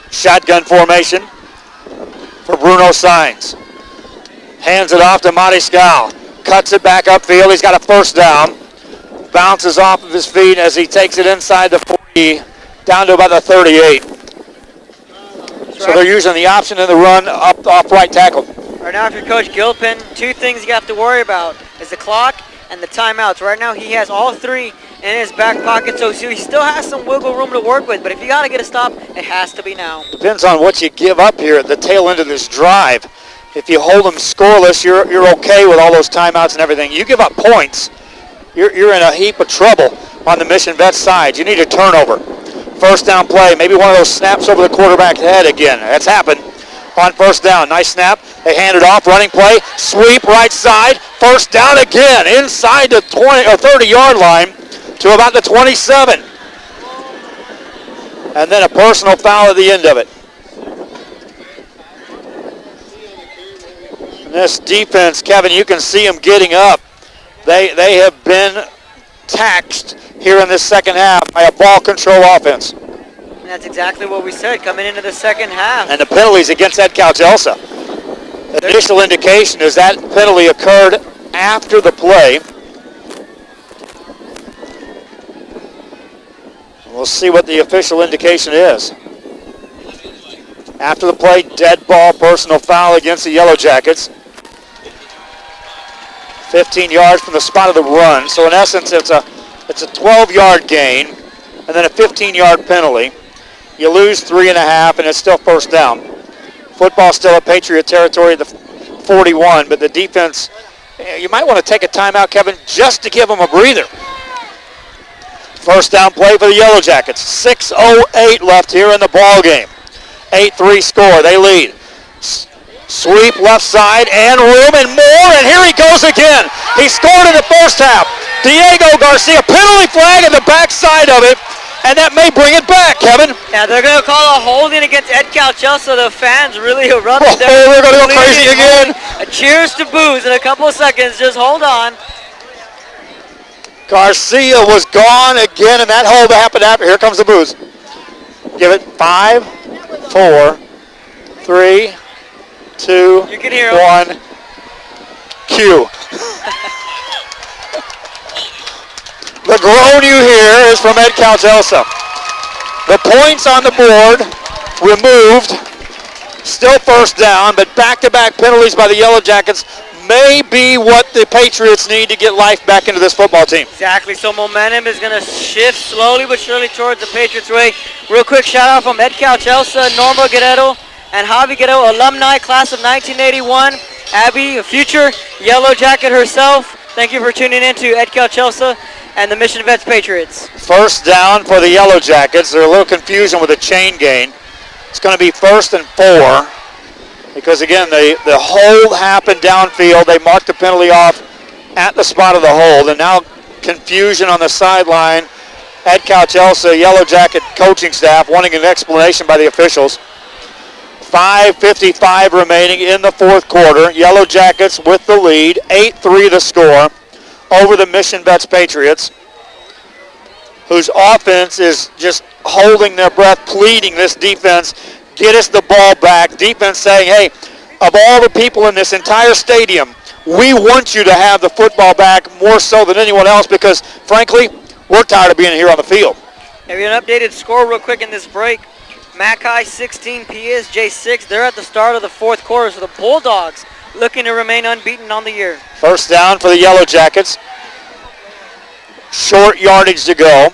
Shotgun formation for Bruno Signs. Hands it off to Mariscal. Cuts it back upfield. He's got a first down. Bounces off of his feet as he takes it inside the 40, down to about the 38. So they're using the option in the run off right tackle. Right now, if you're Coach Gilpin, 2 things you have to worry about is the clock and the timeouts. Right now, he has all 3 in his back pocket, so he still has some wiggle room to work with. But if you got to get a stop, it has to be now. Depends on what you give up here at the tail end of this drive. If you hold them scoreless, you're okay with all those timeouts and everything. You give up points, you're in a heap of trouble on the Mission Vets side. You need a turnover. First down play, maybe one of those snaps over the quarterback's head again. That's happened on first down. Nice snap. They hand it off, running play, sweep right side. First down again, inside the 20 or 30-yard line to about the 27. And then a personal foul at the end of it. This defense, Kevin, you can see them getting up. They have been taxed here in this second half by a ball control offense. And that's exactly what we said coming into the second half. And the penalties against Edcal Chelsea. The initial indication is that penalty occurred after the play. We'll see what the official indication is. After the play, dead ball, personal foul against the Yellow Jackets. 15 yards from the spot of the run. So in essence, it's a 12-yard gain and then a 15-yard penalty. You lose 3.5, and it's still first down. Football still at Patriot territory. The 41, but the defense, you might want to take a timeout, Kevin, just to give them a breather. First down play for the Yellow Jackets. 6:08 left here in the ball game. 8-3 score. They lead. Sweep left side and room and more, and here he goes again. He scored in the first half. Diego Garcia, penalty flag at the backside of it, and that may bring it back, Kevin. Yeah, they're going to call a holding against Ed Calchel, the fans really erupted there. Oh, they're going to go crazy again. Cheers to booze in a couple of seconds. Just hold on. Garcia was gone again, and that hold happened after. Here comes the booze. Give it 5, 4, 3, 2, you can hear 1. Cue. The groan you hear is from Ed Calgelsa. The points on the board removed. Still first down, but back-to-back penalties by the Yellow Jackets may be what the Patriots need to get life back into this football team. Exactly, so momentum is going to shift slowly but surely towards the Patriots' way. Real quick shout-out from Ed Calchelsa, Norma Guerrero, and Javi Guerrero, alumni, class of 1981. Abby, a future Yellow Jacket herself. Thank you for tuning in to Ed Calchelsa and the Mission Vets Patriots. First down for the Yellow Jackets. There's a little confusion with a chain gain. It's going to be 1st and 4. Because again, the hold happened downfield. They marked the penalty off at the spot of the hold, and now confusion on the sideline. Ed Calchelsa, Yellow Jacket coaching staff, wanting an explanation by the officials. 5:55 remaining in the fourth quarter. Yellow Jackets with the lead, 8-3 the score over the Mission Vets Patriots, whose offense is just holding their breath, pleading this defense, get us the ball back. Defense saying, hey, of all the people in this entire stadium, we want you to have the football back more so than anyone else because, frankly, we're tired of being here on the field. Maybe an updated score real quick in this break. Mackay 16, PSG 6. They're at the start of the fourth quarter, so the Bulldogs looking to remain unbeaten on the year. First down for the Yellow Jackets. Short yardage to go.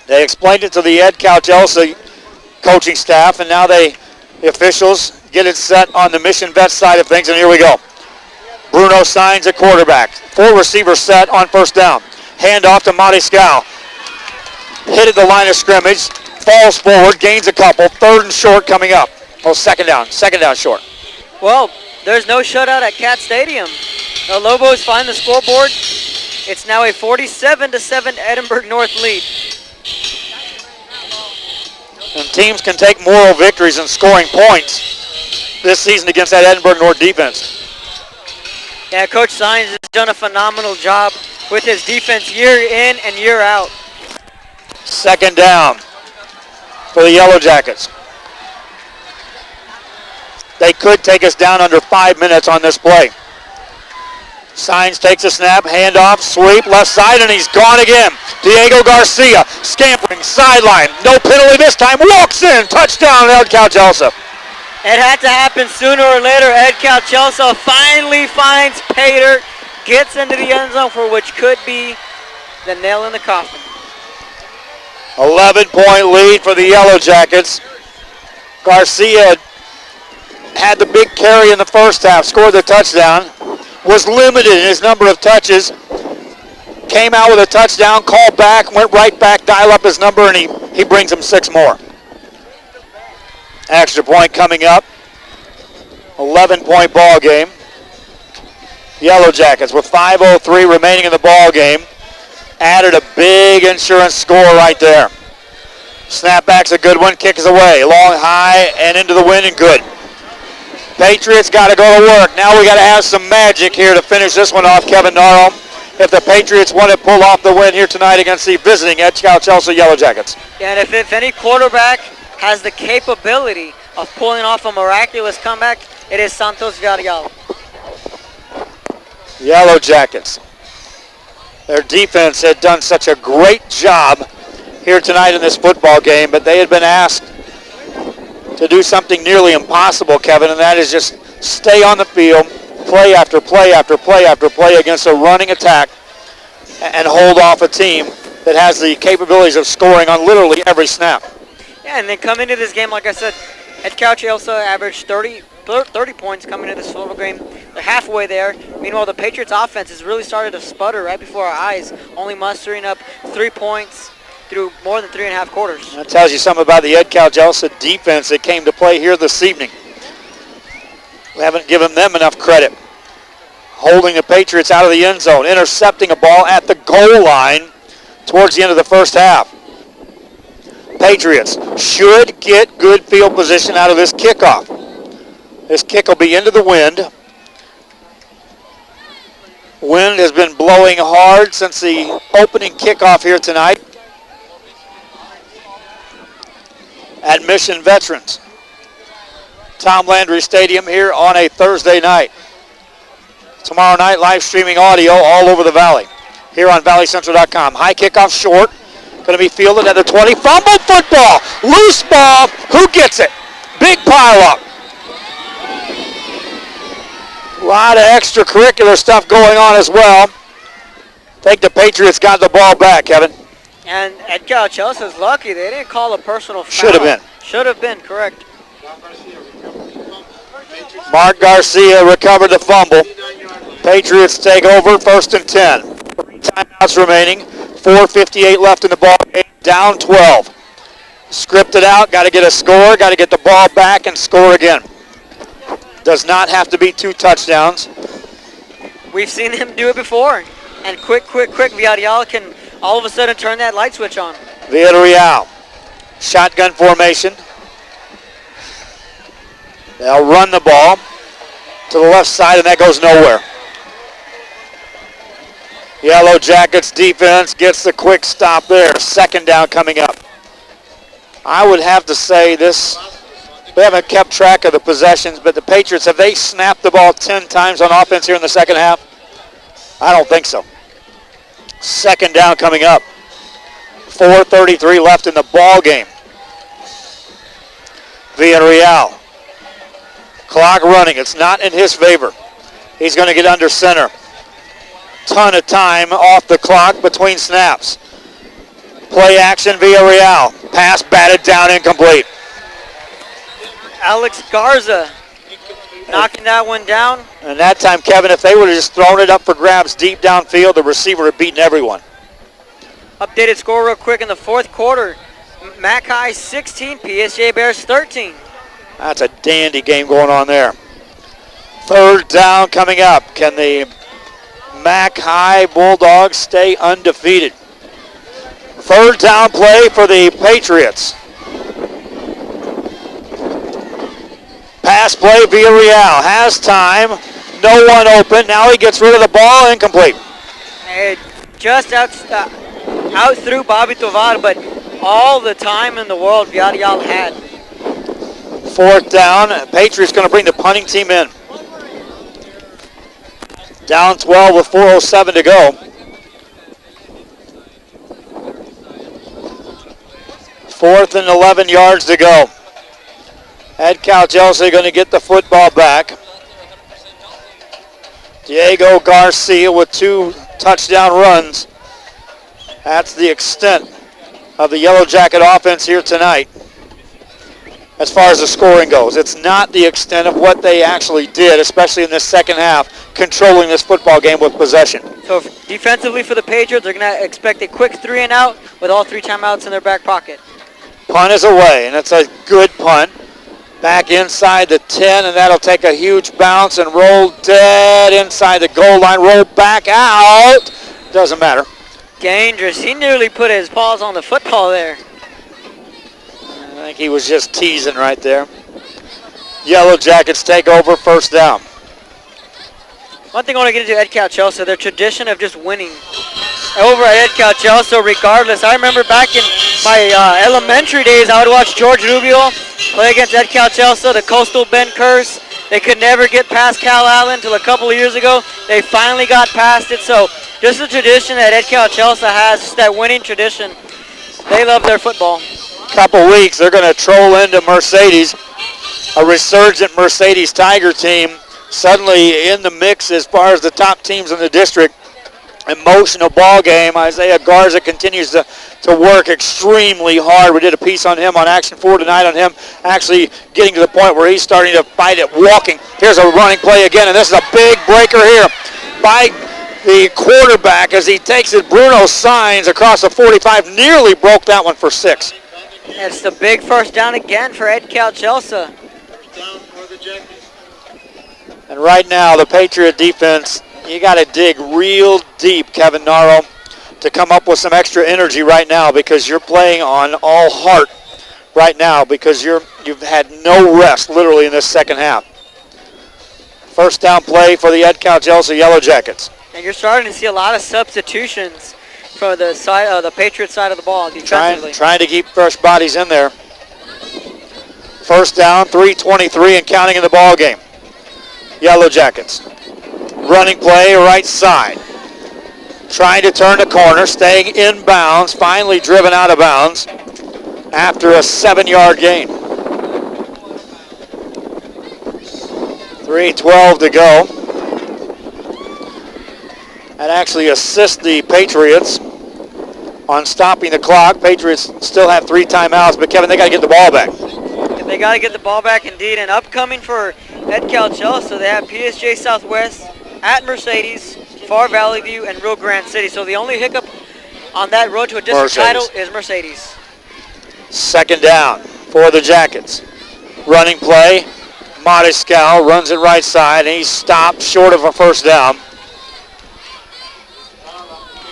They explained it to the Ed Calchelsa coaching staff, and now the officials get it set on the Mission Vets side of things, and here we go. Bruno signs at quarterback. 4 receivers set on first down. Hand off to Mariscal. Hit at the line of scrimmage. Falls forward, gains a couple. 3rd and short coming up. Oh, second down short. Well, there's no shutout at Cat Stadium. The Lobos find the scoreboard. It's now a 47-7 Edinburgh North lead. And teams can take moral victories in scoring points this season against that Edinburgh North defense. Yeah, Coach Sines has done a phenomenal job with his defense year in and year out. Second down for the Yellow Jackets. They could take us down under 5 minutes on this play. Sines takes a snap, handoff, sweep, left side, and he's gone again. Diego Garcia, scampering, sideline, no penalty this time, walks in, touchdown, Ed Calchelsa. It had to happen sooner or later. Ed Calchelsa finally finds Pater, gets into the end zone for which could be the nail in the coffin. 11-point lead for the Yellow Jackets. Garcia had the big carry in the first half, scored the touchdown, was limited in his number of touches, came out with a touchdown, called back, went right back, dial up his number, and he brings him 6 more. Extra point coming up. 11-point ball game. Yellow Jackets with 5:03 remaining in the ball game. Added a big insurance score right there. Snapback's a good one, kick is away. Long, high, and into the wind, and good. Patriots got to go to work. Now we got to have some magic here to finish this one off, Kevin Naro. If the Patriots want to pull off the win here tonight against the visiting Ed Calchelsa Yellow Jackets. Yeah, and if any quarterback has the capability of pulling off a miraculous comeback, it is Santos Villarreal. Yellow Jackets. Their defense had done such a great job here tonight in this football game, but they had been asked to do something nearly impossible, Kevin, and that is just stay on the field, play after play after play after play against a running attack, and hold off a team that has the capabilities of scoring on literally every snap. Yeah, and then come into this game, like I said, Ed Calchelsa averaged 30 30 points coming into this football game. They're halfway there. Meanwhile, the Patriots offense has really started to sputter right before our eyes, only mustering up 3 points through more than 3.5 quarters. That tells you something about the Ed Calgelsa defense that came to play here this evening. We haven't given them enough credit. Holding the Patriots out of the end zone, intercepting a ball at the goal line towards the end of the first half. Patriots should get good field position out of this kickoff. This kick will be into the wind. Wind has been blowing hard since the opening kickoff here tonight at Mission Veterans. Tom Landry Stadium here on a Thursday night. Tomorrow night, live streaming audio all over the Valley here on valleycentral.com. High kickoff short. Going to be fielded at the 20. Fumble football. Loose ball. Who gets it? Big pile up. A lot of extracurricular stuff going on as well. I think the Patriots got the ball back, Kevin. And Ed Calgelsa's lucky. They didn't call a personal foul. Should have been. Should have been, correct. Mark Garcia recovered the fumble. Patriots take over, 1st and 10. 3 timeouts remaining. 4:58 left in the ball game. Down 12. Scripted out. Got to get a score. Got to get the ball back and score again. Does not have to be 2 touchdowns. We've seen him do it before. And quick, Villarreal can all of a sudden turn that light switch on. Villarreal. Shotgun formation. They'll run the ball to the left side, and that goes nowhere. Yellow Jackets defense gets the quick stop there. 2nd down coming up. I would have to say this, we haven't kept track of the possessions, but the Patriots, have they snapped the ball 10 times on offense here in the second half? I don't think so. 2nd down coming up. 4:33 left in the ball game. Villarreal. Clock running. It's not in his favor. He's going to get under center. Ton of time off the clock between snaps. Play action, Villarreal. Pass batted down, incomplete. Alex Garza knocking that one down. And that time, Kevin, if they would have just thrown it up for grabs deep downfield, the receiver had beaten everyone. Updated score real quick in the 4th quarter. Mackay 16, PSG Bears 13. That's a dandy game going on there. 3rd down coming up. Can the Mac High Bulldogs stay undefeated? 3rd down play for the Patriots. Pass play, Villarreal has time. No one open. Now he gets rid of the ball. Incomplete. It just out through Bobby Tovar, but all the time in the world Villarreal had. 4th down. Patriots going to bring the punting team in. Down 12 with 4:07 to go. 4th and 11 yards to go. Ed Calgelsa going to get the football back. Diego Garcia with 2 touchdown runs. That's the extent of the Yellow Jacket offense here tonight. As far as the scoring goes, it's not the extent of what they actually did, especially in this second half, controlling this football game with possession. So defensively for the Patriots, they're going to expect a quick 3 and out with all 3 timeouts in their back pocket. Punt is away, and it's a good punt. Back inside the 10, and that'll take a huge bounce and roll dead inside the goal line. Roll back out. Doesn't matter. Dangerous. He nearly put his paws on the football there. I think he was just teasing right there. Yellow Jackets take over, 1st down. One thing I want to get into Ed Calgelsa, their tradition of just winning. Over at Ed Calgelsa, regardless. I remember back in my elementary days, I would watch George Rubio play against Ed Calgelsa, the Coastal Bend curse. They could never get past Cal Allen until a couple of years ago. They finally got past it. So just the tradition that Ed Calgelsa has, that winning tradition. They love their football. Couple weeks, they're going to troll into Mercedes, a resurgent Mercedes Tiger team, suddenly in the mix as far as the top teams in the district. emotional ball game. Isaiah Garza continues to work extremely hard. We did a piece on him on Action 4 tonight, on him actually getting to the point where he's starting to fight it walking. Here's a running play again, and this is a big breaker here by the quarterback as he takes it. Bruno Signs across the 45, nearly broke that one for 6. It's the big first down again for Ed Calchelsa. Down for the Jackies. And right now, the Patriot defense, you got to dig real deep, Kevin Naro, to come up with some extra energy right now, because you're playing on all heart right now, because you've had no rest literally in this second half. First down play for the Ed Calchelsa Yellow Jackets. And you're starting to see a lot of substitutions for the side, the Patriot side of the ball defensively. Trying to keep fresh bodies in there. First down, 3:23 and counting in the ball game. Yellow Jackets. Running play right side. Trying to turn the corner, staying in bounds, finally driven out of bounds after a 7-yard gain. 3:12 to go. And actually assist the Patriots on stopping the clock. Patriots still have 3 timeouts, but Kevin, they got to get the ball back. They got to get the ball back indeed. And upcoming for Ed Calchelsa, they have PSJ Southwest at Mercedes, Far Valley View, and Rio Grande City. So the only hiccup on that road to a district title is Mercedes. Second down for the Jackets. Running play. Matiscal runs it right side, and he's stopped short of a first down.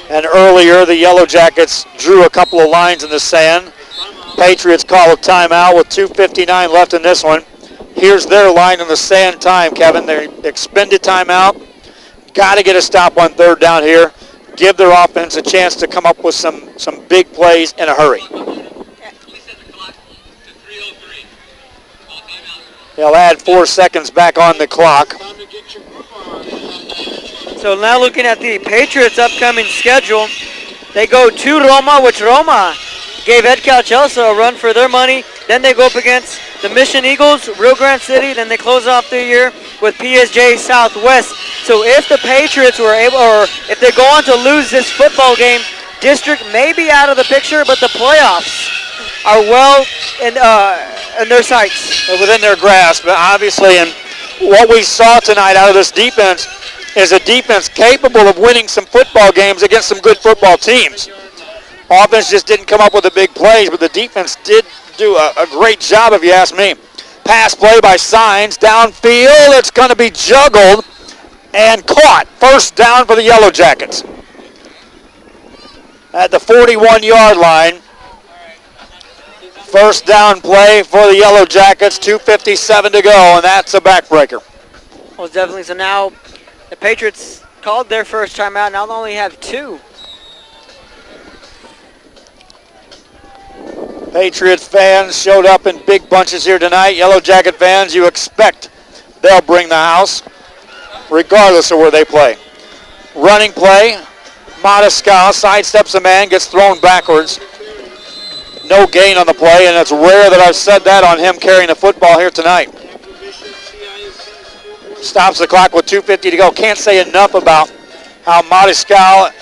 And earlier, the Yellow Jackets drew a couple of lines in the sand. Patriots call a timeout with 2:59 left in this one. Here's their line in the sand time, Kevin. They expended timeout. Got to get a stop on third down here. Give their offense a chance to come up with some big plays in a hurry. They'll add 4 seconds back on the clock. So now looking at the Patriots' upcoming schedule, they go to Roma, which Roma gave Ed Calchelsa a run for their money. Then they go up against the Mission Eagles, Rio Grande City. Then they close off the year with PSJ Southwest. So if the Patriots were able, or if they go on to lose this football game, district may be out of the picture, but the playoffs are well in their sights. Within their grasp, but obviously, and what we saw tonight out of this defense is a defense capable of winning some football games against some good football teams. Offense just didn't come up with the big plays, but the defense did do a great job, if you ask me. Pass play by Signs, downfield. It's going to be juggled and caught. First down for the Yellow Jackets. At the 41-yard line. First down play for the Yellow Jackets, 2:57 to go, and that's a backbreaker. Well, definitely. So now the Patriots called their first timeout. Now they only have 2. Patriots fans showed up in big bunches here tonight. Yellow Jacket fans, you expect they'll bring the house, regardless of where they play. Running play, Matiscal sidesteps a man, gets thrown backwards. No gain on the play, and it's rare that I've said that on him carrying the football here tonight. Stops the clock with 2:50 to go. Can't say enough about how Matiscal,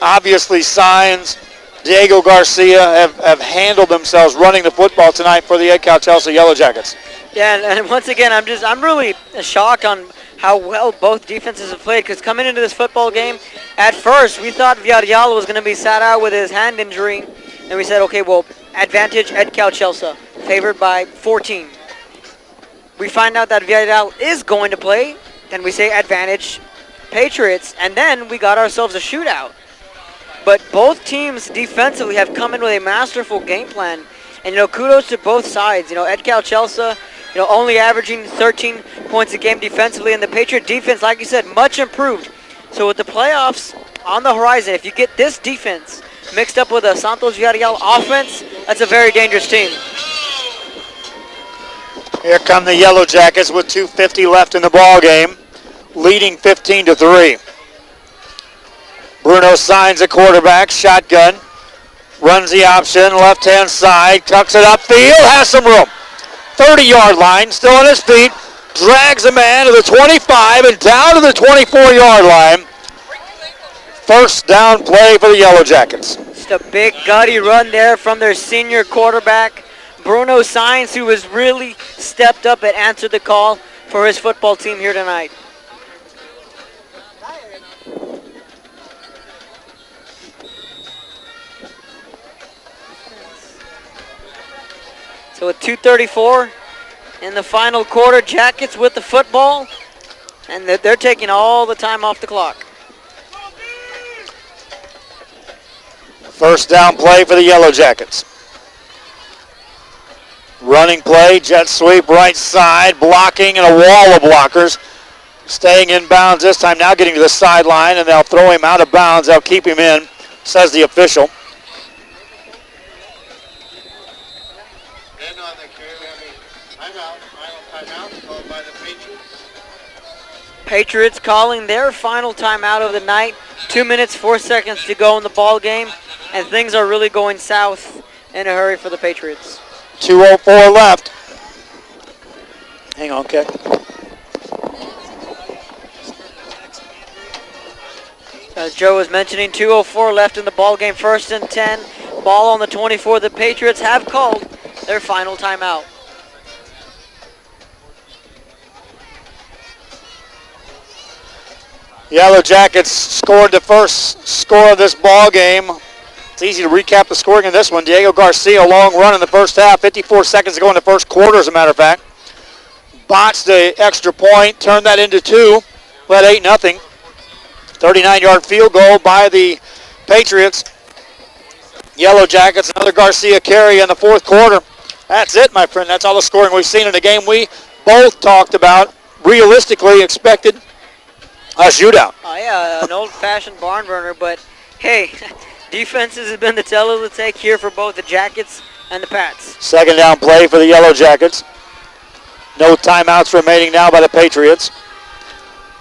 obviously Signs, Diego Garcia have handled themselves running the football tonight for the Ed Calchelsa Yellow Jackets. Yeah, and once again, I'm really shocked on how well both defenses have played, because coming into this football game, at first we thought Villarreal was going to be sat out with his hand injury, and we said, okay, well, advantage Ed Calchelsa, favored by 14. We find out that Villarreal is going to play, then we say advantage Patriots, and then we got ourselves a shootout. But both teams defensively have come in with a masterful game plan. And, kudos to both sides. Ed Calchelsa, only averaging 13 points a game defensively. And the Patriot defense, like you said, much improved. So with the playoffs on the horizon, if you get this defense mixed up with a Santos Villarreal offense, that's a very dangerous team. Here come the Yellow Jackets with 2:50 left in the ball game, leading 15-3. Bruno Signs a quarterback, shotgun, runs the option, left-hand side, tucks it upfield, has some room. 30-yard line, still on his feet, drags a man to the 25 and down to the 24-yard line. First down play for the Yellow Jackets. Just a big gutty run there from their senior quarterback, Bruno Sainz, who has really stepped up and answered the call for his football team here tonight. So with 2:34 in the final quarter, Jackets with the football, and they're taking all the time off the clock. First down play for the Yellow Jackets. Running play, jet sweep right side, blocking, and a wall of blockers. Staying in bounds this time, now getting to the sideline, and they'll throw him out of bounds. They'll keep him in, says the official. Then on the carry, timeout called by the Patriots. Patriots calling their final timeout of the night. 2 minutes, 4 seconds to go in the ball game, and things are really going south in a hurry for the Patriots. 2:04 left. Hang on, okay. As Joe was mentioning, 2:04 left in the ball game. 1st and 10. Ball on the 24. The Patriots have called their final timeout. Yellow Jackets scored the first score of this ball game. It's easy to recap the scoring in this one. Diego Garcia, long run in the first half. 54 seconds to go in the first quarter, as a matter of fact. Botched the extra point, turned that into 2. Led 8-0. 39-yard field goal by the Patriots. Yellow Jackets, another Garcia carry in the fourth quarter. That's it, my friend. That's all the scoring we've seen in the game. We both talked about, realistically expected a shootout. Oh, yeah, an old-fashioned barn burner, but hey, defenses have been the tell of the tape here for both the Jackets and the Pats. Second down play for the Yellow Jackets. No timeouts remaining now by the Patriots.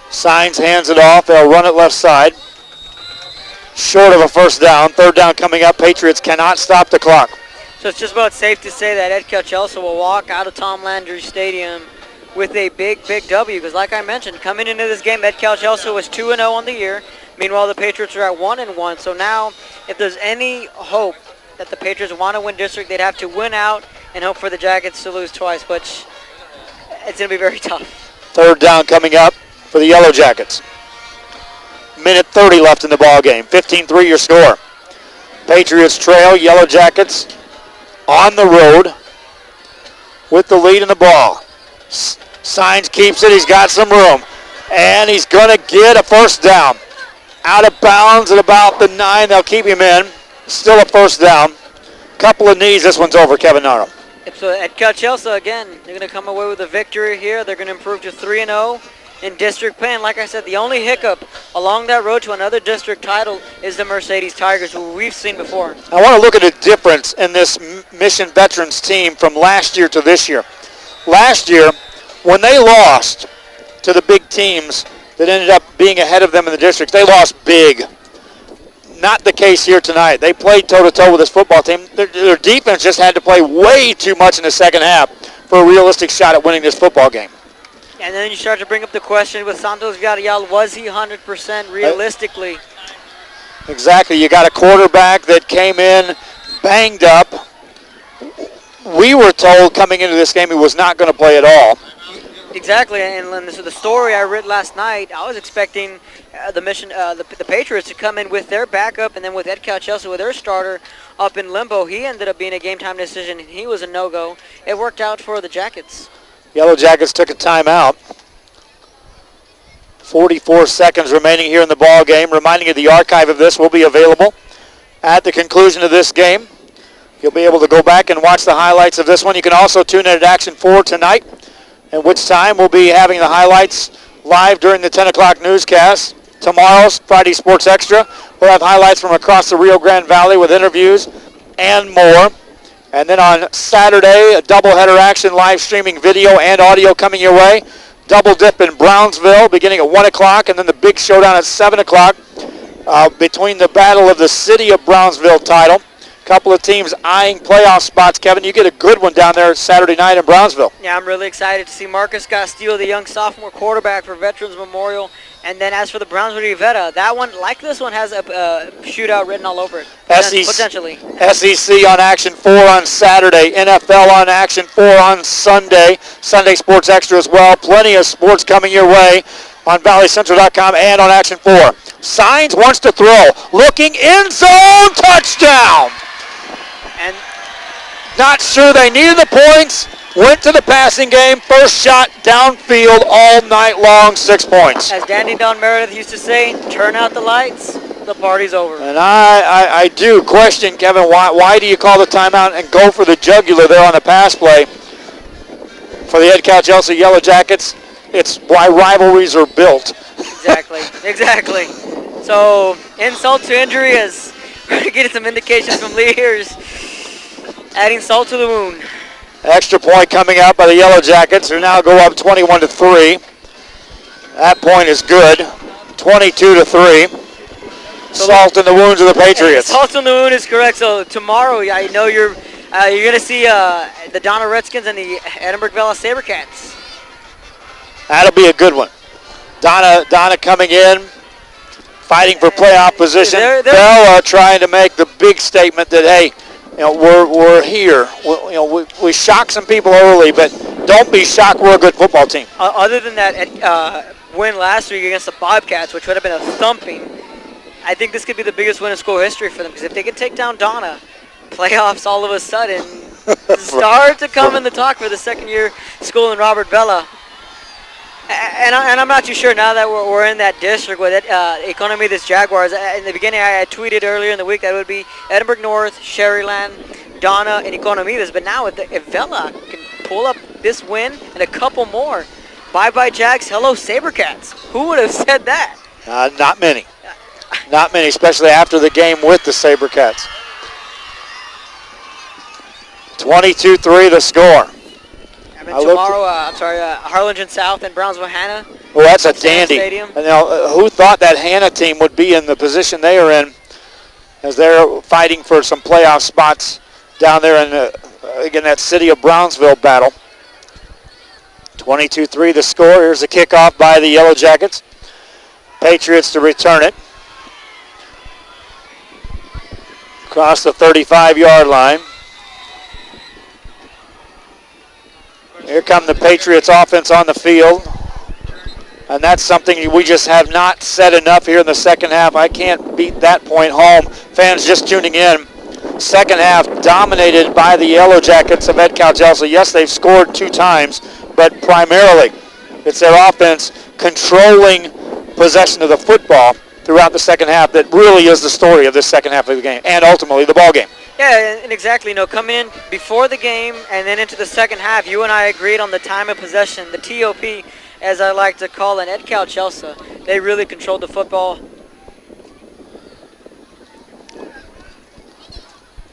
Sainz hands it off. They'll run it left side. Short of a first down. Third down coming up. Patriots cannot stop the clock. So it's just about safe to say that Ed Calchelso will walk out of Tom Landry Stadium with a big, big W. Because like I mentioned, coming into this game, Ed Calchelso was 2-0 on the year. Meanwhile, the Patriots are at 1-1. So now, if there's any hope that the Patriots want to win district, they'd have to win out and hope for the Jackets to lose twice, which it's going to be very tough. Third down coming up for the Yellow Jackets. Minute 30 left in the ball game. 15-3 your score. Patriots trail. Yellow Jackets on the road with the lead in the ball. Sainz keeps it. He's got some room. And he's going to get a first down. Out of bounds at about the 9. They'll keep him in. Still a first down. Couple of knees. This one's over, Kevin Naro. So at Calchelso, again, they're going to come away with a victory here. They're going to improve to 3-0 in district play. And like I said, the only hiccup along that road to another district title is the Mercedes Tigers, who we've seen before. I want to look at the difference in this Mission Veterans team from last year to this year. Last year, when they lost to the big teams that ended up being ahead of them in the districts, they lost big. Not the case here tonight. They played toe-to-toe with this football team. Their defense just had to play way too much in the second half for a realistic shot at winning this football game. And then you start to bring up the question with Santos Villarreal, was he 100% realistically? Exactly. You got a quarterback that came in banged up. We were told coming into this game he was not going to play at all. Exactly, and so the story I read last night, I was expecting the Patriots to come in with their backup, and then with Ed Calchelso with their starter up in limbo. He ended up being a game-time decision, and he was a no-go. It worked out for the Jackets. Yellow Jackets took a timeout. 44 seconds remaining here in the ball game. Reminding you, the archive of this will be available at the conclusion of this game. You'll be able to go back and watch the highlights of this one. You can also tune in at Action 4 tonight, at which time we'll be having the highlights live during the 10 o'clock newscast. Tomorrow's Friday Sports Extra, we'll have highlights from across the Rio Grande Valley with interviews and more. And then on Saturday, a doubleheader action, live streaming video and audio coming your way. Double dip in Brownsville beginning at 1 o'clock, and then the big showdown at 7 o'clock between the battle of the City of Brownsville title. Couple of teams eyeing playoff spots. Kevin, you get a good one down there Saturday night in Brownsville. Yeah, I'm really excited to see Marcus Castillo, the young sophomore quarterback for Veterans Memorial, And then as for the Browns with Rivera, that one, like this one, has a shootout written all over it. Potentially. SEC on Action 4 on Saturday. NFL on Action 4 on Sunday. Sunday Sports Extra as well. Plenty of sports coming your way on valleycentral.com and on Action 4. Signs wants to throw. Looking end zone. Touchdown. And not sure they needed the points. Went to the passing game. First shot downfield all night long. 6 points. As Danny Don Meredith used to say, turn out the lights, the party's over. And I do question, Kevin, why do you call the timeout and go for the jugular there on the pass play? For the Ed Cal-Chelsea Yellow Jackets, it's why rivalries are built. Exactly. So, insult to injury as we're getting some indications from Lee here is adding salt to the wound. Extra point coming out by the Yellow Jackets, who now go up 21-3. That point is good. 22-3. Salt in the wounds of the Patriots. Salt in the wound is correct. So tomorrow, I know you're going to see the Donna Redskins and the Edinburgh Vela Sabercats. That'll be a good one. Donna coming in, fighting for playoff position. Vela trying to make the big statement that, hey, we're here. We shocked some people early, but don't be shocked. We're a good football team. Other than that win last week against the Bobcats, which would have been a thumping, I think this could be the biggest win in school history for them, because if they can take down Donna, playoffs all of a sudden start to come in the talk for the second-year school in Robert Vela. And I'm not too sure now that we're in that district with Economy this Jaguars. In the beginning, I tweeted earlier in the week that it would be Edinburgh North, Sherryland, Donna, and Economidas. But now if Vela can pull up this win and a couple more, bye-bye Jags, hello Sabercats. Who would have said that? Not many. Not many, especially after the game with the Sabercats. 22-3 the score. Tomorrow, Harlingen South and Brownsville-Hanna. Well, that's a dandy. And now, who thought that Hanna team would be in the position they are in as they're fighting for some playoff spots down there in that city of Brownsville battle. 22-3 the score. Here's the kickoff by the Yellow Jackets. Patriots to return it. Across the 35-yard line. Here come the Patriots offense on the field. And that's something we just have not said enough here in the second half. I can't beat that point home. Fans just tuning in. Second half dominated by the Yellow Jackets of Ed Cal-Chelsea. Yes, they've scored 2 times, but primarily it's their offense controlling possession of the football throughout the second half that really is the story of this second half of the game and ultimately the ball game. Yeah, and exactly. Coming in before the game and then into the second half, you and I agreed on the time of possession, the TOP, as I like to call it, Ed Cal-Chelsea. They really controlled the football.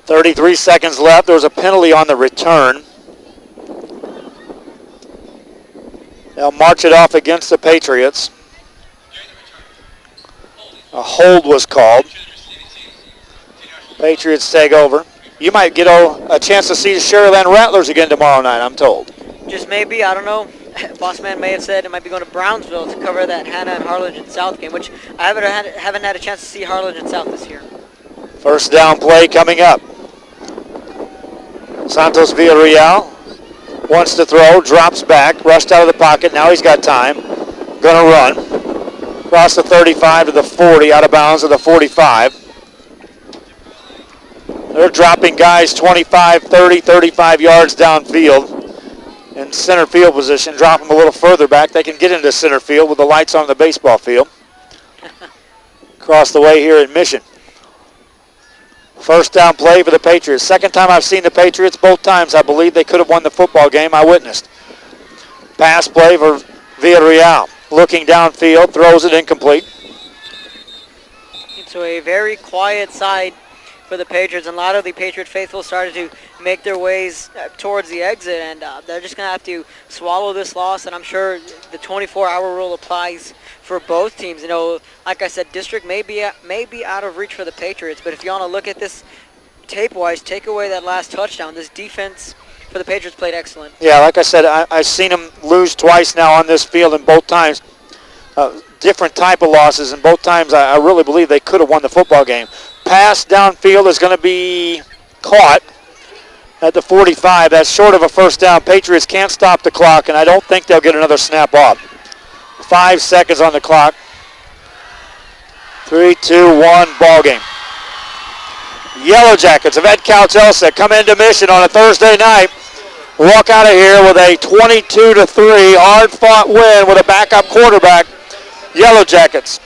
33 seconds left. There was a penalty on the return. They'll march it off against the Patriots. A hold was called. Patriots take over. You might get a chance to see the Sherryland Rattlers again tomorrow night, I'm told. Just maybe, I don't know. Boss man may have said it might be going to Brownsville to cover that Hanna and Harlingen South game, which I haven't had a chance to see Harlingen South this year. First down play coming up. Santos Villarreal wants to throw, drops back, rushed out of the pocket. Now he's got time. Gonna run. Across the 35 to the 40, out of bounds to the 45. They're dropping guys 25, 30, 35 yards downfield in center field position. Drop them a little further back. They can get into center field with the lights on the baseball field. Across the way here in Mission. First down play for the Patriots. Second time I've seen the Patriots. Both times I believe they could have won the football game. I witnessed. Pass play for Villarreal. Looking downfield, throws it incomplete. Into a very quiet side for the Patriots, and a lot of the Patriot faithful started to make their ways towards the exit, and they're just going to have to swallow this loss, and I'm sure the 24-hour rule applies for both teams. Like I said, district may be out of reach for the Patriots, but if you want to look at this tape-wise, take away that last touchdown. This defense for the Patriots played excellent. Yeah, like I said, I've seen them lose twice now on this field, and both times different type of losses, and both times I really believe they could have won the football game. Pass downfield is going to be caught at the 45. That's short of a first down. Patriots can't stop the clock, and I don't think they'll get another snap off. 5 seconds on the clock. 3, 2, 1, ball game. Yellow Jackets of Ed Caltelsa come into Mission on a Thursday night. Walk out of here with a 22-3 hard-fought win with a backup quarterback. Yellow Jackets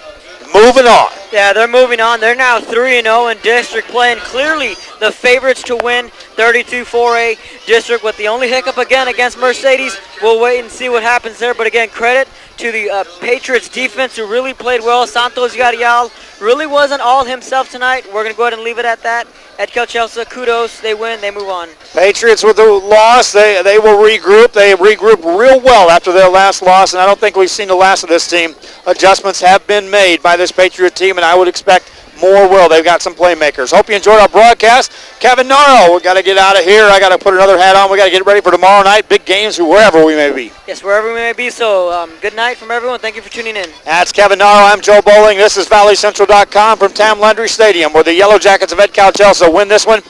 moving on. Yeah, they're moving on. They're now 3-0 in district play, and clearly the favorites to win 32-4A district. With the only hiccup again against Mercedes, we'll wait and see what happens there. But again, credit to the Patriots defense who really played well. Santos Yarial really wasn't all himself tonight. We're going to go ahead and leave it at that. At Calchelsea, kudos. They win. They move on. Patriots with the loss, they will regroup. They regrouped real well after their last loss, and I don't think we've seen the last of this team. Adjustments have been made by this Patriot team, and I would expect more will. They've got some playmakers. Hope you enjoyed our broadcast. Kevin Naro, we got to get out of here. I got to put another hat on. We got to get ready for tomorrow night. Big games wherever we may be. Yes, wherever we may be. So good night from everyone. Thank you for tuning in. That's Kevin Naro. I'm Joe Bowling. This is ValleyCentral.com from Tam Landry Stadium, where the Yellow Jackets of Ed Calchelsea win this one.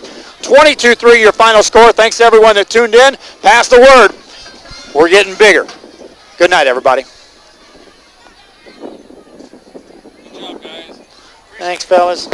22-3 your final score. Thanks to everyone that tuned in. Pass the word. We're getting bigger. Good night, everybody. Good job, guys. Thanks, fellas.